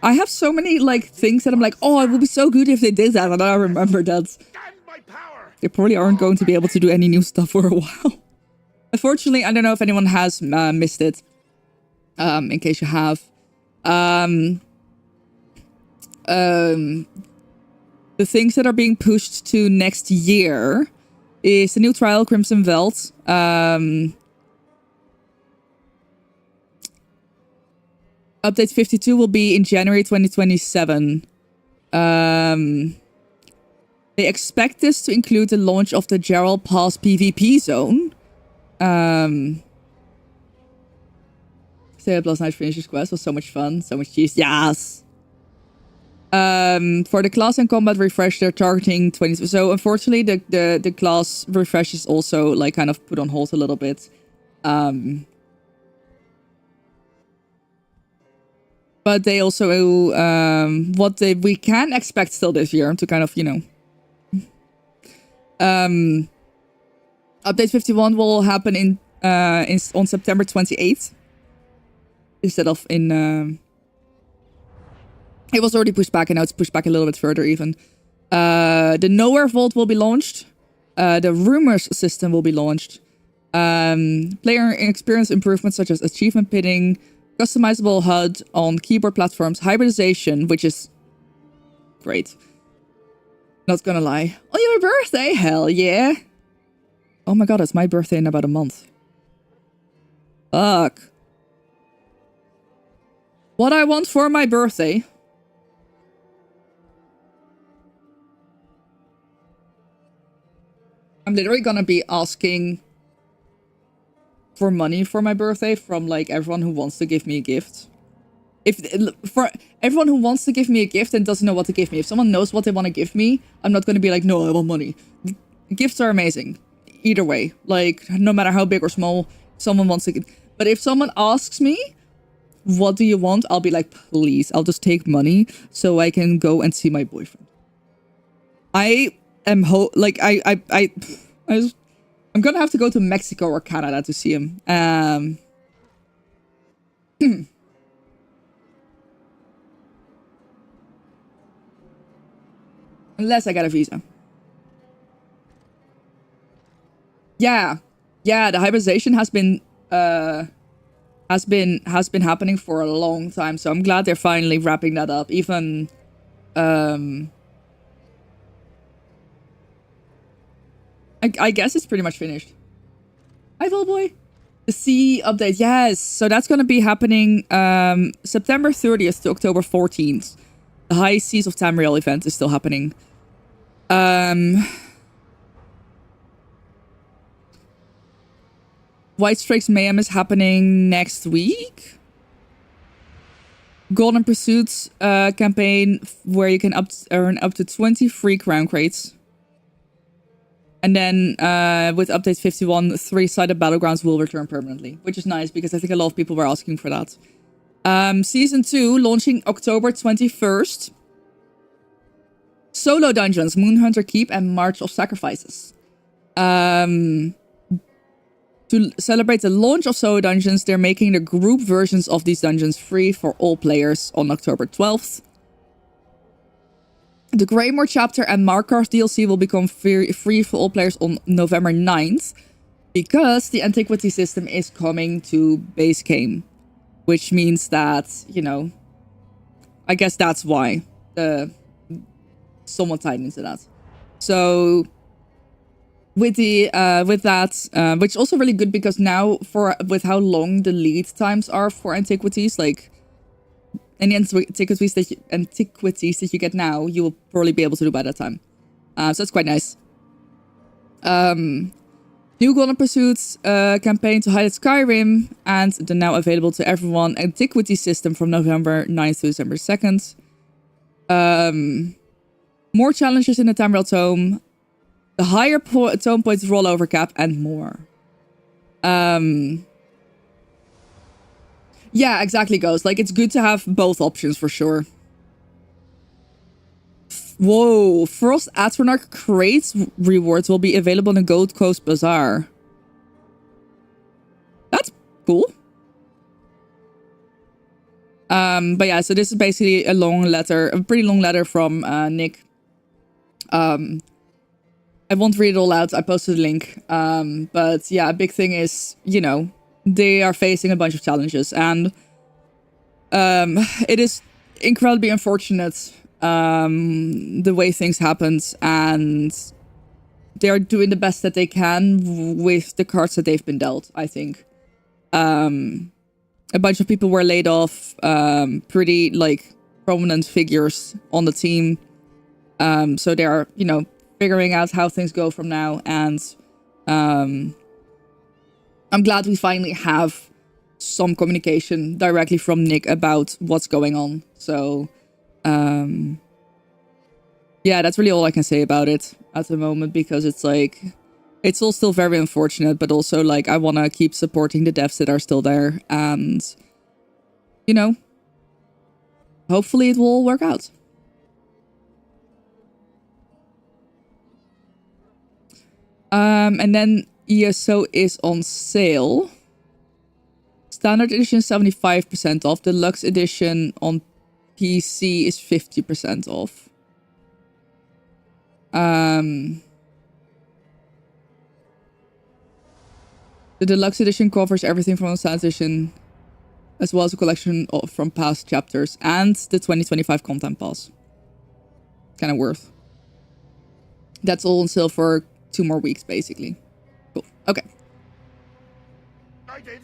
I have so many like things that I'm like, oh, it would be so good if they did that, and I remember that they probably aren't going to be able to do any new stuff for a while. Unfortunately, I don't know if anyone has missed it. In case you have, the things that are being pushed to next year is the new trial Crimson Veld. Update 52 will be in January 2027. They expect this to include the launch of the Gerald Pass PvP zone. Stay up last night for Finisher's Quest was so much fun. So much cheese. Yes! For the class and combat refresh, they're targeting 20. So unfortunately, the class refresh is also like kind of put on hold a little bit. But they also we can expect still this year to kind of, you know. Update 51 will happen on September 28th instead of in. It was already pushed back, and now it's pushed back a little bit further even. The Nowhere Vault will be launched. The Rumors system will be launched. Player experience improvements such as achievement pinning, customizable HUD on keyboard platforms, hybridization, which is great. Not gonna lie. On your birthday? Hell yeah. Oh my god, it's my birthday in about a month. Fuck. What I want for my birthday... I'm literally gonna be asking for money for my birthday from like everyone who wants to give me a gift. For everyone who wants to give me a gift and doesn't know what to give me. If someone knows what they want to give me, I'm not gonna be like, no, I want money. Gifts are amazing. Either way. Like, no matter how big or small someone wants to give. But if someone asks me, what do you want? I'll be like, please, I'll just take money so I can go and see my boyfriend. I am I'm gonna have to go to Mexico or Canada to see him. Unless I get a visa. Yeah, the hybridization has been happening for a long time, so I'm glad they're finally wrapping that up. Even I guess it's pretty much finished. Hi, Volboy. The C update, yes. So that's gonna be happening September 30th to October 14th. The High Seas of Tamriel event is still happening. White Strikes Mayhem is happening next week. Golden Pursuits campaign where you can earn up to 20 free crown crates. And then with update 51, 3-sided battlegrounds will return permanently, which is nice because I think a lot of people were asking for that. Season 2 launching October 21st. Solo dungeons, Moonhunter Keep and March of Sacrifices. To celebrate the launch of solo dungeons, they're making the group versions of these dungeons free for all players on October 12th. The Greymore chapter and Markarth DLC will become free for all players on November 9th because the Antiquity system is coming to base game, which means that, you know, I guess that's why somewhat tied into that. So with that, which is also really good because now with how long the lead times are for antiquities, like any antiquities that you get now, you will probably be able to do by that time. So that's quite nice. New Golden Pursuits campaign to highlight Skyrim and the now available to everyone antiquity system from November 9th to December 2nd. More challenges in the Tamriel Tome. The higher tome points rollover cap and more. Yeah, exactly, Ghost. Like, it's good to have both options for sure. Whoa, Frost Atronach crates rewards will be available in the Gold Coast Bazaar. That's cool. But yeah, so this is basically a pretty long letter from Nick. I won't read it all out. I posted a link. But yeah, a big thing is, you know, they are facing a bunch of challenges, and it is incredibly unfortunate the way things happened, and they are doing the best that they can with the cards that they've been dealt, I think. A bunch of people were laid off, pretty like prominent figures on the team. So they are, you know, figuring out how things go from now, and I'm glad we finally have some communication directly from Nick about what's going on. So, yeah, that's really all I can say about it at the moment, because it's like, it's all still very unfortunate, but also like, I want to keep supporting the devs that are still there, and, you know, hopefully it will all work out. And then ESO is on sale. Standard edition 75% off. Deluxe edition on PC is 50% off. The deluxe edition covers everything from the standard edition, as well as a collection from past chapters and the 2025 content pass. Kind of worth. That's all on sale for 2 more weeks, basically. Cool. Okay. I did,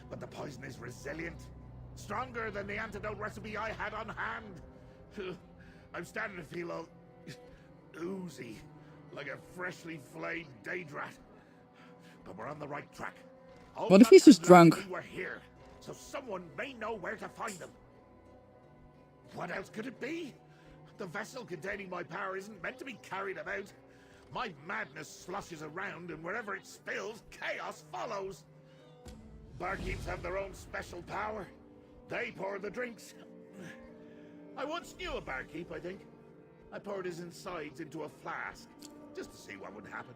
but the poison is resilient, stronger than the antidote recipe I had on hand. I'm starting to feel all oozy, like a freshly flayed Daedrat. But we're on the right track. What if he's just drunk? We're here, so someone may know where to find them. What else could it be? The vessel containing my power isn't meant to be carried about. My madness sloshes around, and wherever it spills, chaos follows. Barkeeps have their own special power. They pour the drinks. I once knew a barkeep, I think. I poured his insides into a flask, just to see what would happen.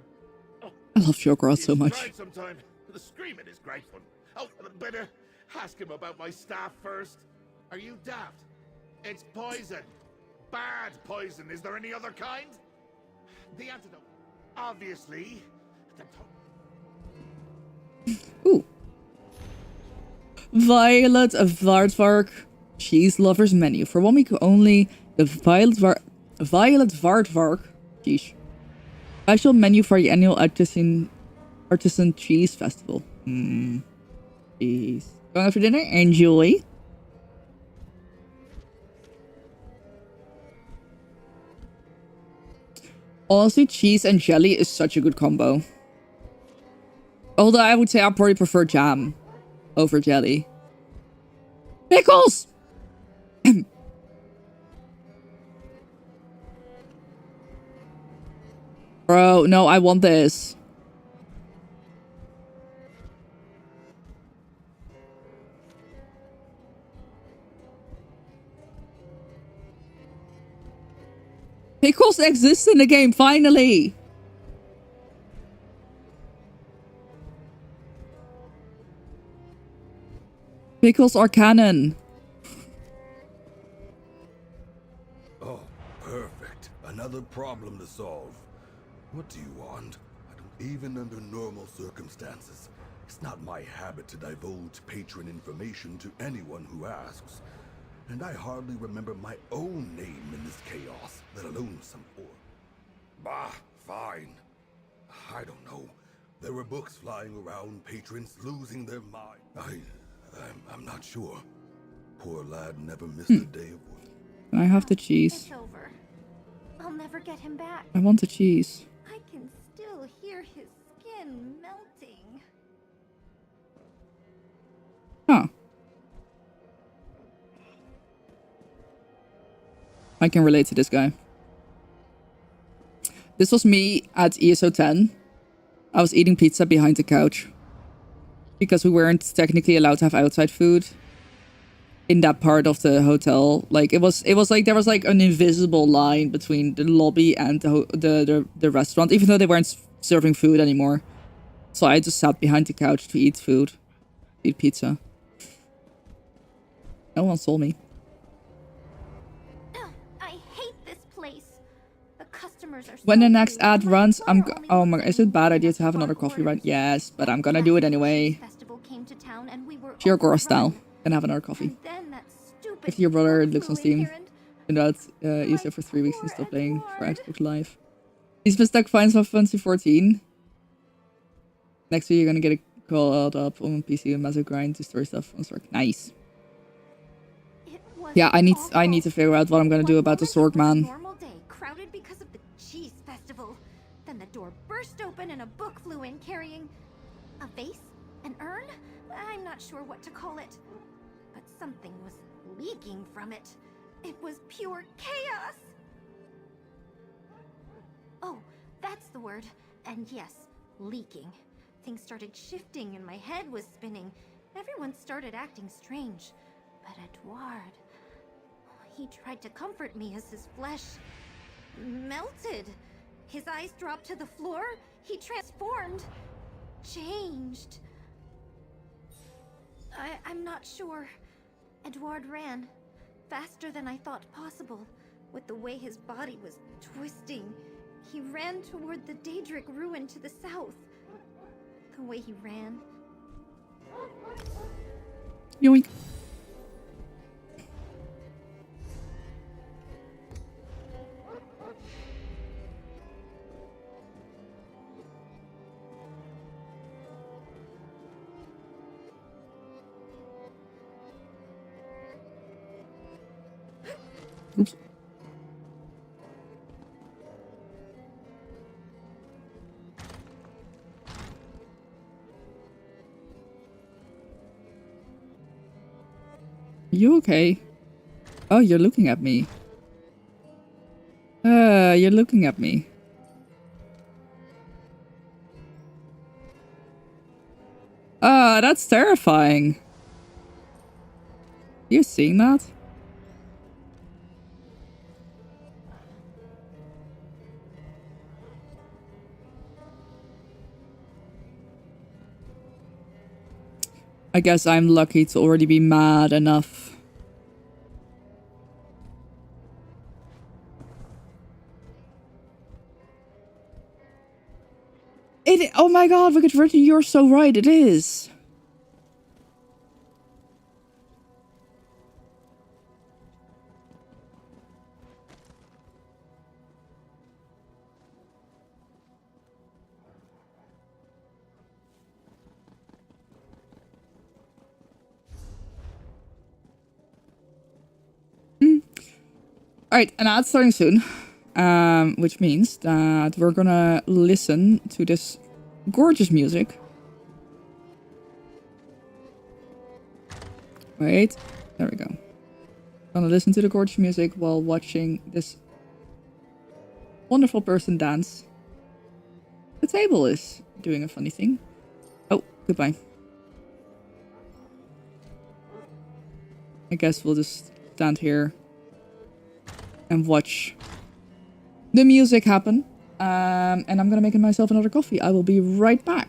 Oh, I love Sheogorath so much. Try it sometime. The screaming is great fun. Oh, better ask him about my staff first. Are you daft? It's poison. Bad poison. Is there any other kind? The antidote. Obviously. Ooh. Violet Vartvark cheese lovers menu. For 1 week only, the Violet Vartvark cheese special menu for the annual artisan cheese festival. Cheese. Going out for dinner? Enjoy. Honestly, cheese and jelly is such a good combo. Although I would say I probably prefer jam over jelly. Pickles! Bro, no, I want this. Pickles exist in the game, finally! Pickles are canon. Oh, perfect. Another problem to solve. What do you want? Even under normal circumstances, it's not my habit to divulge patron information to anyone who asks. And I hardly remember my own name in this chaos, let alone some or. Bah, fine. I don't know. There were books flying around, patrons losing their mind. I'm not sure. Poor lad never missed a day of work. Can I have the cheese? It's over. I'll never get him back. I want the cheese. I can still hear his skin melting. Huh. I can relate to this guy. This was me at ESO 10. I was eating pizza behind the couch. Because we weren't technically allowed to have outside food. In that part of the hotel. Like, it was like there was like an invisible line between the lobby and the restaurant. Even though they weren't serving food anymore. So I just sat behind the couch to eat food. Eat pizza. No one saw me. I hate this place. The customers are When the next ad runs, oh my god, is it a bad idea to have another coffee run? Yes, but I'm gonna do it anyway. Sheogorath style. Gonna have another coffee. If your brother lives on Steam, do that ESO for 3 weeks and stop playing for Xbox Live. He's been stuck Final Fantasy 14. Next week you're gonna get it called up on PC and massive grind to store stuff on Sorg. Nice. Yeah, I need to figure out what I'm gonna do about the Sorg man. Normal day, crowded because of the cheese festival. Then the door burst open and a book flew in carrying a vase, an urn. I'm not sure what to call it, but something was leaking from it. It was pure chaos. Oh, that's the word. And yes, leaking. Things started shifting and my head was spinning. Everyone started acting strange. But Edouard, he tried to comfort me as his flesh melted. His eyes dropped to the floor. He transformed. Changed. I'm not sure. Edouard ran. Faster than I thought possible. With the way his body was twisting. He ran toward the Daedric ruin to the south. The way he ran. Yoink. Oops. You okay? Oh, you're looking at me. You're looking at me. That's terrifying. You seeing that? I guess I'm lucky to already be mad enough. Oh my god, Wicked Virgin, you're so right, it is. Alright, and that's starting soon. Which means that we're gonna listen to this gorgeous music. Wait, there we go. Gonna listen to the gorgeous music while watching this wonderful person dance. The table is doing a funny thing. Oh, goodbye. I guess we'll just stand here and watch the music happen. And I'm gonna make myself another coffee. I will be right back.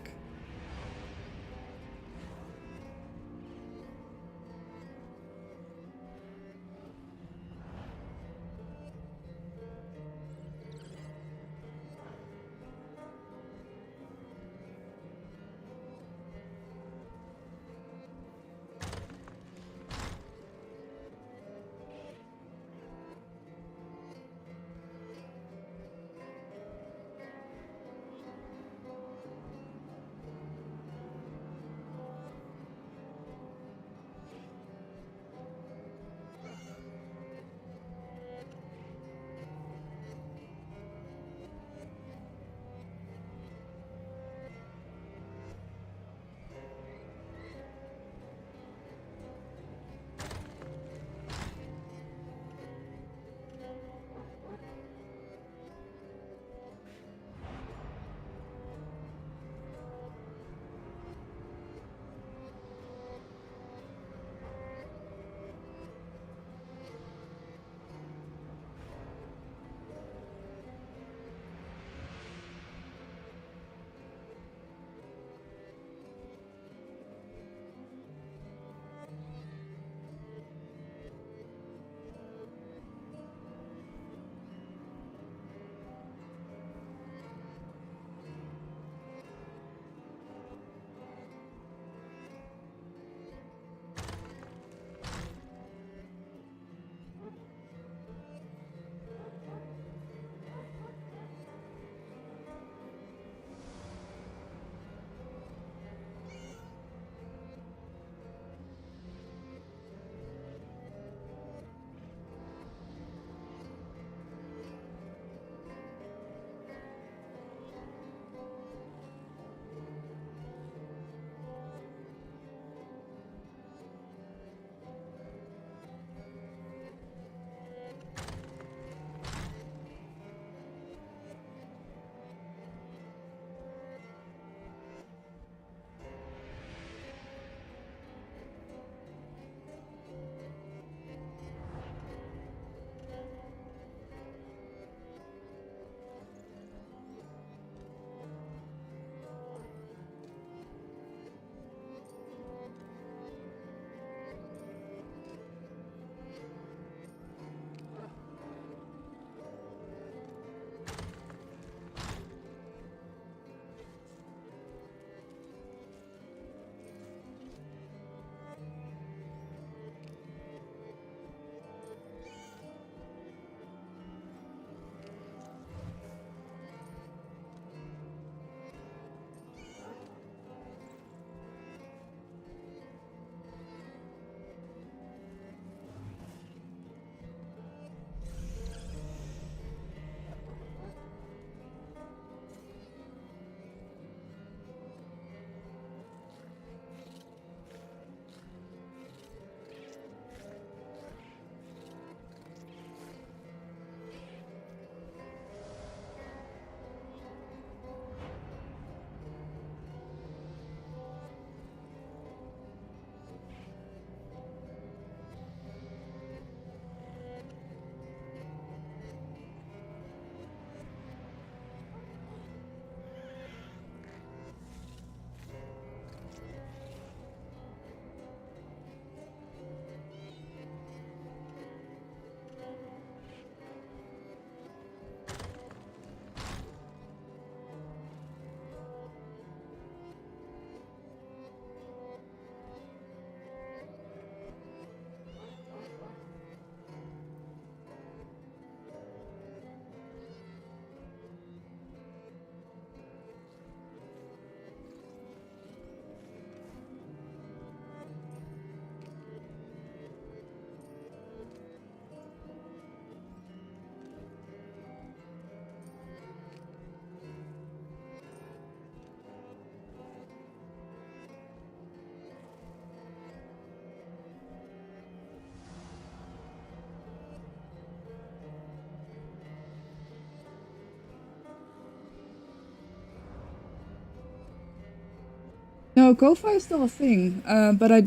No, Ko-Fi is still a thing. But I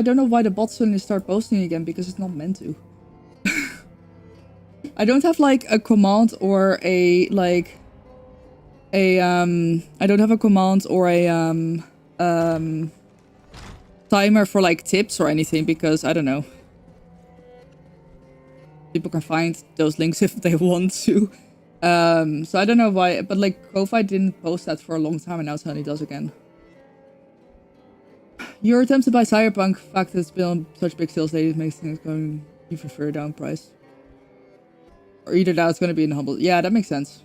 don't know why the bots suddenly start posting again because it's not meant to. I don't have like a command or a like a I don't have a command or a timer for like tips or anything because I don't know. People can find those links if they want to. So I don't know why, but like Ko-Fi didn't post that for a long time and now suddenly does again. Your attempts to buy Cyberpunk, fact that it's been on such big sales lately makes things going even further down price. Or either that it's going to be in humble. Yeah, that makes sense.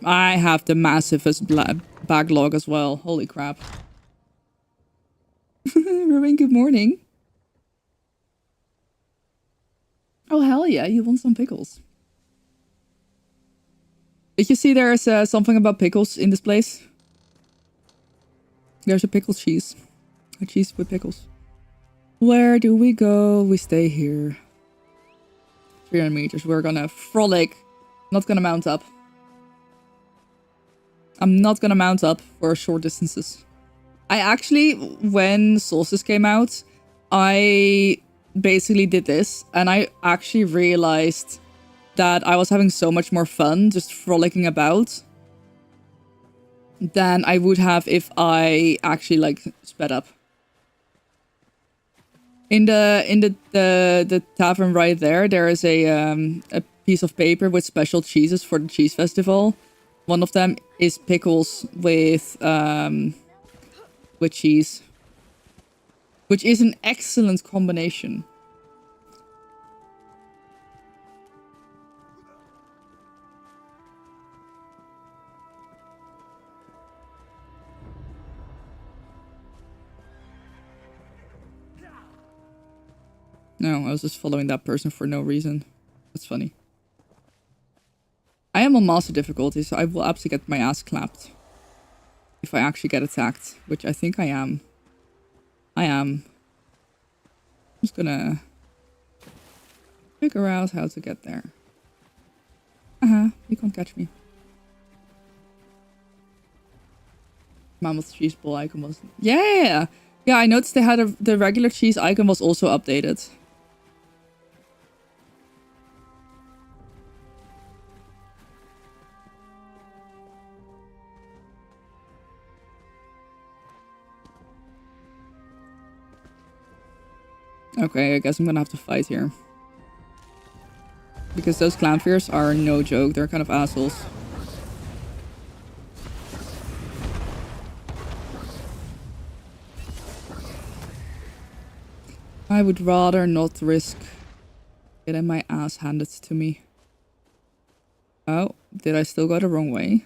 I have the massivest backlog as well. Holy crap. Ruin, good morning. Oh, hell yeah. You want some pickles. Did you see there's something about pickles in this place? There's a pickle cheese. A cheese with pickles. Where do we go? We stay here. 300 meters. We're gonna frolic. Not gonna mount up. I'm not gonna mount up for short distances. I actually, when Solstice came out, I basically did this. And I actually realized that I was having so much more fun just frolicking about than I would have if I actually like sped up. In the tavern right there is a piece of paper with special cheeses for the cheese festival. One of them is pickles with cheese, which is an excellent combination. No, I was just following that person for no reason. That's funny. I am on master difficulty, so I will absolutely get my ass clapped. If I actually get attacked, which I think I am. I'm just gonna figure out how to get there. You can't catch me. Mammoth cheese ball icon was... Yeah! Yeah, I noticed they had the regular cheese icon was also updated. Okay, I guess I'm gonna have to fight here. Because those clownfears are no joke. They're kind of assholes. I would rather not risk getting my ass handed to me. Oh, did I still go the wrong way?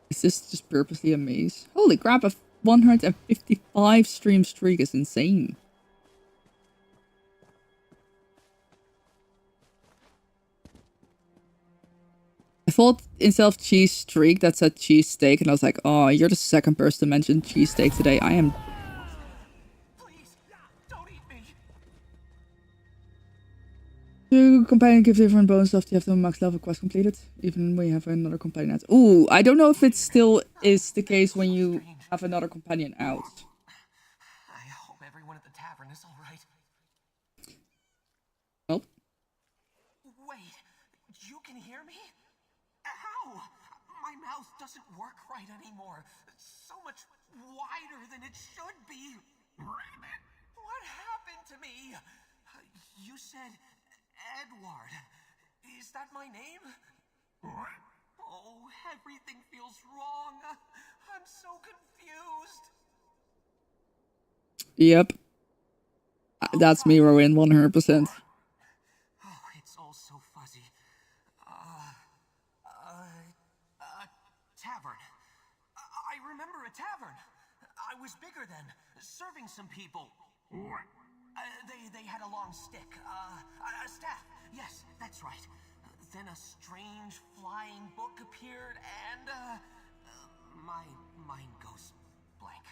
Is this just purposely a maze? Holy crap, a 155 stream streak is insane. I thought instead of cheese streak, that said cheese steak, and I was like, oh, you're the second person to mention cheese steak today. I am... Please, don't eat me. The companion gives different bonus after you have the max level quest completed, even when you have another companion out. Ooh, I don't know if it still is the case when you have another companion out. I hope everyone at the tavern is all right. Well. Wait, you can hear me? Ow! My mouth doesn't work right anymore. So much wider than it should be. What happened to me? You said Edward. Is that my name? Oh, everything feels wrong. I'm so confused. Yep. That's me, Rowan, 100%. Oh, it's all so fuzzy. Tavern. I remember a tavern. I was bigger then, serving some people. They had a long stick. A staff. Yes, that's right. Then a strange flying book appeared and, my mind goes blank.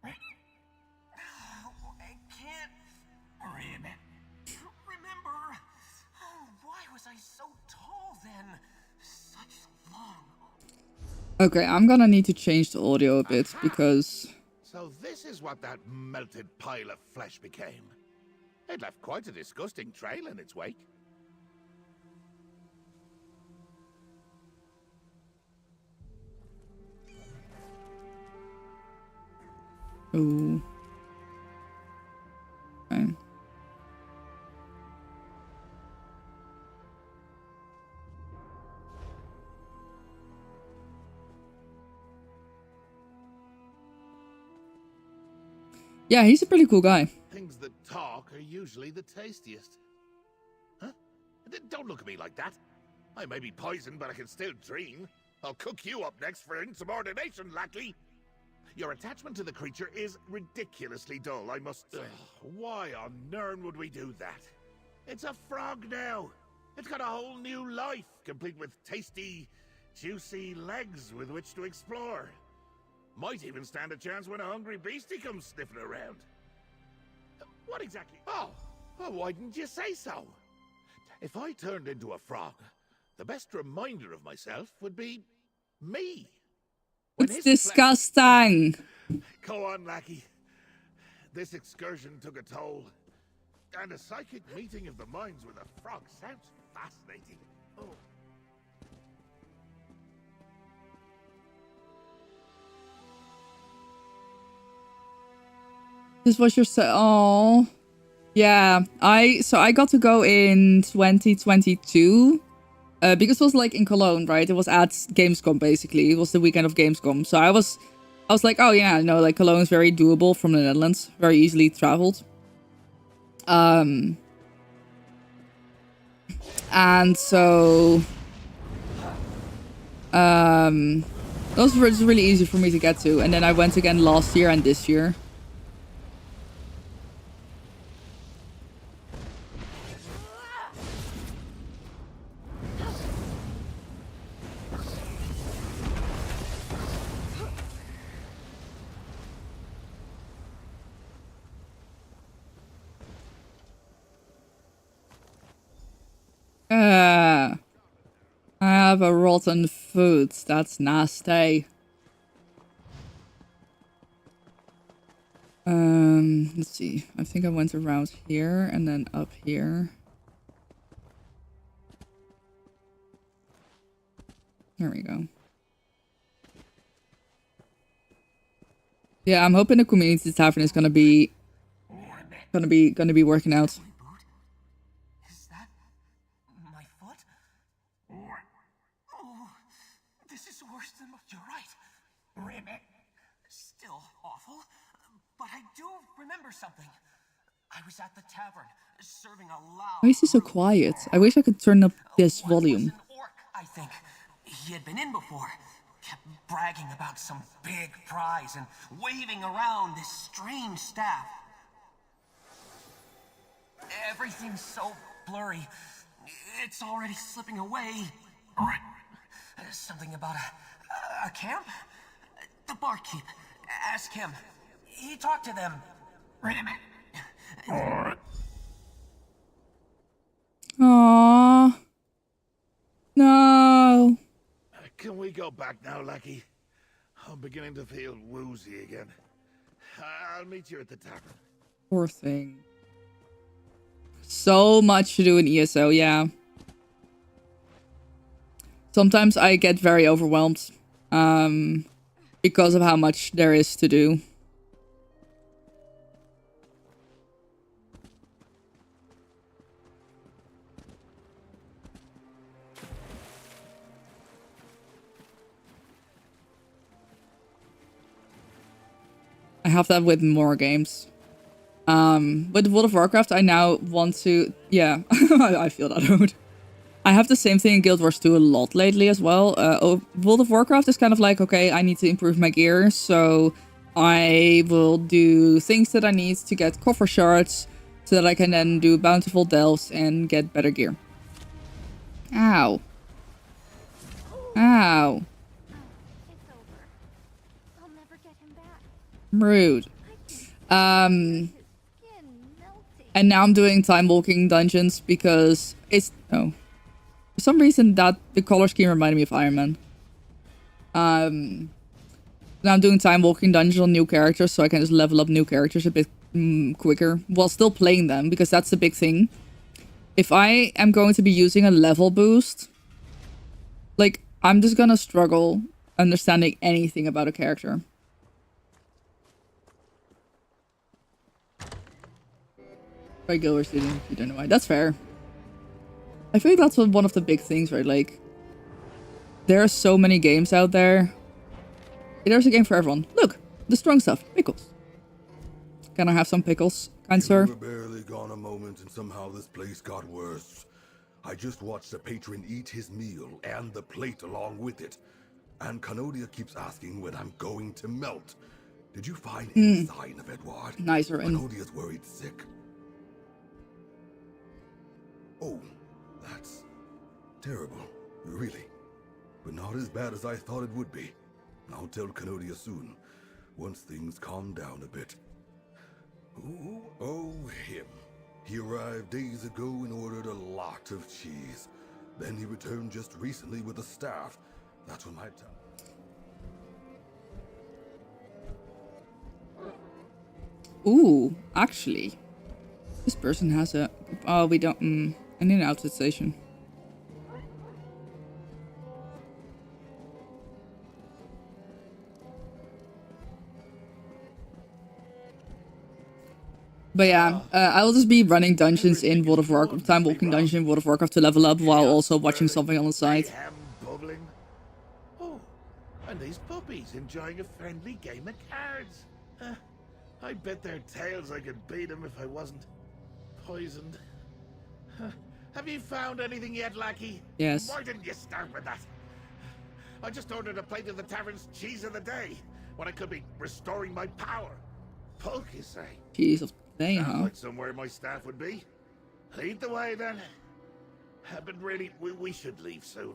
I can't remember. Okay, I'm gonna need to change the audio a bit because... So this is what that melted pile of flesh became. It left quite a disgusting trail in its wake. Ooh. Okay. Yeah, he's a pretty cool guy. Things that talk are usually the tastiest. Huh? Don't look at me like that. I may be poisoned, but I can still dream. I'll cook you up next for insubordination, lackey. Your attachment to the creature is ridiculously dull, I must say. Why on Nirn would we do that? It's a frog now. It's got a whole new life, complete with tasty, juicy legs with which to explore. Might even stand a chance when a hungry beastie comes sniffing around. What exactly? Oh, why didn't you say so? If I turned into a frog, the best reminder of myself would be me. It's disgusting. Go on, lackey. This excursion took a toll. And a psychic meeting of the minds with a frog sounds fascinating. Oh. This was your oh. Yeah, I got to go in 2022 because it was like in Cologne, right? It was at Gamescom basically. It was the weekend of Gamescom. So I was like, oh yeah, no, like Cologne is very doable from the Netherlands, very easily traveled. And so those were just really easy for me to get to. And then I went again last year and this year. I have a rotten food. That's nasty. Let's see. I think I went around here and then up here. There we go. Yeah, I'm hoping the community tavern is gonna be working out. Is that my foot? Oh, this is worse than you're right. Ribbit. Still awful, but I do remember something. I was at the tavern, serving a loud... Why is he so quiet? I wish I could turn up this volume. An orc, I think. He had been in before. Kept bragging about some big prize and waving around this strange staff. Everything's so blurry. It's already slipping away. Something about a camp? The barkeep. Ask him. He talked to them. Aww. No. Can we go back now, lackey? I'm beginning to feel woozy again. I'll meet you at the tavern. Poor thing. So much to do in ESO, yeah. Sometimes I get very overwhelmed. Because of how much there is to do. I have that with more games. With World of Warcraft, I now want to... Yeah, I feel that out. I have the same thing in Guild Wars 2 a lot lately as well. World of Warcraft is kind of like, okay, I need to improve my gear, so I will do things that I need to get coffer shards, so that I can then do bountiful delves and get better gear. Ow. Ow. Rude. And now I'm doing time walking dungeons because it's... Oh. For some reason that the color scheme reminded me of Iron Man. Now I'm doing time walking dungeons on new characters, so I can just level up new characters a bit quicker while still playing them, because that's the big thing. If I am going to be using a level boost, like, I'm just gonna struggle understanding anything about a character. By Gilbert student, if you don't know why. That's fair. I feel like that's one of the big things, right? Like, there are so many games out there. There's a game for everyone. Look, the strong stuff. Pickles. Can I have some pickles, kind sir? We were barely gone a moment and somehow this place got worse. I just watched a patron eat his meal and the plate along with it. And Canodia keeps asking when I'm going to melt. Did you find any sign of Edward? Nicer. Canodia's worried sick. Oh, that's terrible, really. But not as bad as I thought it would be. I'll tell Canodia soon, once things calm down a bit. Oh, him. He arrived days ago and ordered a lot of cheese. Then he returned just recently with a staff. That's when my Ooh, actually. This person has a... Oh, we don't... I need an outfit station. But yeah, I will just be running dungeons in World of Warcraft, time walking dungeon in World of Warcraft to level up while also watching something on the side. Bubbling. Oh, and these puppies enjoying a friendly game of cards. I bet their tails I could beat them if I wasn't poisoned. Have you found anything yet, lackey? Yes. Why didn't you start with that? I just ordered a plate of the tavern's cheese of the day when I could be restoring my power. Polk, you say? Cheese of the day, Sounds huh? like somewhere my staff would be. Lead the way, then. But really, we should leave soon.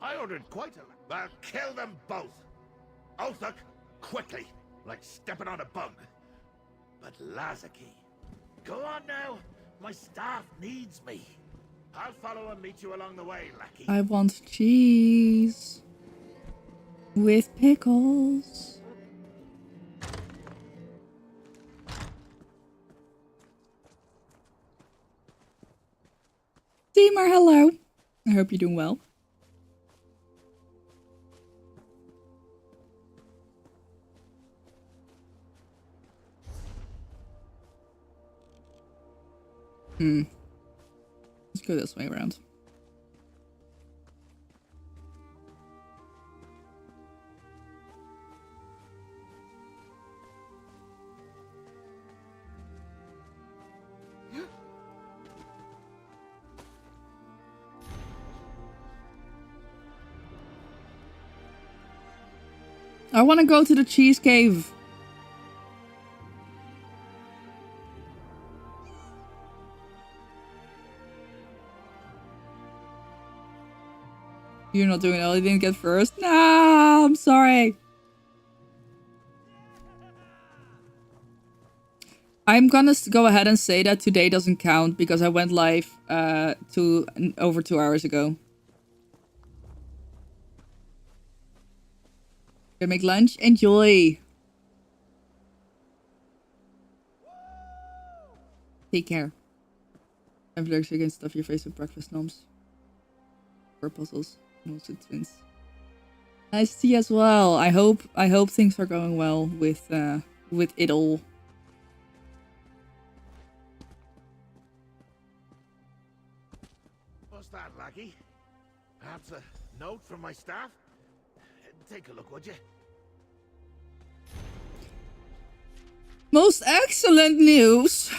I ordered quite a... I'll kill them both. Othak, quickly, like stepping on a bug. But Lazaki, go on now. My staff needs me. I'll follow and meet you along the way, lackey. I want cheese. With pickles. Deemer, hello. I hope you're doing well. Let's go this way around. I want to go to the cheese cave. You're not doing it. You didn't get first. Nah, I'm sorry. I'm gonna go ahead and say that today doesn't count because I went live over 2 hours ago. Gonna make lunch? Enjoy! Take care. I'm allergic against stuff your face with breakfast gnomes. Or puzzles. Also twins. Nice to see you as well. I hope things are going well with it all. What's that, lackey? Perhaps a note from my staff? Take a look, would you? Most excellent news.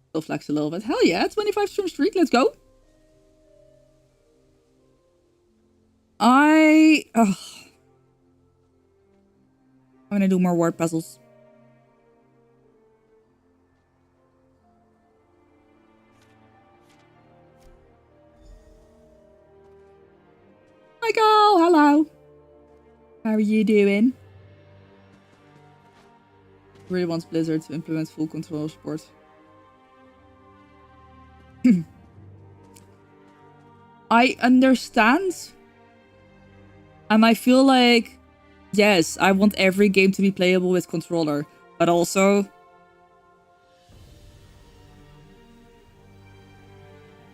Still flex a little bit. Hell yeah, 25 stream streak. Let's go. I'm gonna do more word puzzles. Michael, hello. How are you doing? Really wants Blizzard to implement full control support. I understand. And I feel like, yes, I want every game to be playable with controller. But also,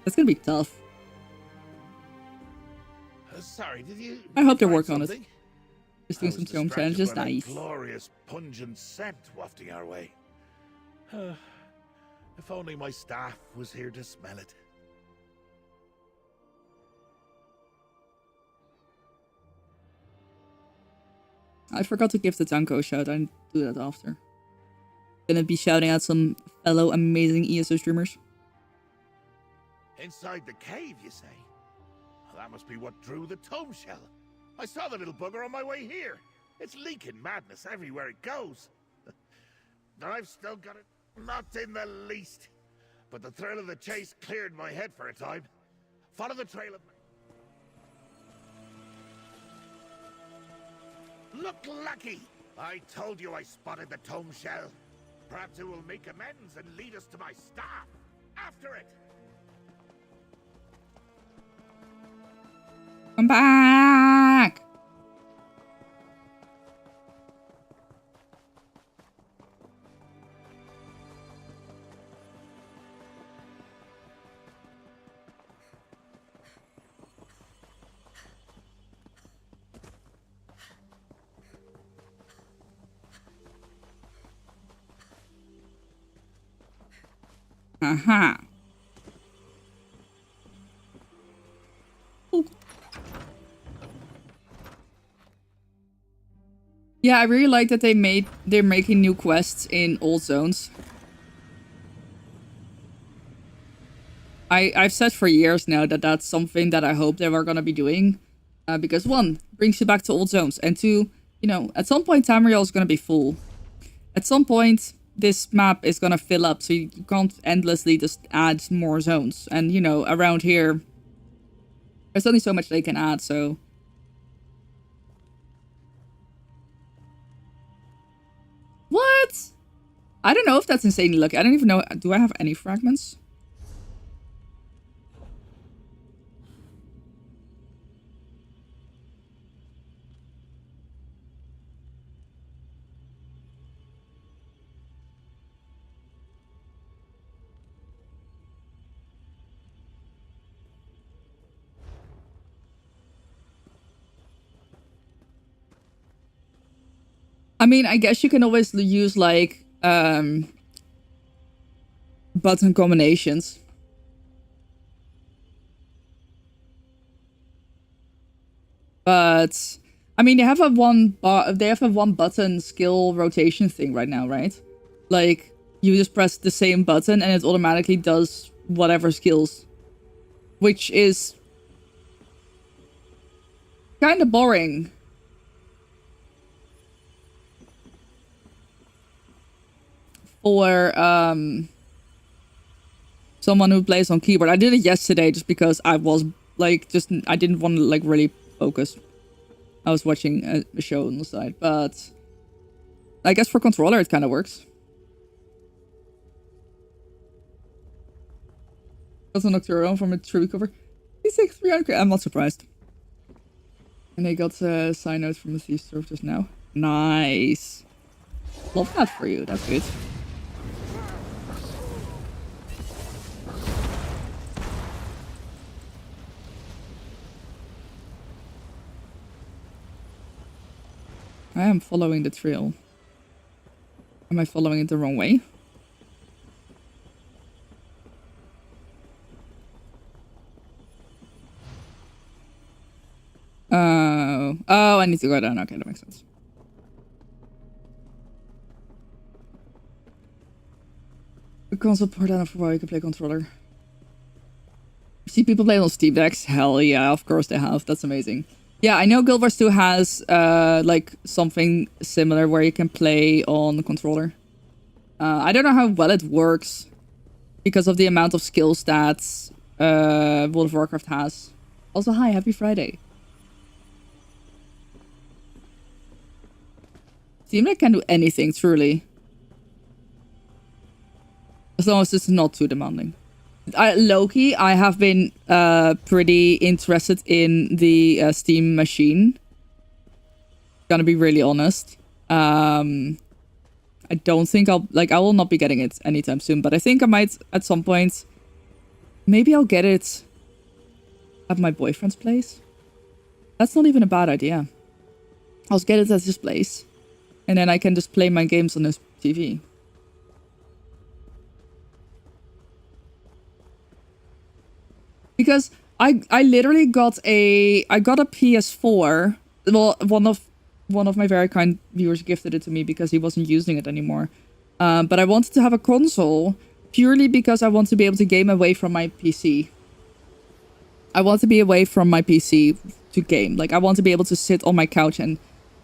it's gonna be tough. Sorry, did you? I hope they're find working on it. something? Just I doing was some home distracted challenges. by that Nice. glorious, pungent scent wafting our way. If only my staff was here to smell it. I forgot to give the Danko a shout. I do that after. Gonna be shouting out some fellow amazing ESO streamers. Inside the cave, you say? Well, that must be what drew the tome shell. I saw the little bugger on my way here. It's leaking madness everywhere it goes. But I've still got it. Not in the least. But the thrill of the chase cleared my head for a time. Follow the trail of... Look lucky! I told you I spotted the tome shell. Perhaps it will make amends and lead us to my staff. After it! Come back! Aha. Yeah, I really like that they're making new quests in old zones. I've said for years now that that's something that I hope they were gonna be doing, because one, brings you back to old zones, and two, you know, at some point Tamriel is gonna be full. At some point, this map is gonna fill up, so you can't endlessly just add more zones. And you know, around here, there's only so much they can add, so. What? I don't know if that's insanely lucky. I don't even know. Do I have any fragments? I mean, I guess you can always use, like, button combinations. But, I mean, they have a one button skill rotation thing right now, right? Like, you just press the same button and it automatically does whatever skills. Which is kind of boring. For someone who plays on keyboard. I did it yesterday just because I was like I didn't want to like really focus. I was watching a show on the side, but I guess for controller it kind of works. That's a Nocturne from a tribute cover. He's like 300. I'm not surprised. And they got a side note from the Thief Surf just now. Nice. Love that for you. That's good. I am following the trail. Am I following it the wrong way? Oh, I need to go down. Okay, that makes sense. The console port down for while you can play controller. See people play on Steam Decks? Hell yeah, of course they have. That's amazing. Yeah, I know Guild Wars 2 has like something similar where you can play on the controller. I don't know how well it works because of the amount of skill stats World of Warcraft has. Also, hi, happy Friday. Steam Deck can do anything, truly. As long as it's not too demanding. Loki, I have been pretty interested in the Steam machine. Gonna be really honest. I don't think I will not be getting it anytime soon, but I think I might at some point. Maybe I'll get it at my boyfriend's place. That's not even a bad idea. I'll get it at his place. And then I can just play my games on his TV. Because I literally got a PS4. Well, one of my very kind viewers gifted it to me because he wasn't using it anymore. But I wanted to have a console purely because I want to be able to game away from my PC. I want to be away from my PC to game. Like, I want to be able to sit on my couch and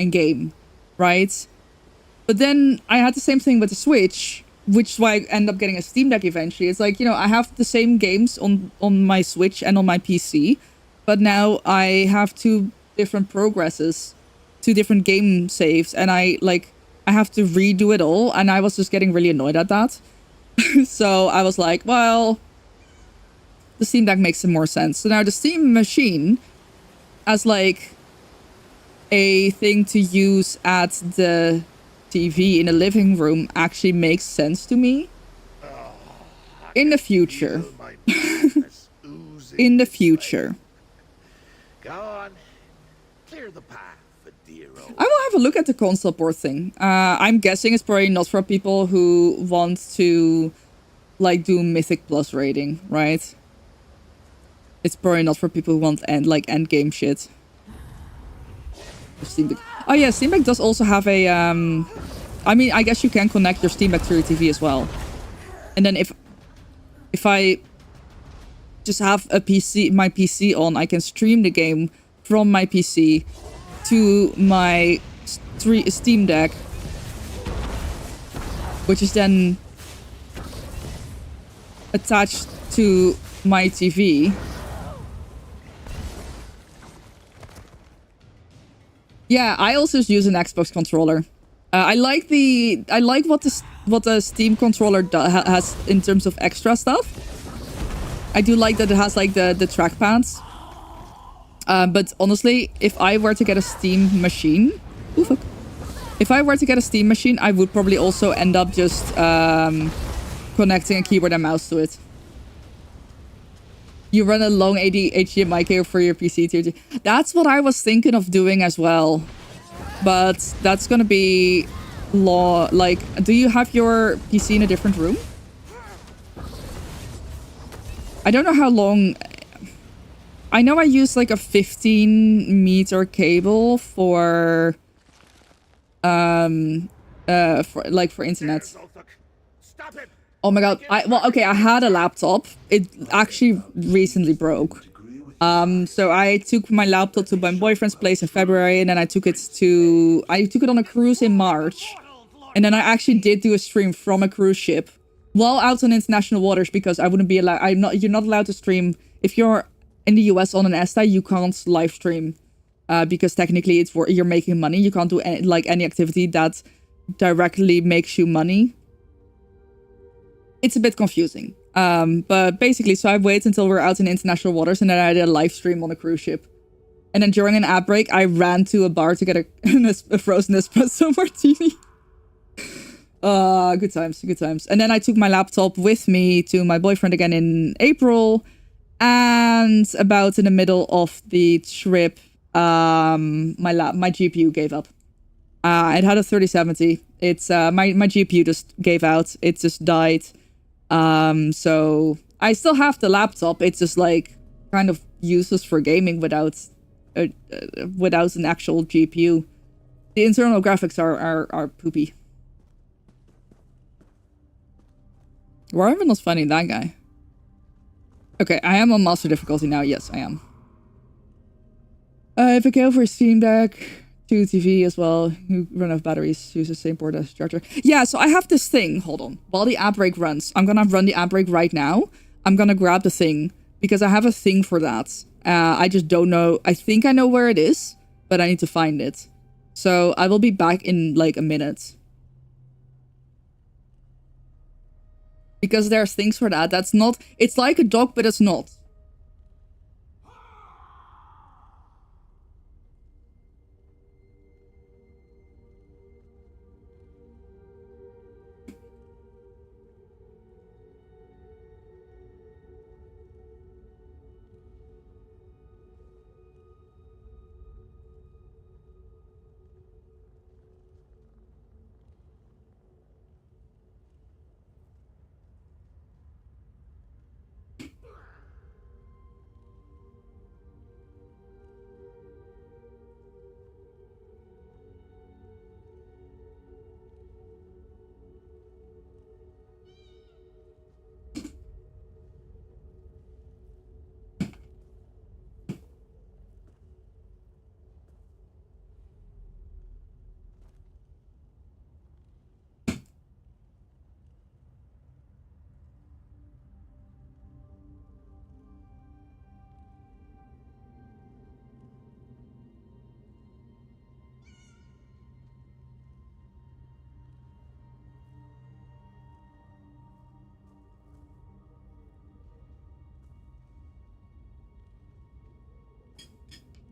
game, right? But then I had the same thing with the Switch, which is why I end up getting a Steam Deck eventually. It's like, you know, I have the same games on my Switch and on my PC, but now I have two different progresses, two different game saves, and I have to redo it all, and I was just getting really annoyed at that. So I was like, well, the Steam Deck makes some more sense. So now the Steam machine as like a thing to use at the TV in the living room actually makes sense to me. In the future. In the future. Go on. Clear the path for dear old. I will have a look at the console port thing. I'm guessing it's probably not for people who want to like do Mythic Plus rating, right? It's probably not for people who want end game shit. Steam Deck. Oh yeah, Steam Deck does also have a I mean, I guess you can connect your Steam Deck to your TV as well. And then if I just have my PC on, I can stream the game from my PC to my Steam Deck, which is then attached to my TV. Yeah, I also use an Xbox controller. I like what the Steam controller has in terms of extra stuff. I do like that it has like the trackpads. But honestly, if I were to get a Steam machine, if I were to get a Steam machine, I would probably also end up just connecting a keyboard and mouse to it. You run a long HDMI cable for your PC too. That's what I was thinking of doing as well. But that's gonna be like, do you have your PC in a different room? I don't know how long. I know I use like a 15-meter cable for internet. Oh my god. I had a laptop. It actually recently broke. So I took my laptop to my boyfriend's place in February, and then I took it on a cruise in March. And then I actually did do a stream from a cruise ship while out on international waters, because I wouldn't be allowed. You're not allowed to stream if you're in the US on an ESTA. You can't live stream because technically you're making money. You can't do any activity that directly makes you money. It's a bit confusing. But basically, so I waited until we're out in international waters, and then I did a live stream on a cruise ship. And then during an ad break, I ran to a bar to get a frozen espresso martini. Good times, good times. And then I took my laptop with me to my boyfriend again in April. And about in the middle of the trip, my GPU gave up. It had a 3070. It's my GPU just gave out. It just died. So I still have the laptop. It's just like kind of useless for gaming without an actual GPU. The internal graphics are poopy. Why am I not finding that guy? Okay, I am on master difficulty now. Yes, I am. If I go for a Steam Deck, 2 TV as well. You run out of batteries. Use the same port as charger. Yeah, so I have this thing. Hold on. While the ad break runs, I'm gonna run the ad break right now. I'm gonna grab the thing because I have a thing for that. I just don't know. I think I know where it is, but I need to find it. So I will be back in like a minute. Because there's things for that. That's not... It's like a dock, but it's not.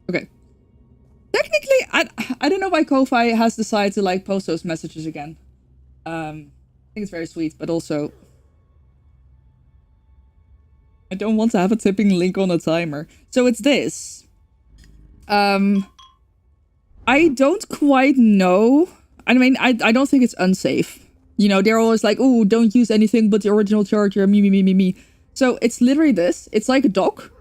Okay. Technically, I don't know why Ko-Fi has decided to like post those messages again. I think it's very sweet, but also I don't want to have a tipping link on a timer. So it's this. I don't quite know. I mean, I don't think it's unsafe. You know, they're always like, oh, don't use anything but the original charger, me. So it's literally this. It's like a dock.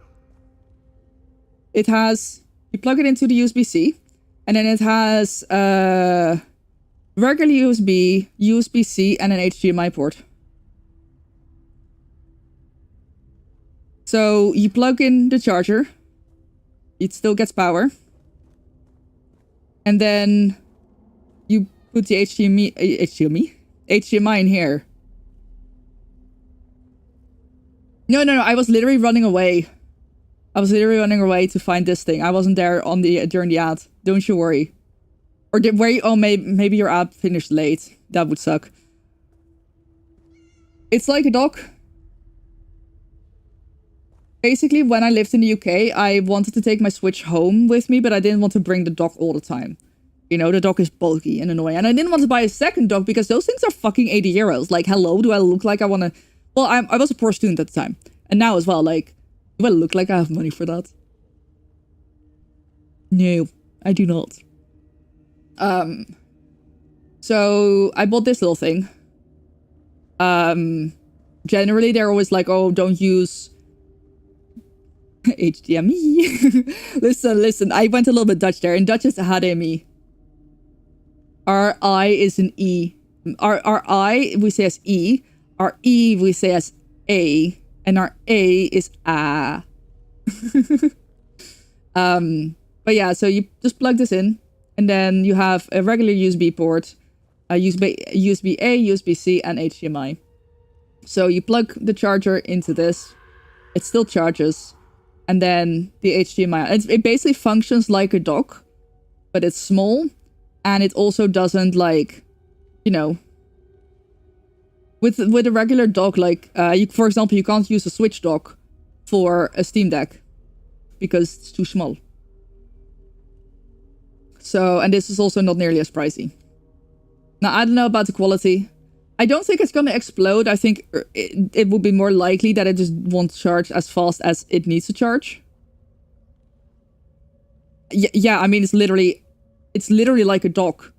It has... You plug it into the USB-C, and then it has regular USB, USB-C, and an HDMI port. So you plug in the charger, it still gets power, and then you put the HDMI in here. No, I was literally running away. To find this thing. I wasn't there on the during the ad. Don't you worry. Or were you? Oh, maybe your ad finished late. That would suck. It's like a dock. Basically, when I lived in the UK, I wanted to take my Switch home with me, but I didn't want to bring the dock all the time. You know, the dock is bulky and annoying. And I didn't want to buy a second dock because those things are fucking 80 euros. Like, hello, do I look like I want to... Well, I was a poor student at the time. And now as well, like... Do I look like I have money for that? No, I do not. So I bought this little thing. Generally they're always like, oh, don't use HDMI. Listen, I went a little bit Dutch there. In Dutch it's HDMI. Our I is an E. Our I we say as E. Our E we say as A. And our A is A. But yeah, so you just plug this in. And then you have a regular USB port. USB-A, USB-C, and HDMI. So you plug the charger into this. It still charges. And then the HDMI. It basically functions like a dock. But it's small. And it also doesn't like, you know... With a regular dock, like, for example, you can't use a Switch dock for a Steam Deck because it's too small. So, and this is also not nearly as pricey. Now, I don't know about the quality. I don't think it's gonna explode. I think it will be more likely that it just won't charge as fast as it needs to charge. Yeah, I mean, it's literally like a dock.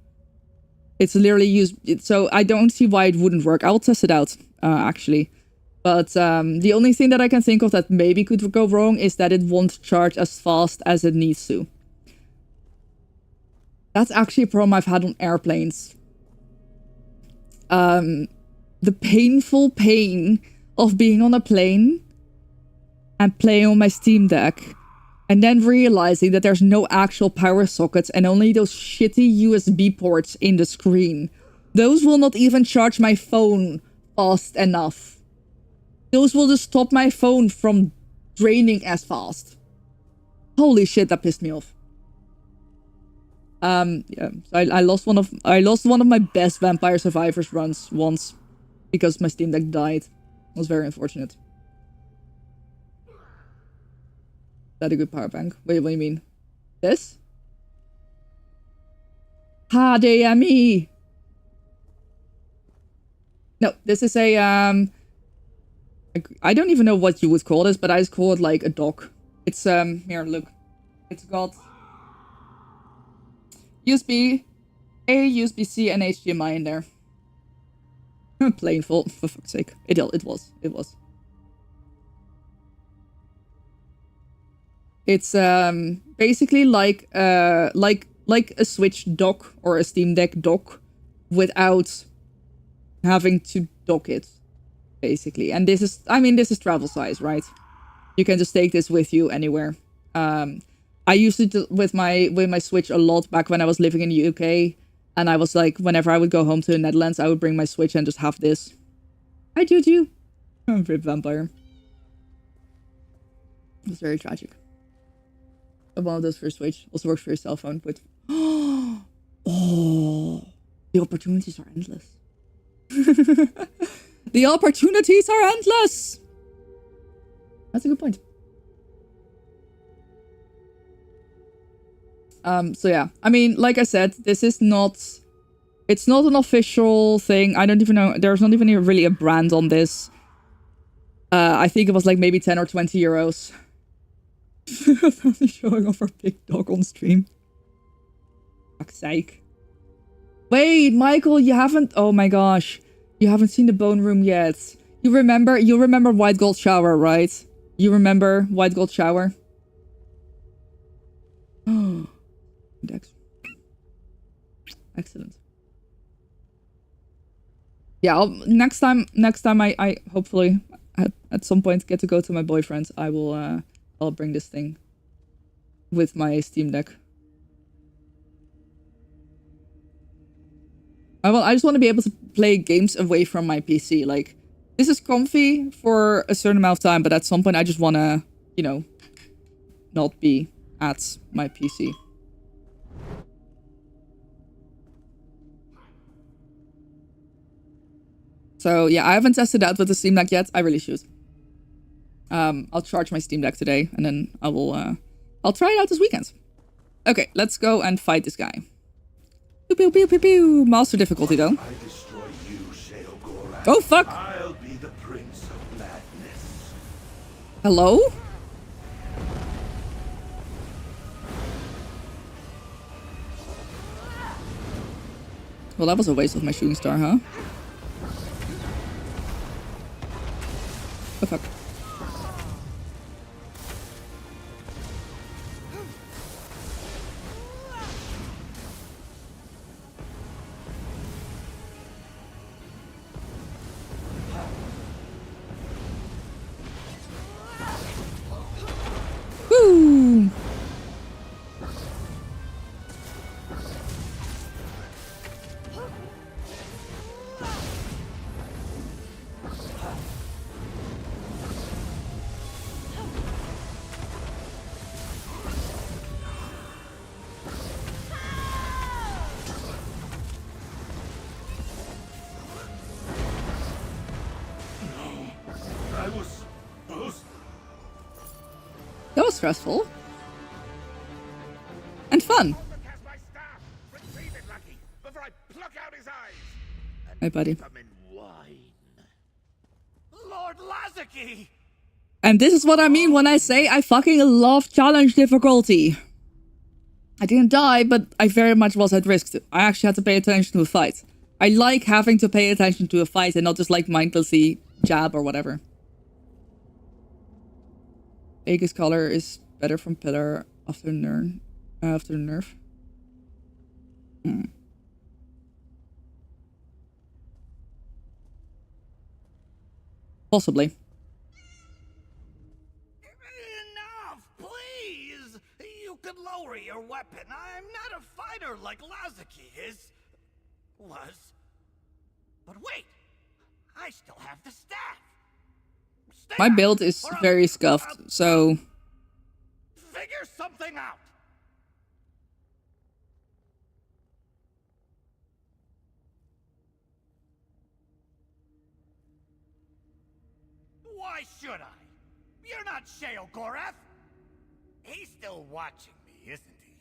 It's literally used, so I don't see why it wouldn't work. I'll test it out, actually. But the only thing that I can think of that maybe could go wrong is that it won't charge as fast as it needs to. That's actually a problem I've had on airplanes. The painful pain of being on a plane and playing on my Steam Deck. And then realizing that there's no actual power sockets and only those shitty USB ports in the screen. Those will not even charge my phone fast enough. Those will just stop my phone from draining as fast. Holy shit, that pissed me off. Yeah, I lost one of my best Vampire Survivors runs once because my Steam Deck died. It was very unfortunate. That a good power bank? Wait, what do you mean? This? HDMI! No, this is a, I don't even know what you would call this, but I just call it like a dock. It's, here, look. It's got USB A, USB-C, and HDMI in there. Plain full, for fuck's sake. It was. It's basically like a Switch dock or a Steam Deck dock without having to dock it, basically. And this is travel size, right? You can just take this with you anywhere. I used it with my Switch a lot back when I was living in the UK, and I was like, whenever I would go home to the Netherlands, I would bring my Switch and just have this. Hi, Juju. Rip Vampire. It was very tragic. One of those for Switch. Also works for your cell phone, but oh, the opportunities are endless. The opportunities are endless. That's a good point. So yeah, I mean, like I said, this is not, it's not an official thing. I don't even know, there's not even really a brand on this. I think it was like maybe 10 or 20 euros. Showing off our big dog on stream. Fuck's sake. Wait, Michael, you haven't, oh my gosh. You haven't seen the Bone Room yet. You remember White Gold Shower, right? You remember White Gold Shower? Oh. Dex. Excellent. Yeah, next time I hopefully at some point get to go to my boyfriend's, I will I'll bring this thing with my Steam Deck. I just want to be able to play games away from my PC. Like, this is comfy for a certain amount of time, but at some point I just want to, you know, not be at my PC. So yeah, I haven't tested out with the Steam Deck yet. I really should. I'll charge my Steam Deck today, and then I will, I'll try it out this weekend. Okay, let's go and fight this guy. Pew pew pew pew pew. Master difficulty though. I destroy you, Sheogorath. Oh fuck! I'll be the Prince of Madness. Hello? Well, that was a waste of my shooting star, huh? Oh fuck. Woo! That was stressful. And fun. Hey, buddy. Lord Lazuki! And this is what I mean when I say I fucking love challenge difficulty. I didn't die, but I very much was at risk. I actually had to pay attention to a fight. I like having to pay attention to a fight and not just like mindlessly jab or whatever. Aegis color is better from pillar after nerf. Possibly. Enough, please! You could lower your weapon. I'm not a fighter like Lazuki was. But wait! I still have the staff! Stay My out, build is or I'll- very scuffed, so... Figure something out! Why should I? You're not Sheogorath. He's still watching me, isn't he?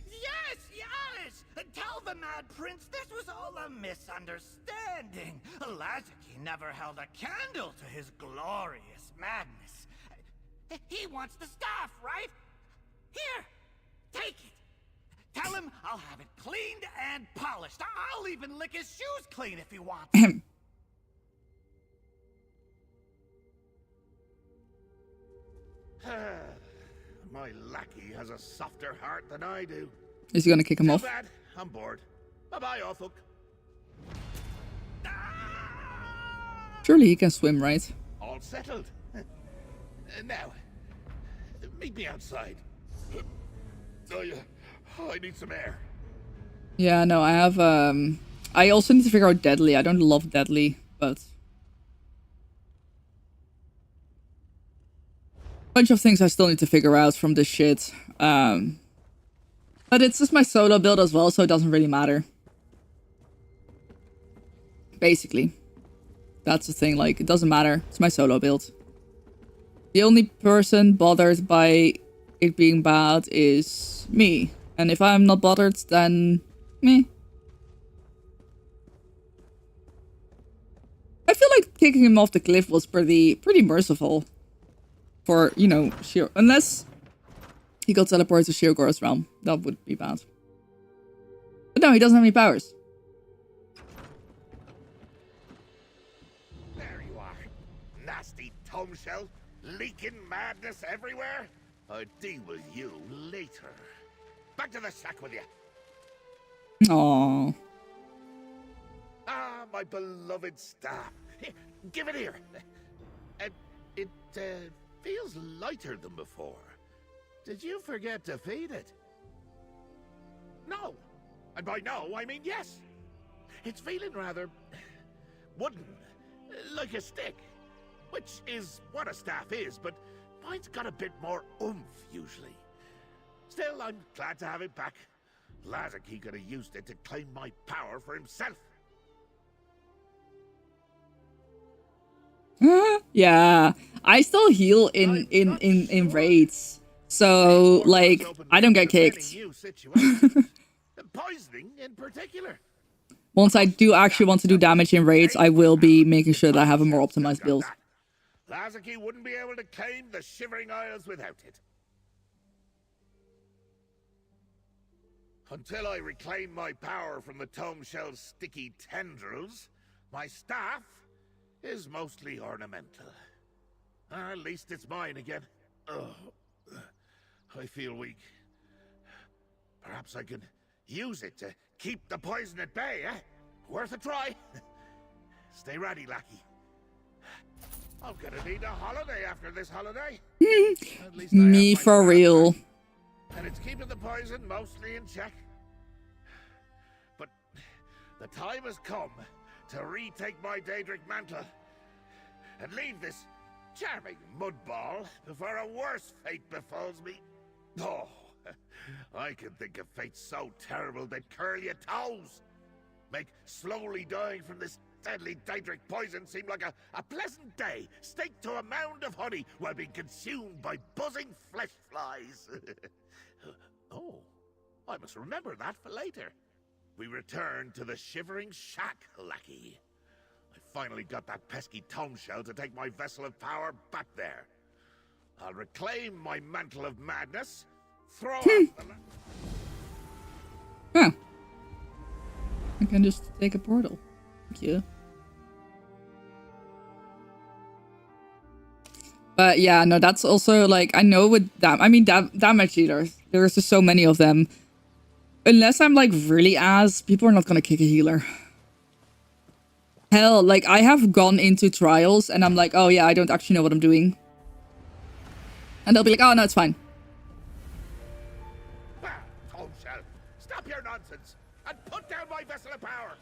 Yes, yes! Tell the Mad Prince this was all a misunderstanding. Lazarus never held a candle to his glorious madness. He wants the staff, right? Here, take it. Tell him I'll have it cleaned and polished. I'll even lick his shoes clean if he wants. My lackey has a softer heart than I do. Is he gonna kick him off? Too bad. I'm bored. Bye-bye, Orthuk. Surely he can swim, right? All settled. Now, meet me outside. I need some air. Yeah, no, I have, I also need to figure out Deadly. I don't love Deadly, but... bunch of things I still need to figure out from this shit. But it's just my solo build as well, so it doesn't really matter. Basically. That's the thing, like, it doesn't matter. It's my solo build. The only person bothered by it being bad is me. And if I'm not bothered, then me. I feel like kicking him off the cliff was pretty merciful. For, you know, unless he got teleported to Sheogorath's realm. That would be bad. But no, he doesn't have any powers. There you are. Nasty tome shell. Leaking madness everywhere. I'll deal with you later. Back to the shack with you. Aww. Ah, my beloved staff. Here, give it here. It feels lighter than before. Did you forget to feed it? No. And by no, I mean yes. It's feeling rather wooden, like a stick, which is what a staff is, but mine's got a bit more oomph usually. Still, I'm glad to have it back. Lazarus could have used it to claim my power for himself. Yeah, I still heal in raids, so like I don't get kicked. Poisoning in particular. Once I do actually want to do damage in raids, I will be making sure that I have a more optimized build. Lazarus wouldn't be able to claim the Shivering Isles without it. Until I reclaim my power from the tome shell's sticky tendrils, my staff is mostly ornamental. At least it's mine again. Oh, I feel weak. Perhaps I can use it to keep the poison at bay, eh? Worth a try. Stay ready, lackey. I'm gonna need a holiday after this holiday. At least Me for real. Back. And it's keeping the poison mostly in check. But the time has come to retake my Daedric mantle and leave this charming mudball before a worse fate befalls me. Oh, I can think of fates so terrible they'd curl your toes. Make slowly dying from this deadly Daedric poison seem like a pleasant day, staked to a mound of honey while being consumed by buzzing flesh flies. Oh, I must remember that for later. We return to the Shivering Shack, lackey. I finally got that pesky tome shell to take my vessel of power back there. I'll reclaim my mantle of madness, throw out the... Huh. I can just take a portal. Thank you. But yeah, no, that's also like, I know with damage dealers, there's just so many of them. Unless I'm like really ass, people are not gonna kick a healer. Hell, like I have gone into trials and I'm like, oh yeah, I don't actually know what I'm doing. And they'll be like, oh no, it's fine. Tome shell, stop your nonsense and put down my vessel of power.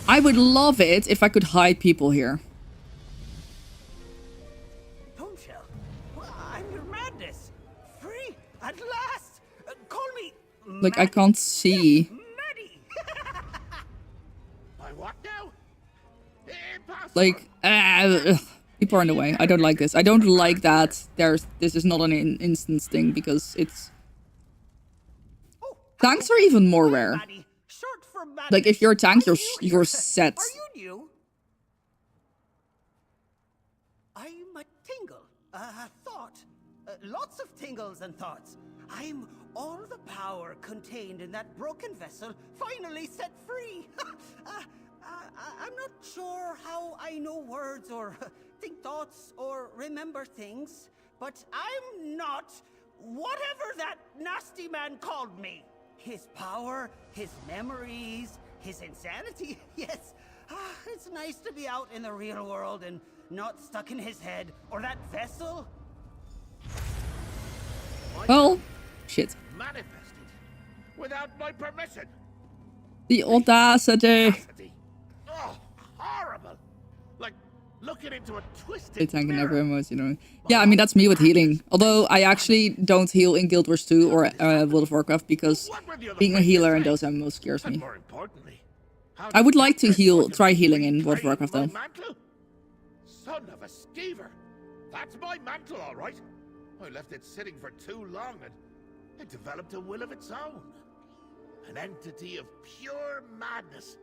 I would love it if I could hide people here. Tome shell, I'm your madness. Free at last. Call me Like, I can't see. My what now? Impossible. Like, people are in the way. I don't like this. I don't like that this is not an instance thing because it's... Tanks are even more rare. Like, if you're a tank, you're set. Are you new? I'm a tingle, a thought. Lots of tingles and thoughts. I'm all the power contained in that broken vessel finally set free. I'm not sure how I know words or think thoughts or remember things, but I'm not whatever that nasty man called me. His power, his memories, his insanity. Yes, it's nice to be out in the real world and not stuck in his head or that vessel. Well, shit. Manifested without my permission. The audacity. Oh, horrible! Like looking into a twisted They tank in mirror. every emotion, you know. Yeah, I mean that's me with healing. Although I actually don't heal in Guild Wars 2 or World of Warcraft because being a healer in those MMOs scares me. More importantly, I would like to try healing in World of Warcraft though. Mantle? Son of a skeever! That's my mantle, all right. I left it sitting for too long and it developed a will of its own. An entity of pure madness,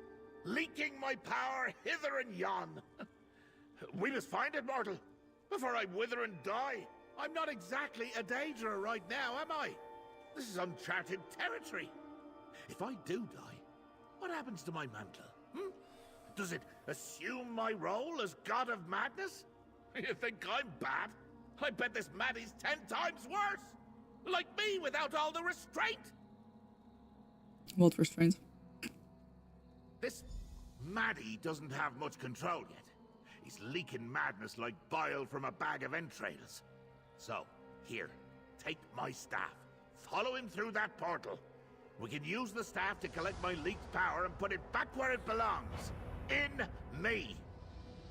leaking my power hither and yon. We must find it, mortal, before I wither and die. I'm not exactly a Daedra right now, am I? This is uncharted territory. If I do die, what happens to my mantle? Does it assume my role as god of madness? You think I'm bad? I bet this Maddie's 10 times worse! Like me without all the restraint! What restraint? This Maddie doesn't have much control yet. He's leaking madness like bile from a bag of entrails. So, here, take my staff. Follow him through that portal. We can use the staff to collect my leaked power and put it back where it belongs. In me.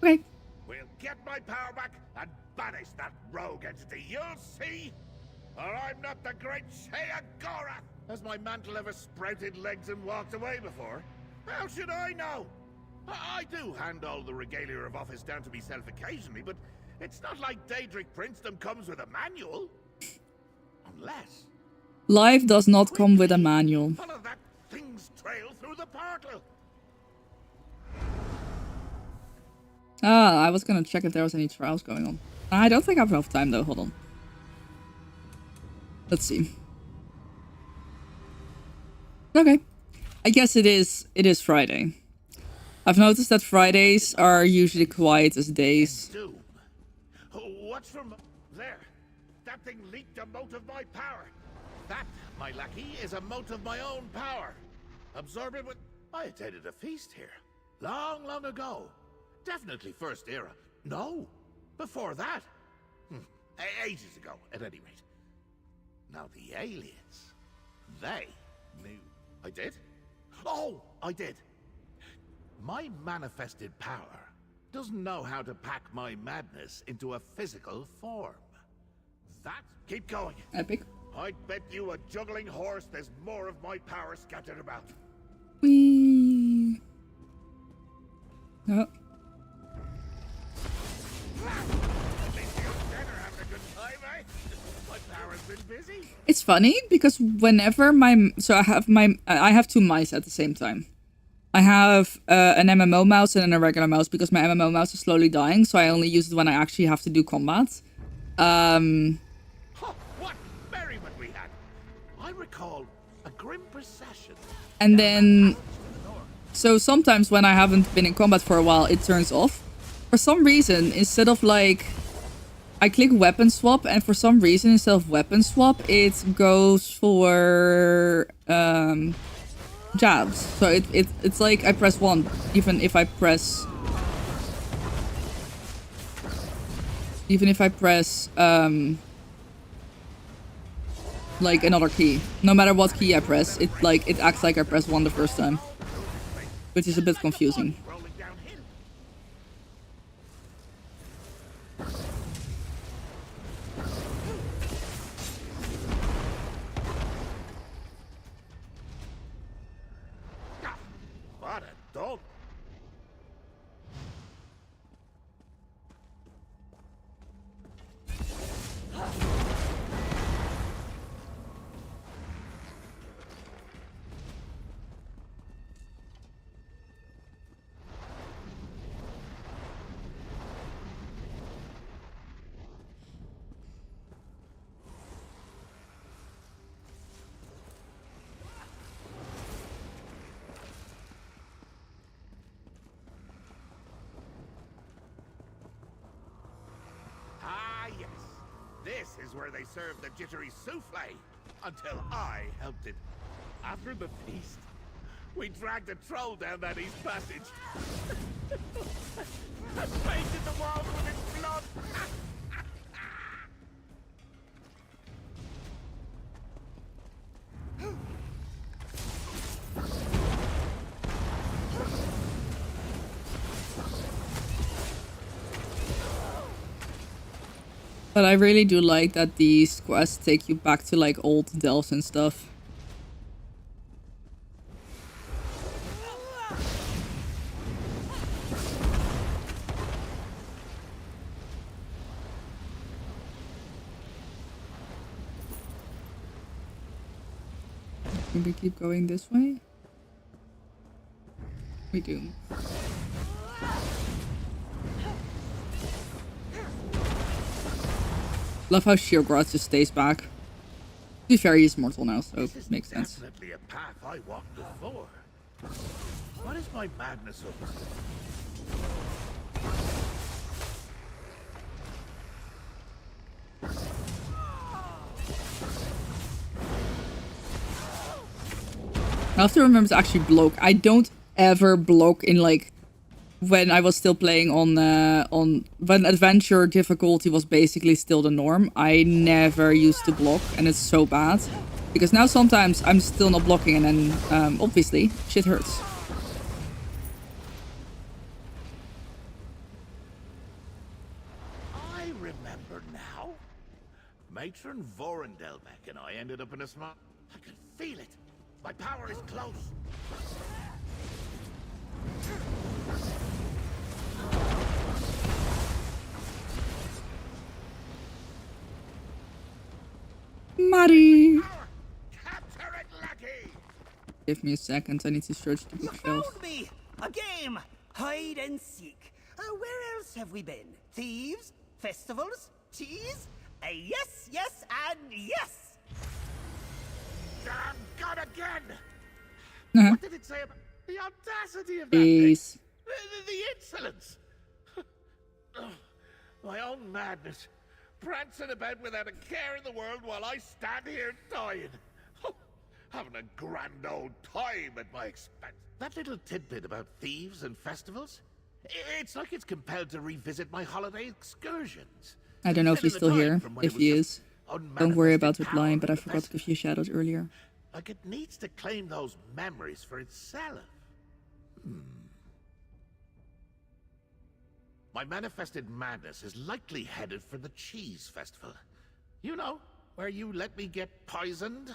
Okay. We'll get my power back and banish that rogue entity. You'll see. Or I'm not the great Sheogorath. Has my mantle ever sprouted legs and walked away before? How should I know? I do hand all the regalia of office down to myself occasionally, but it's not like Daedric princedom comes with a manual. Unless... Life does not come with a manual. Follow that thing's trail through the portal. Ah, I was gonna check if there was any trials going on. I don't think I have enough time though, hold on. Let's see. Okay. I guess it is Friday. I've noticed that Fridays are usually quiet as days. Doom. What's from there? That thing leaked a mote of my power. That, my lackey, is a mote of my own power. Absorb it with... I attended a feast here. Long, long ago. Definitely first era. No, before that. Ages ago, at any rate. Now the aliens, they knew. I did? Oh, I did. My manifested power doesn't know how to pack my madness into a physical form. That, keep going. Epic. I bet you a juggling horse there's more of my power scattered about. Whee. Oh. It's funny because whenever I have two mice at the same time. I have an MMO mouse and a regular mouse because my MMO mouse is slowly dying, so I only use it when I actually have to do combat. What merriment we had! I recall a grim procession. And then, so sometimes when I haven't been in combat for a while, it turns off. For some reason, instead of like, I click weapon swap, and for some reason, instead of weapon swap, it goes for jabs. So it's like I press 1, even if I press like another key. No matter what key I press, it acts like I press 1 the first time, which is a bit confusing. This is where they serve the jittery souffle, until I helped it. After the feast, we dragged a troll down that east passage. And painted the walls with its blood. But I really do like that these quests take you back to like old delves and stuff. Can we keep going this way? We do. Love how Sheogorath just stays back. To be fair, he's mortal now, so it makes sense. Definitely a path I walked before. What is my madness up to? I have to remember to actually block. I don't ever block in like when I was still playing on when adventure difficulty was basically still the norm. I never used to block, and it's so bad because now sometimes I'm still not blocking, and then obviously shit hurts. I remember now. Matron Vorendelbeck and I ended up in a small. I can feel it. My power is close. Maddie! Capture it, lackey! Give me a second, I need to search the You bookshelf. found me! A game! Hide and seek. Where else have we been? Thieves? Festivals? Cheese? Yes, yes, and yes! Damn God again! Uh-huh. What did it say about the audacity of that thing? Jeez. The insolence! Ugh, my own madness. Prancing about without a care in the world while I stand here dying. Having a grand old time at my expense. That little tidbit about thieves and festivals? It's like it's compelled to revisit my holiday excursions. I don't know if he's still here. If he is, don't worry about unmanifested replying, power but I of the forgot to give you a shout out earlier. Like it needs to claim those memories for itself. My manifested madness is likely headed for the cheese festival. You know, where you let me get poisoned?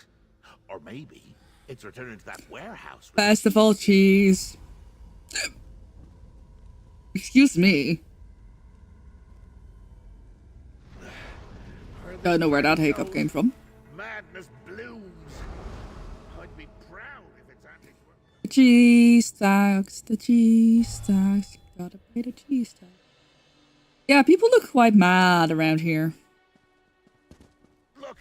Or maybe it's returning to that warehouse. with the Festival cheese. Excuse me. Where Don't know where that the hiccup came from. madness blooms. I'd be proud if its antics were. The cheese stacks, the cheese stacks. Gotta pay the cheese stacks. Yeah, people look quite mad around here. Look,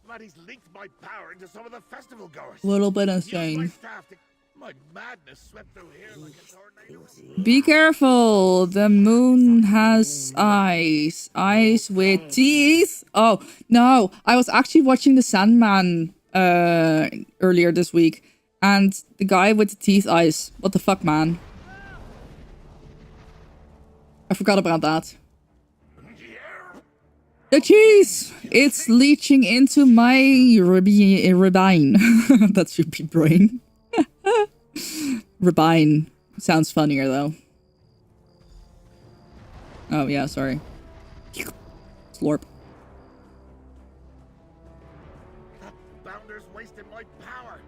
Maddie's leaked my power into some of the festival goers. A little bit Used my insane. staff to... My madness swept through here like a tornado. Be careful. The moon has eyes. Eyes with teeth. Oh, no. I was actually watching The Sandman earlier this week. And the guy with the teeth eyes. What the fuck, man? I forgot about that. The cheese! It's leaching into my ribine. That should be brain. Ribine. Sounds funnier, though. Oh, yeah, sorry. Slorp. That bounder's wasted my power.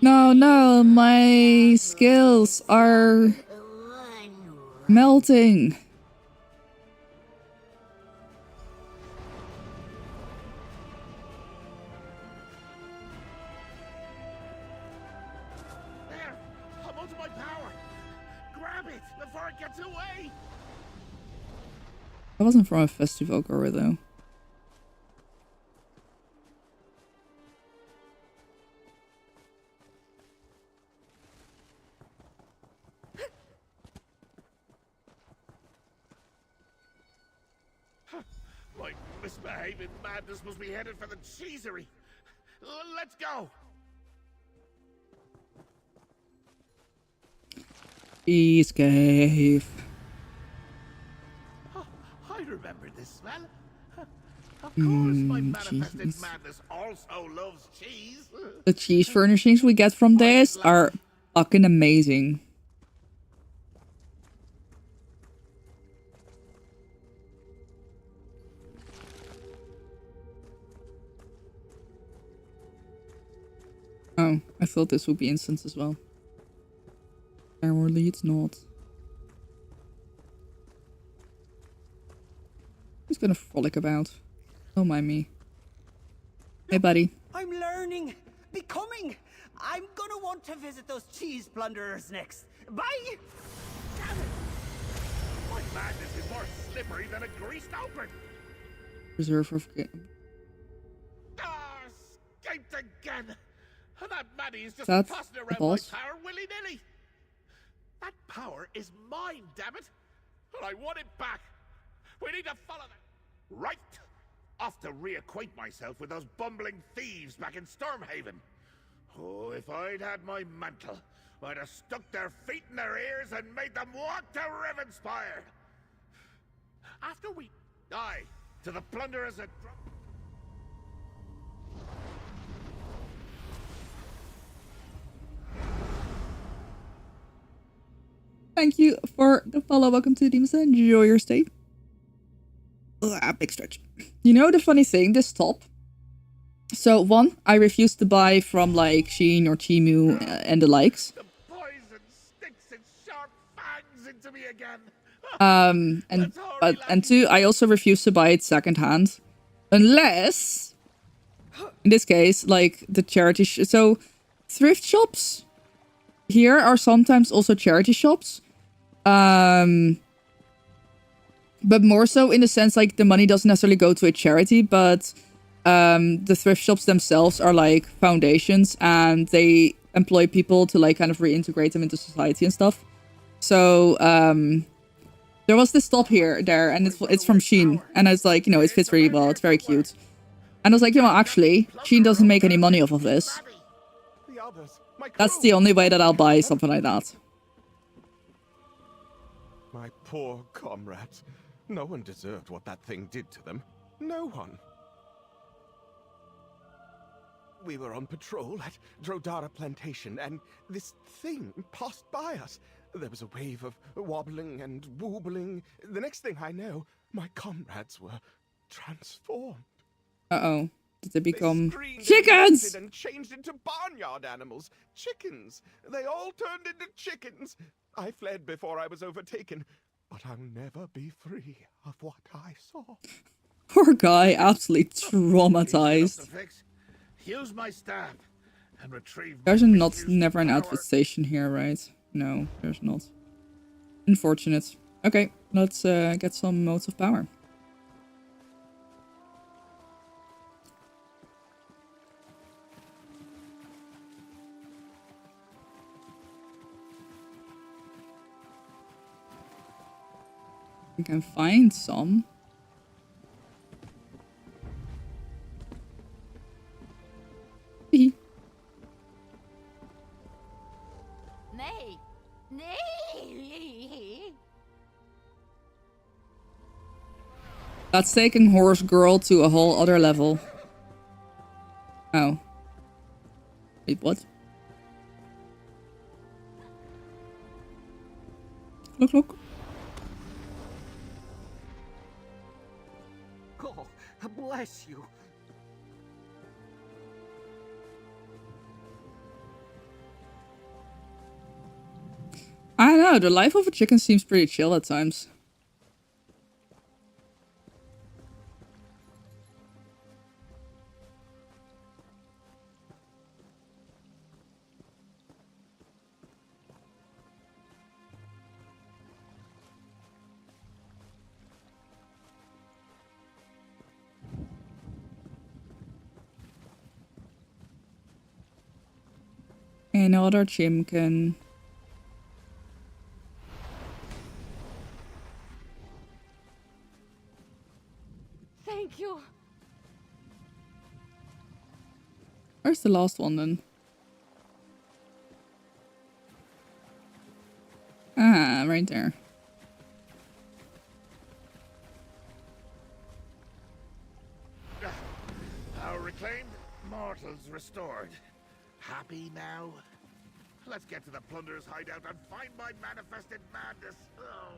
No, my skills are melting. There! I'm onto my power! Grab it before it gets away! I wasn't from a festival goer, though. My misbehaving madness must be headed for the cheesery. Let's go. Cheese cave. Oh, I remember this smell. Of course, my manifested Cheese. madness also loves cheese. The cheese furnishings we get from this are fucking amazing. Oh, I thought this would be instant as well. Apparently it's not. He's gonna frolic about. Don't mind me. Hey, buddy. I'm learning, becoming. I'm gonna want to visit those cheese plunderers next. Bye! Damn it! My madness is more slippery than a greased open. Reserve of... Ah, escaped again. And that Maddie is just That's tossing the around my boss. power willy-nilly. That power is mine, damn it. And I want it back. We need to follow that. Right. Off to reacquaint myself with those bumbling thieves back in Stormhaven. Oh, if I'd had my mantle, I'd have stuck their feet in their ears and made them walk to Rivenspire. After we die to the plunderers at... Thank you for the follow. Welcome to the Demon Sun. Enjoy your stay. Ugh, big stretch. You know the funny thing? This top. So, one, I refuse to buy from like Shein or Temu and the likes. The poison sticks its sharp fangs into me again. And two, I also refuse to buy it secondhand, unless, in this case, like the charity. So, thrift shops here are sometimes also charity shops, but more so in the sense like the money doesn't necessarily go to a charity, but the thrift shops themselves are like foundations and they employ people to like kind of reintegrate them into society and stuff. So there was this top there, and it's from Shein, and I was like, you know, it fits really well, it's very cute. And I was like, you know, actually, Shein doesn't make any money off of this. That's the only way that I'll buy something like that. My poor comrades. No one deserved what that thing did to them. No one. We were on patrol at Drodara Plantation, and this thing passed by us. There was a wave of wobbling and woobling. The next thing I know, my comrades were transformed. Uh-oh. Did they become They chickens? and changed into barnyard animals. Chickens. They all turned into chickens. I fled before I was overtaken, but I'll never be free of what I saw. Poor guy, absolutely traumatized. Use my staff and retrieve. There's never an outfit station here, right? No, there's not. Unfortunate. Okay, let's get some modes of power. I can find some. Nay! Nay! That's taking Horse Girl to a whole other level. Oh. Wait, what? Look, look. God, bless you. I don't know, the life of a chicken seems pretty chill at times. Another chimkin. Thank you. Where's the last one then? Ah, right there. Our reclaimed mortals restored. Happy now? Let's get to the plunderer's hideout and find my manifested madness. Oh.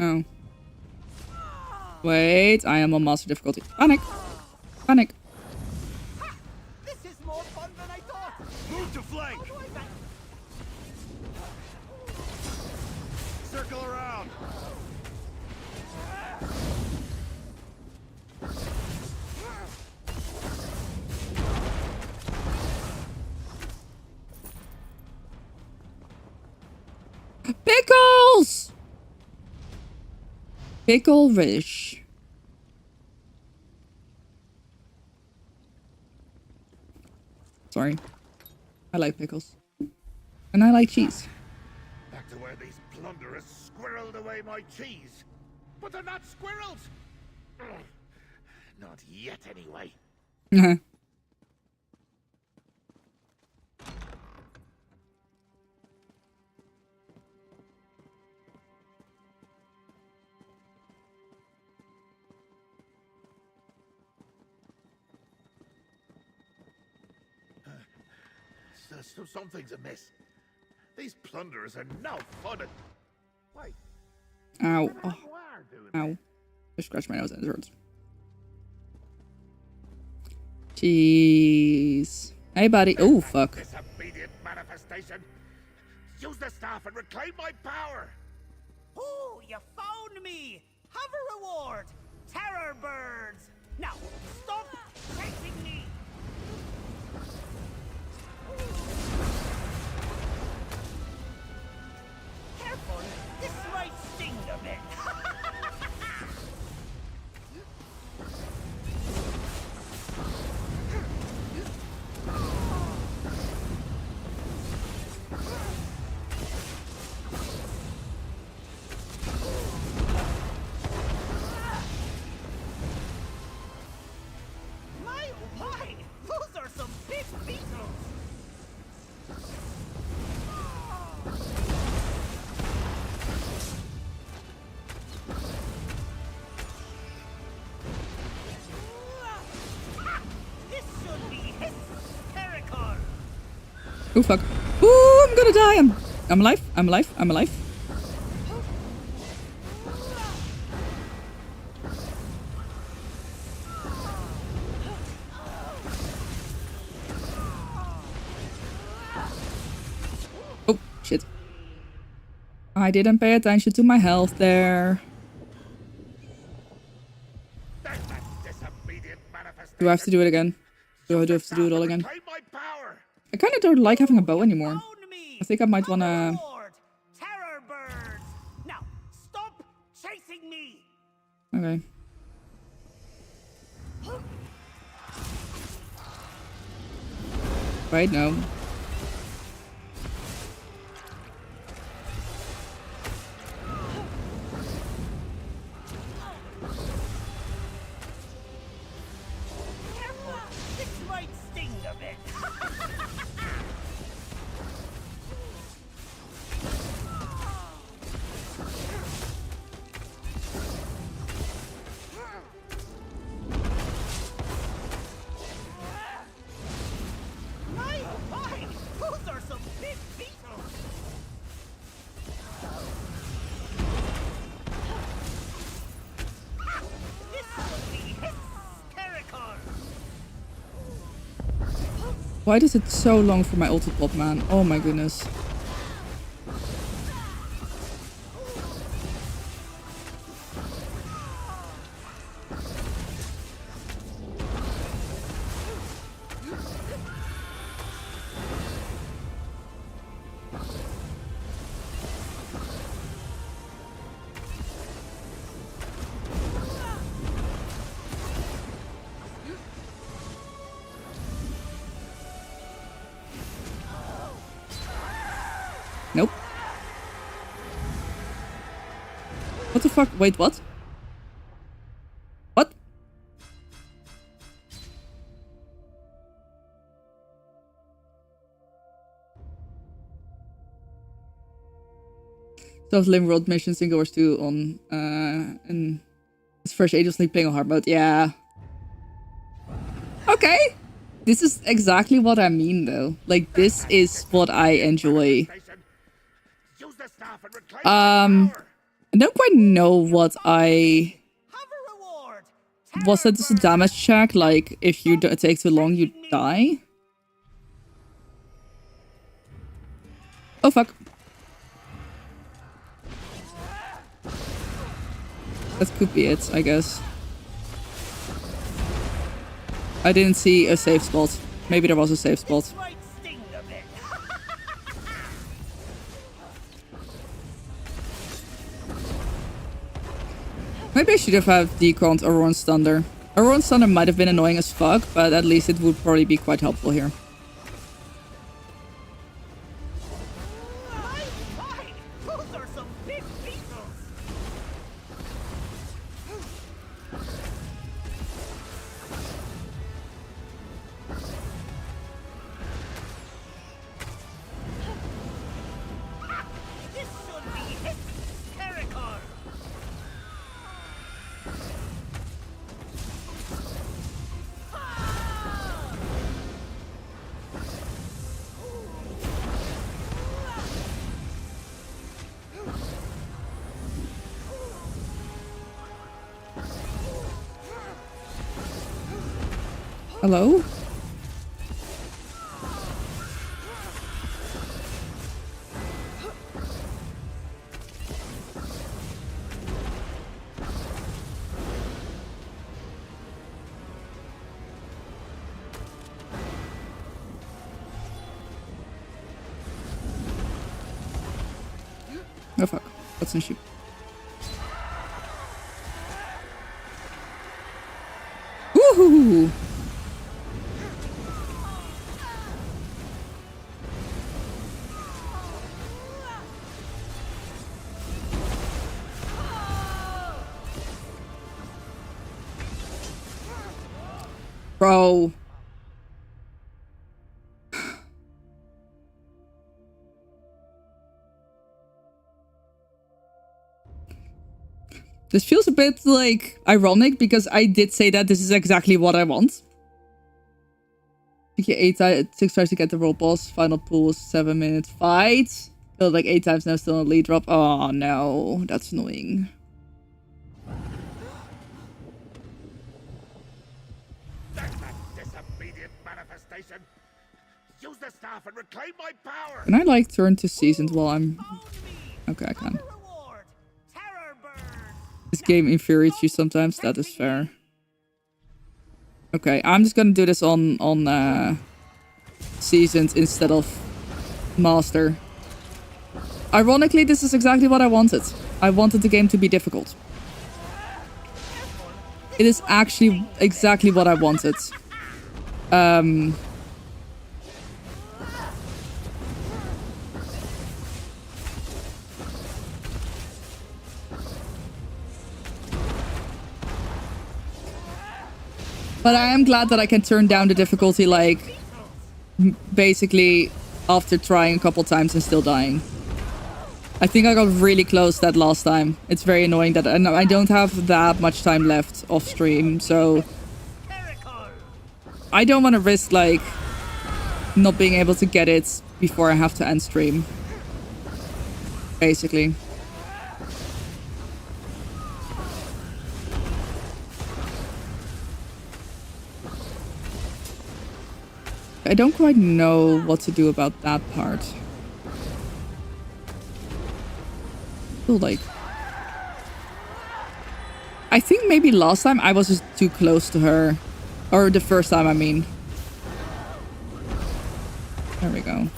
Oh. Wait, I am on master difficulty. Panic! Panic! This is more fun than I thought. Move to flank! Circle around! Pickles! Pickle Rish. Sorry. I like pickles. And I like cheese. Back to where these plunderers squirreled away my cheese. But they're not squirrels! Ugh. Not yet, anyway. So something's amiss. These plunderers are no fun. Wait. Ow. Oh. Ow. I scratched my nose and it hurts. Jeez. Hey, buddy. Oh, fuck. Disobedient manifestation. Use the staff and reclaim my power. Oh, you found me. Have a reward. Terror birds. Now, stop chasing me. Careful, this might sting a bit. My, oh my, those are some big beetles. This should be hysterical. Oh, fuck. Ooh, I'm gonna die. I'm alive. I'm alive. I'm alive. Oh, shit. I didn't pay attention to my health there. Do I have to do it again? Do I have to do it all again? I kind of don't like having a bow anymore. I think I might wanna... Terror birds. Now, stop chasing me. Okay. Right, no. Careful, this might sting a bit. My, oh my, those are some big beetles. This will be hysterical. Why does it so long for my ult to pop, man? Oh my goodness. Nope. What the fuck? Wait, what? What? Stuff Living World missions in Wars 2 on in his first Angels League playing on hard mode. Yeah. Okay. This is exactly what I mean though. Like this is what I enjoy. I don't quite know what I... Was that just a damage check? Like, if you take too long, you die? Oh, fuck. That could be it, I guess. I didn't see a safe spot. Maybe there was a safe spot. Maybe I should have had deconned Auroran's Thunder. Auroran's Thunder might have been annoying as fuck, but at least it would probably be quite helpful here. Hello? Oh fuck, what's an issue? Woohoo! Bro. This feels a bit like ironic because I did say that this is exactly what I want. Okay, 6 tries to get the world boss. Final pool 7-minute fight. Killed like 8 times now, still on lead drop. Oh no, that's annoying. Use the staff and reclaim my power. Can I like turn to seasoned while I'm... Okay, I can. This game infuriates you sometimes, that is fair. Okay, I'm just gonna do this on seasoned instead of master. Ironically, this is exactly what I wanted. I wanted the game to be difficult. It is actually exactly what I wanted. But I am glad that I can turn down the difficulty, like, basically after trying a couple times and still dying. I think I got really close that last time. It's very annoying that I don't have that much time left off stream, so I don't want to risk, like, not being able to get it before I have to end stream. Basically. I don't quite know what to do about that part. Feel like... I think maybe last time I was just too close to her. Or the first time, I mean. There we go.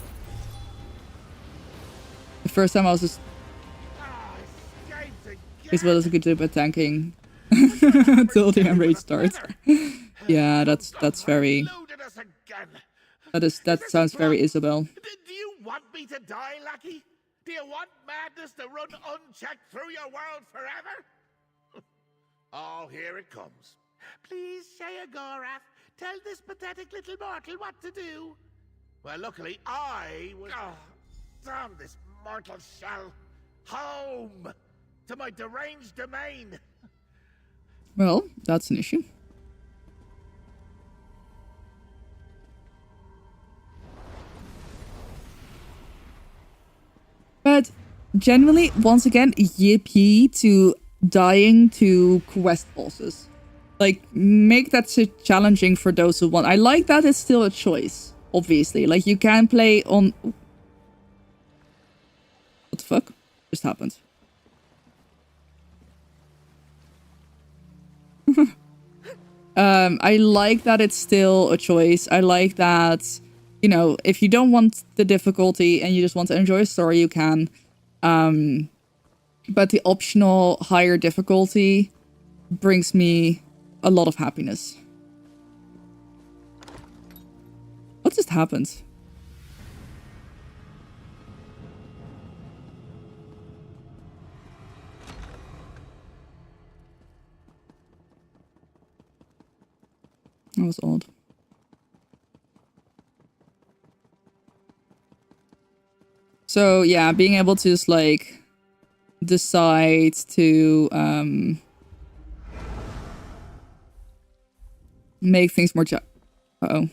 The first time I was just... As well as a good job at tanking. Until the enrage starts. Yeah, that's very... That sounds very Isabel. Do you want me to die, Lucky? Do you want madness to run unchecked through your world forever? Oh, here it comes. Please, Sheogorath, tell this pathetic little mortal what to do. Well, luckily I was... Oh, damn this mortal shell. Home! To my deranged domain. Well, that's an issue. But generally, once again, yippee to dying to quest bosses. Like, make that so challenging for those who want. I like that it's still a choice, obviously. Like, you can play on... What the fuck just happened? I like that it's still a choice. I like that, you know, if you don't want the difficulty and you just want to enjoy a story, you can. But the optional higher difficulty brings me a lot of happiness. What just happened? That was odd. So yeah, being able to just like decide to make things more uh-oh.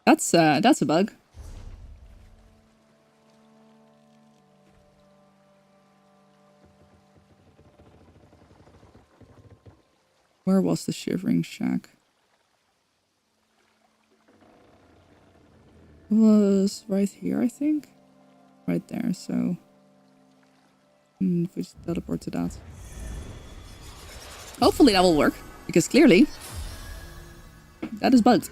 That's a bug. Where was the Shivering Shack? It was right here, I think. Right there, so... if we just teleport to that. Hopefully that will work, because clearly... that is bugged.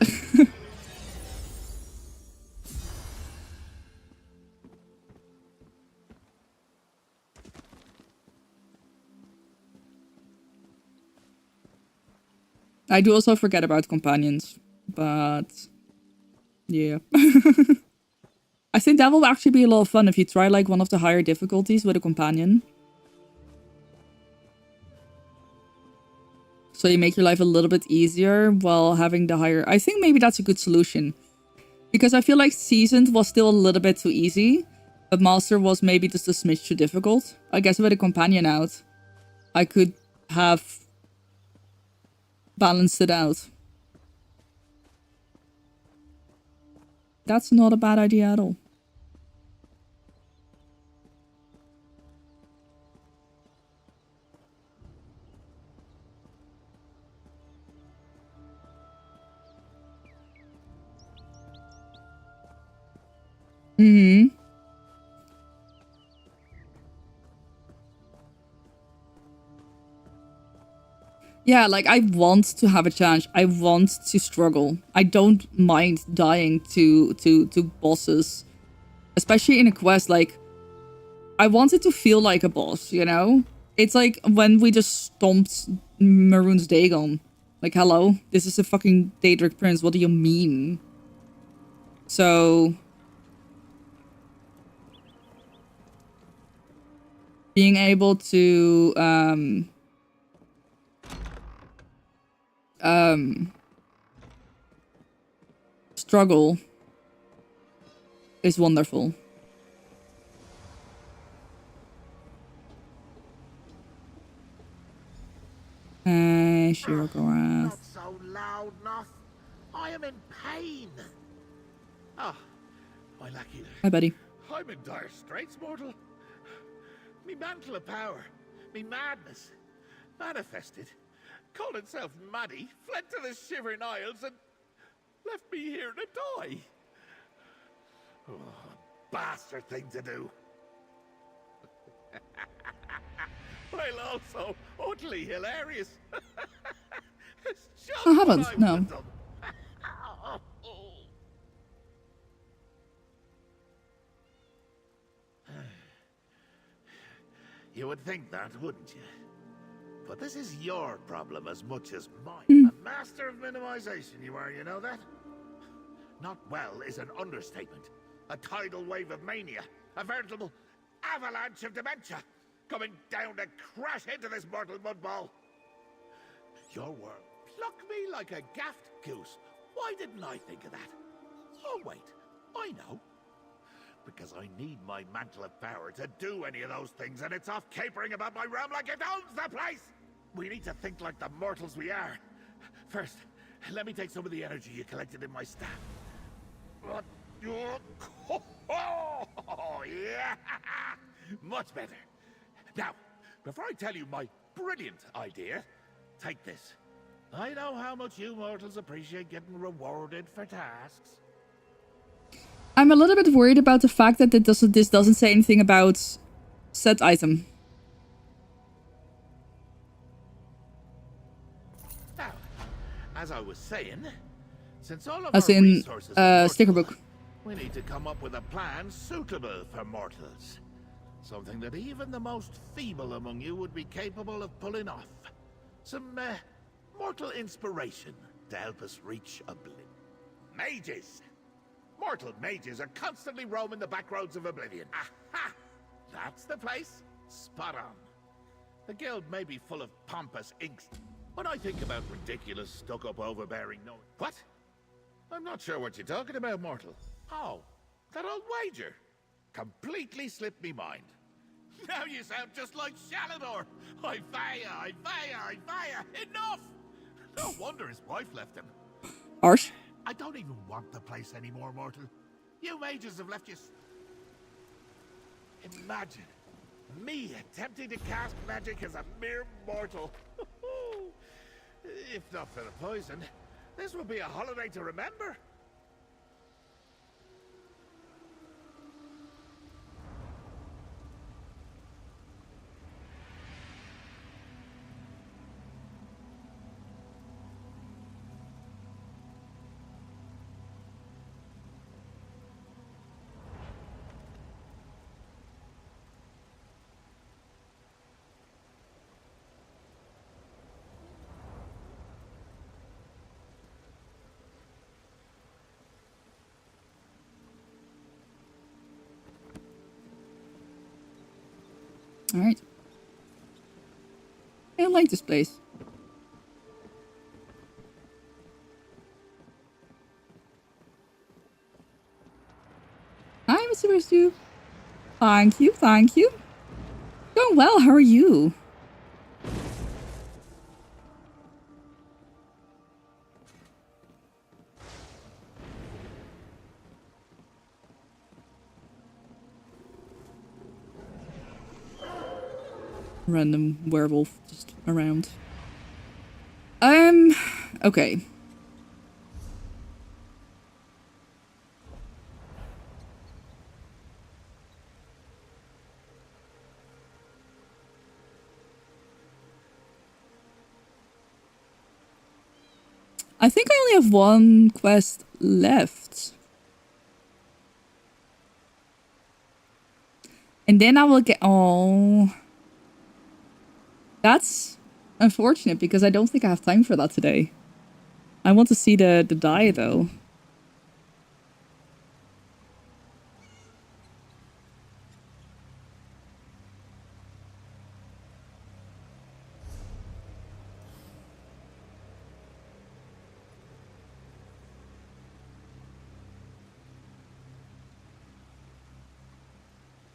I do also forget about companions, but yeah. I think that will actually be a lot of fun if you try like one of the higher difficulties with a companion. So you make your life a little bit easier while having the higher... I think maybe that's a good solution. Because I feel like Seasoned was still a little bit too easy, but Master was maybe just a smidge too difficult. I guess with a companion out, I could have balanced it out. That's not a bad idea at all. Mm-hmm. Yeah, like, I want to have a challenge. I want to struggle. I don't mind dying to bosses. Especially in a quest, like... I want it to feel like a boss, you know? It's like when we just stomped Maroon's Dagon. Like, hello? This is a fucking Daedric Prince. What do you mean? So... being able to, struggle is wonderful. Hey, Sheogorath. Not so loud, Noth. I am in pain. Ah, my lucky. Hi, buddy. I'm in dire straits, mortal. Me mantle of power, me madness, manifested, called itself Maddie, fled to the Shivering Isles and left me here to die. Oh, bastard thing to do. While also utterly hilarious. It's just I haven't, what I no. would've done. You would think that, wouldn't you? But this is your problem as much as mine. A master of minimization you are, you know that? Not well is an understatement. A tidal wave of mania. A veritable avalanche of dementia. Coming down to crash into this mortal mudball. Your worm plucked me like a gaffed goose. Why didn't I think of that? Oh, wait. I know. Because I need my mantle of power to do any of those things, and it's off capering about my realm like it owns the place! We need to think like the mortals we are. First, let me take some of the energy you collected in my staff. Oh, yeah! Much better. Now, before I tell you my brilliant idea, take this. I know how much you mortals appreciate getting rewarded for tasks. I'm a little bit worried about the fact that this doesn't say anything about set item. Now, as I was saying, since all of As our in, resources are sticker mortal, book. we need to come up with a plan suitable for mortals. Something that even the most feeble among you would be capable of pulling off. Some mortal inspiration to help us reach oblivion. Mages! Mortal mages are constantly roaming the back roads of oblivion. Aha! That's the place. Spot on. The guild may be full of pompous inks. When I think about ridiculous, stuck-up, overbearing no... What? I'm not sure what you're talking about, mortal. Oh, that old wager. Completely slipped me mind. Now you sound just like Shalador. I fire. Enough! No wonder his wife left him. Harsh. I don't even want the place anymore, mortal. You mages have left you... Imagine me attempting to cast magic as a mere mortal. If not for the poison, this will be a holiday to remember. Alright. I like this place. Hi, Mr. Verstu. Thank you. Going well, how are you? Random werewolf just around. Okay. I think I only have one quest left. And then I will get... Oh... That's unfortunate because I don't think I have time for that today. I want to see the die though.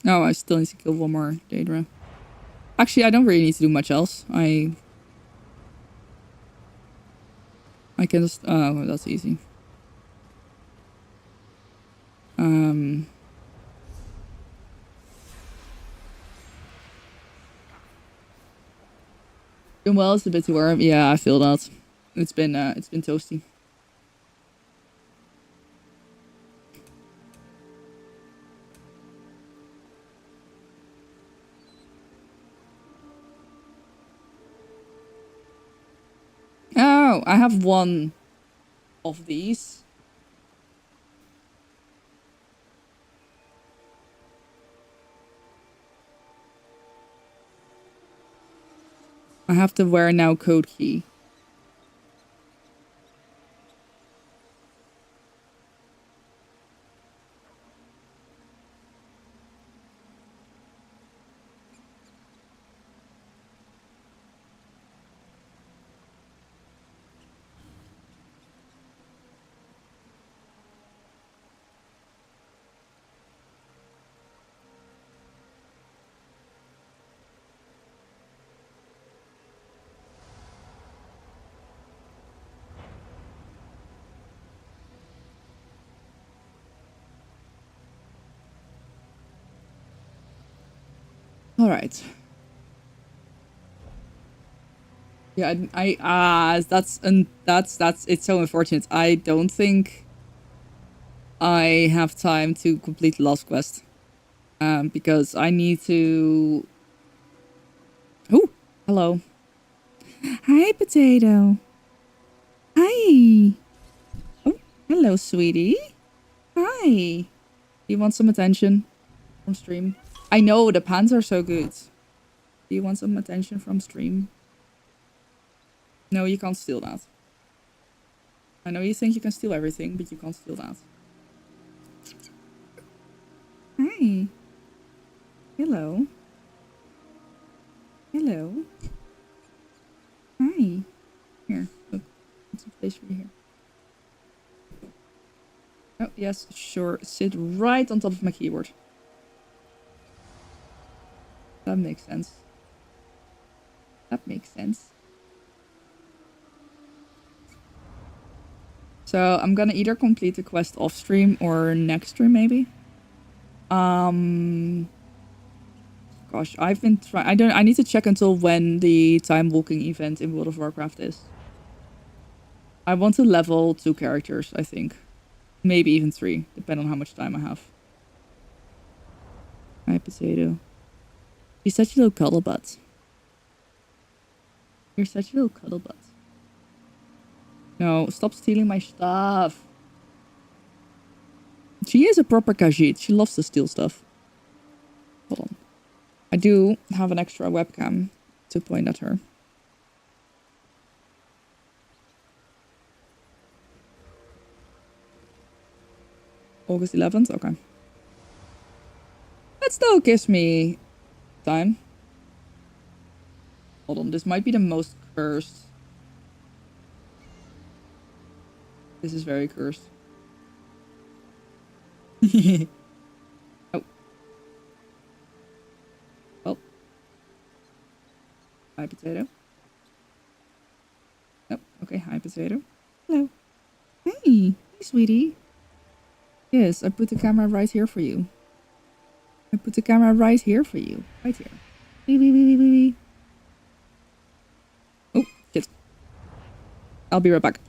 Oh, I still need to kill one more Daedra. Actually, I don't really need to do much else. I can just... Oh, that's easy. Doing well, it's a bit too warm. Yeah, I feel that. It's been toasty. Oh, I have one of these. I have the wear now code key. All right. Yeah, that's it's so unfortunate. I don't think I have time to complete the last quest. Because I need to. Oh, hello. Hi, potato. Hi. Oh, hello, sweetie. Hi. You want some attention from stream? I know the pants are so good. Do you want some attention from stream? No, you can't steal that. I know you think you can steal everything, but you can't steal that. Hi. Hello. Hello. Hi. Here, look. There's a place for you here. Oh, yes, sure. Sit right on top of my keyboard. That makes sense. That makes sense. So I'm gonna either complete the quest off stream or next stream maybe. Gosh, I've been trying. I need to check until when the time walking event in World of Warcraft is. I want to level 2 characters, I think. Maybe even 3, depending on how much time I have. Hi, potato. You're such a little cuddle butt. You're such a little cuddle butt. No, stop stealing my stuff. She is a proper Khajiit. She loves to steal stuff. Hold on. I do have an extra webcam to point at her. August 11th? Okay. That still gives me time. Hold on, this might be the most cursed. This is very cursed. Oh. Well. Hi, potato. Oh, okay. Hi, potato. Hello. Hey, sweetie. Yes, I put the camera right here for you. I put the camera right here for you. Right here. Wee, wee, wee, wee, wee, wee. Oh, shit. I'll be right back.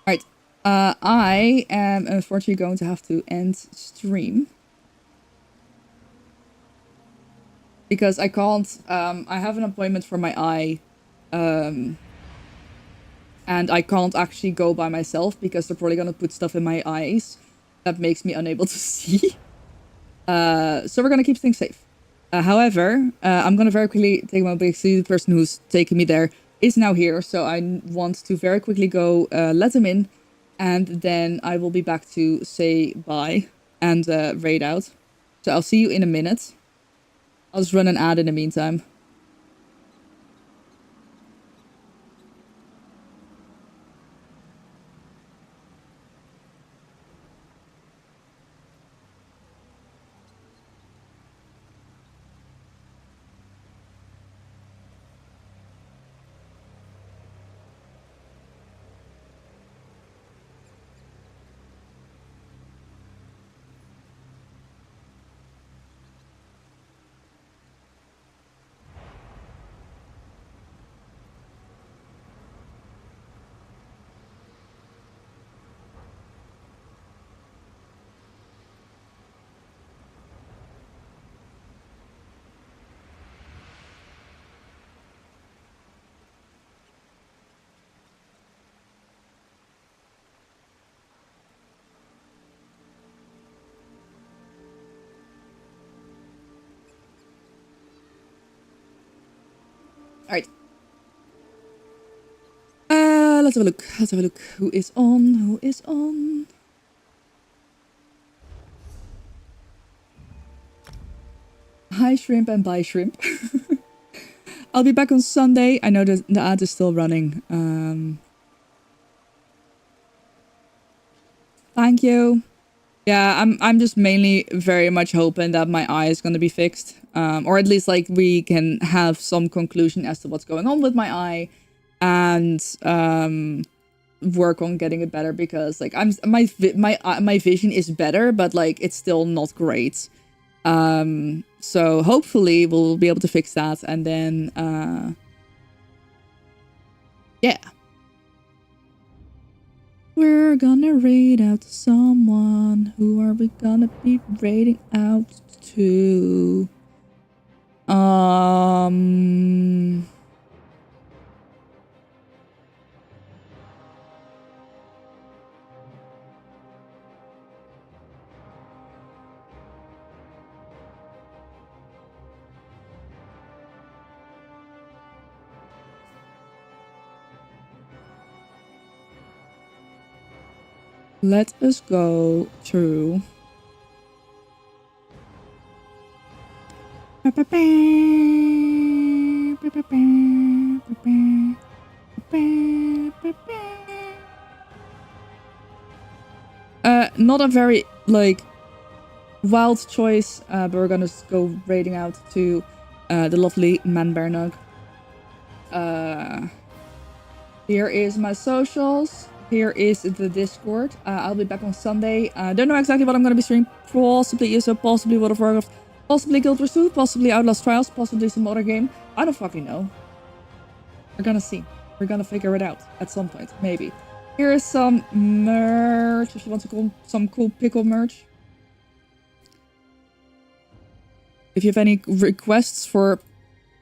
Alright. I am unfortunately going to have to end stream. Because I can't, I have an appointment for my eye. And I can't actually go by myself because they're probably gonna put stuff in my eyes that makes me unable to see. So we're gonna keep things safe. However, I'm gonna very quickly take my break. See, the person who's taking me there is now here, so I want to very quickly go let him in, and then I will be back to say bye and raid out. So I'll see you in a minute. I'll just run an ad in the meantime. Alright. Let's have a look. Let's have a look. Who is on? Who is on? Bye, shrimp, and bye, shrimp. I'll be back on Sunday. I know that the ad is still running. Thank you. Yeah, I'm just mainly very much hoping that my eye is going to be fixed. Or at least like we can have some conclusion as to what's going on with my eye and work on getting it better, because like my vision is better, but like it's still not great. So hopefully we'll be able to fix that, and then yeah. We're gonna raid out to someone. Who are we gonna be raiding out to? Let us go through. Not a very like wild choice, but we're gonna go raiding out to the lovely Manbernug. Here is my socials. Here is the Discord. I'll be back on Sunday. Don't know exactly what I'm going to be streaming. Possibly ESO, possibly World of Warcraft, possibly Guild Wars 2, possibly Outlast Trials, possibly some other game. I don't fucking know. We're gonna see. We're gonna figure it out at some point, maybe. Here is some merch, if you want to call some cool pickle merch. If you have any requests for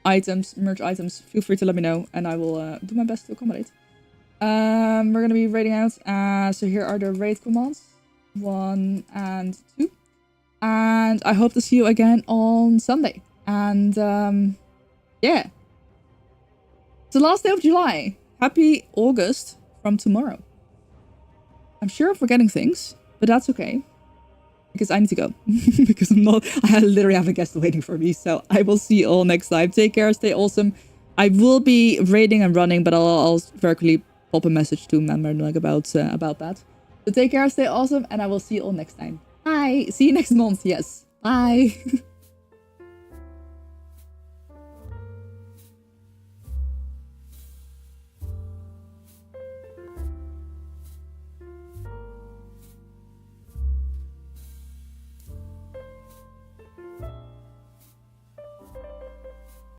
items, merch items, feel free to let me know, and I will do my best to accommodate. We're gonna be raiding out. So here are the raid commands, 1 and 2, and I hope to see you again on Sunday. And yeah, it's the last day of July. Happy August from tomorrow. I'm sure I'm forgetting things, but that's okay, because I need to go because I literally have a guest waiting for me. So I will see you all next time. Take care, stay awesome. I will be raiding and running, but I'll very quickly pop a message to Manbernug about that. So take care, stay awesome, and I will see you all next time. Bye. See you next month. Yes. Bye.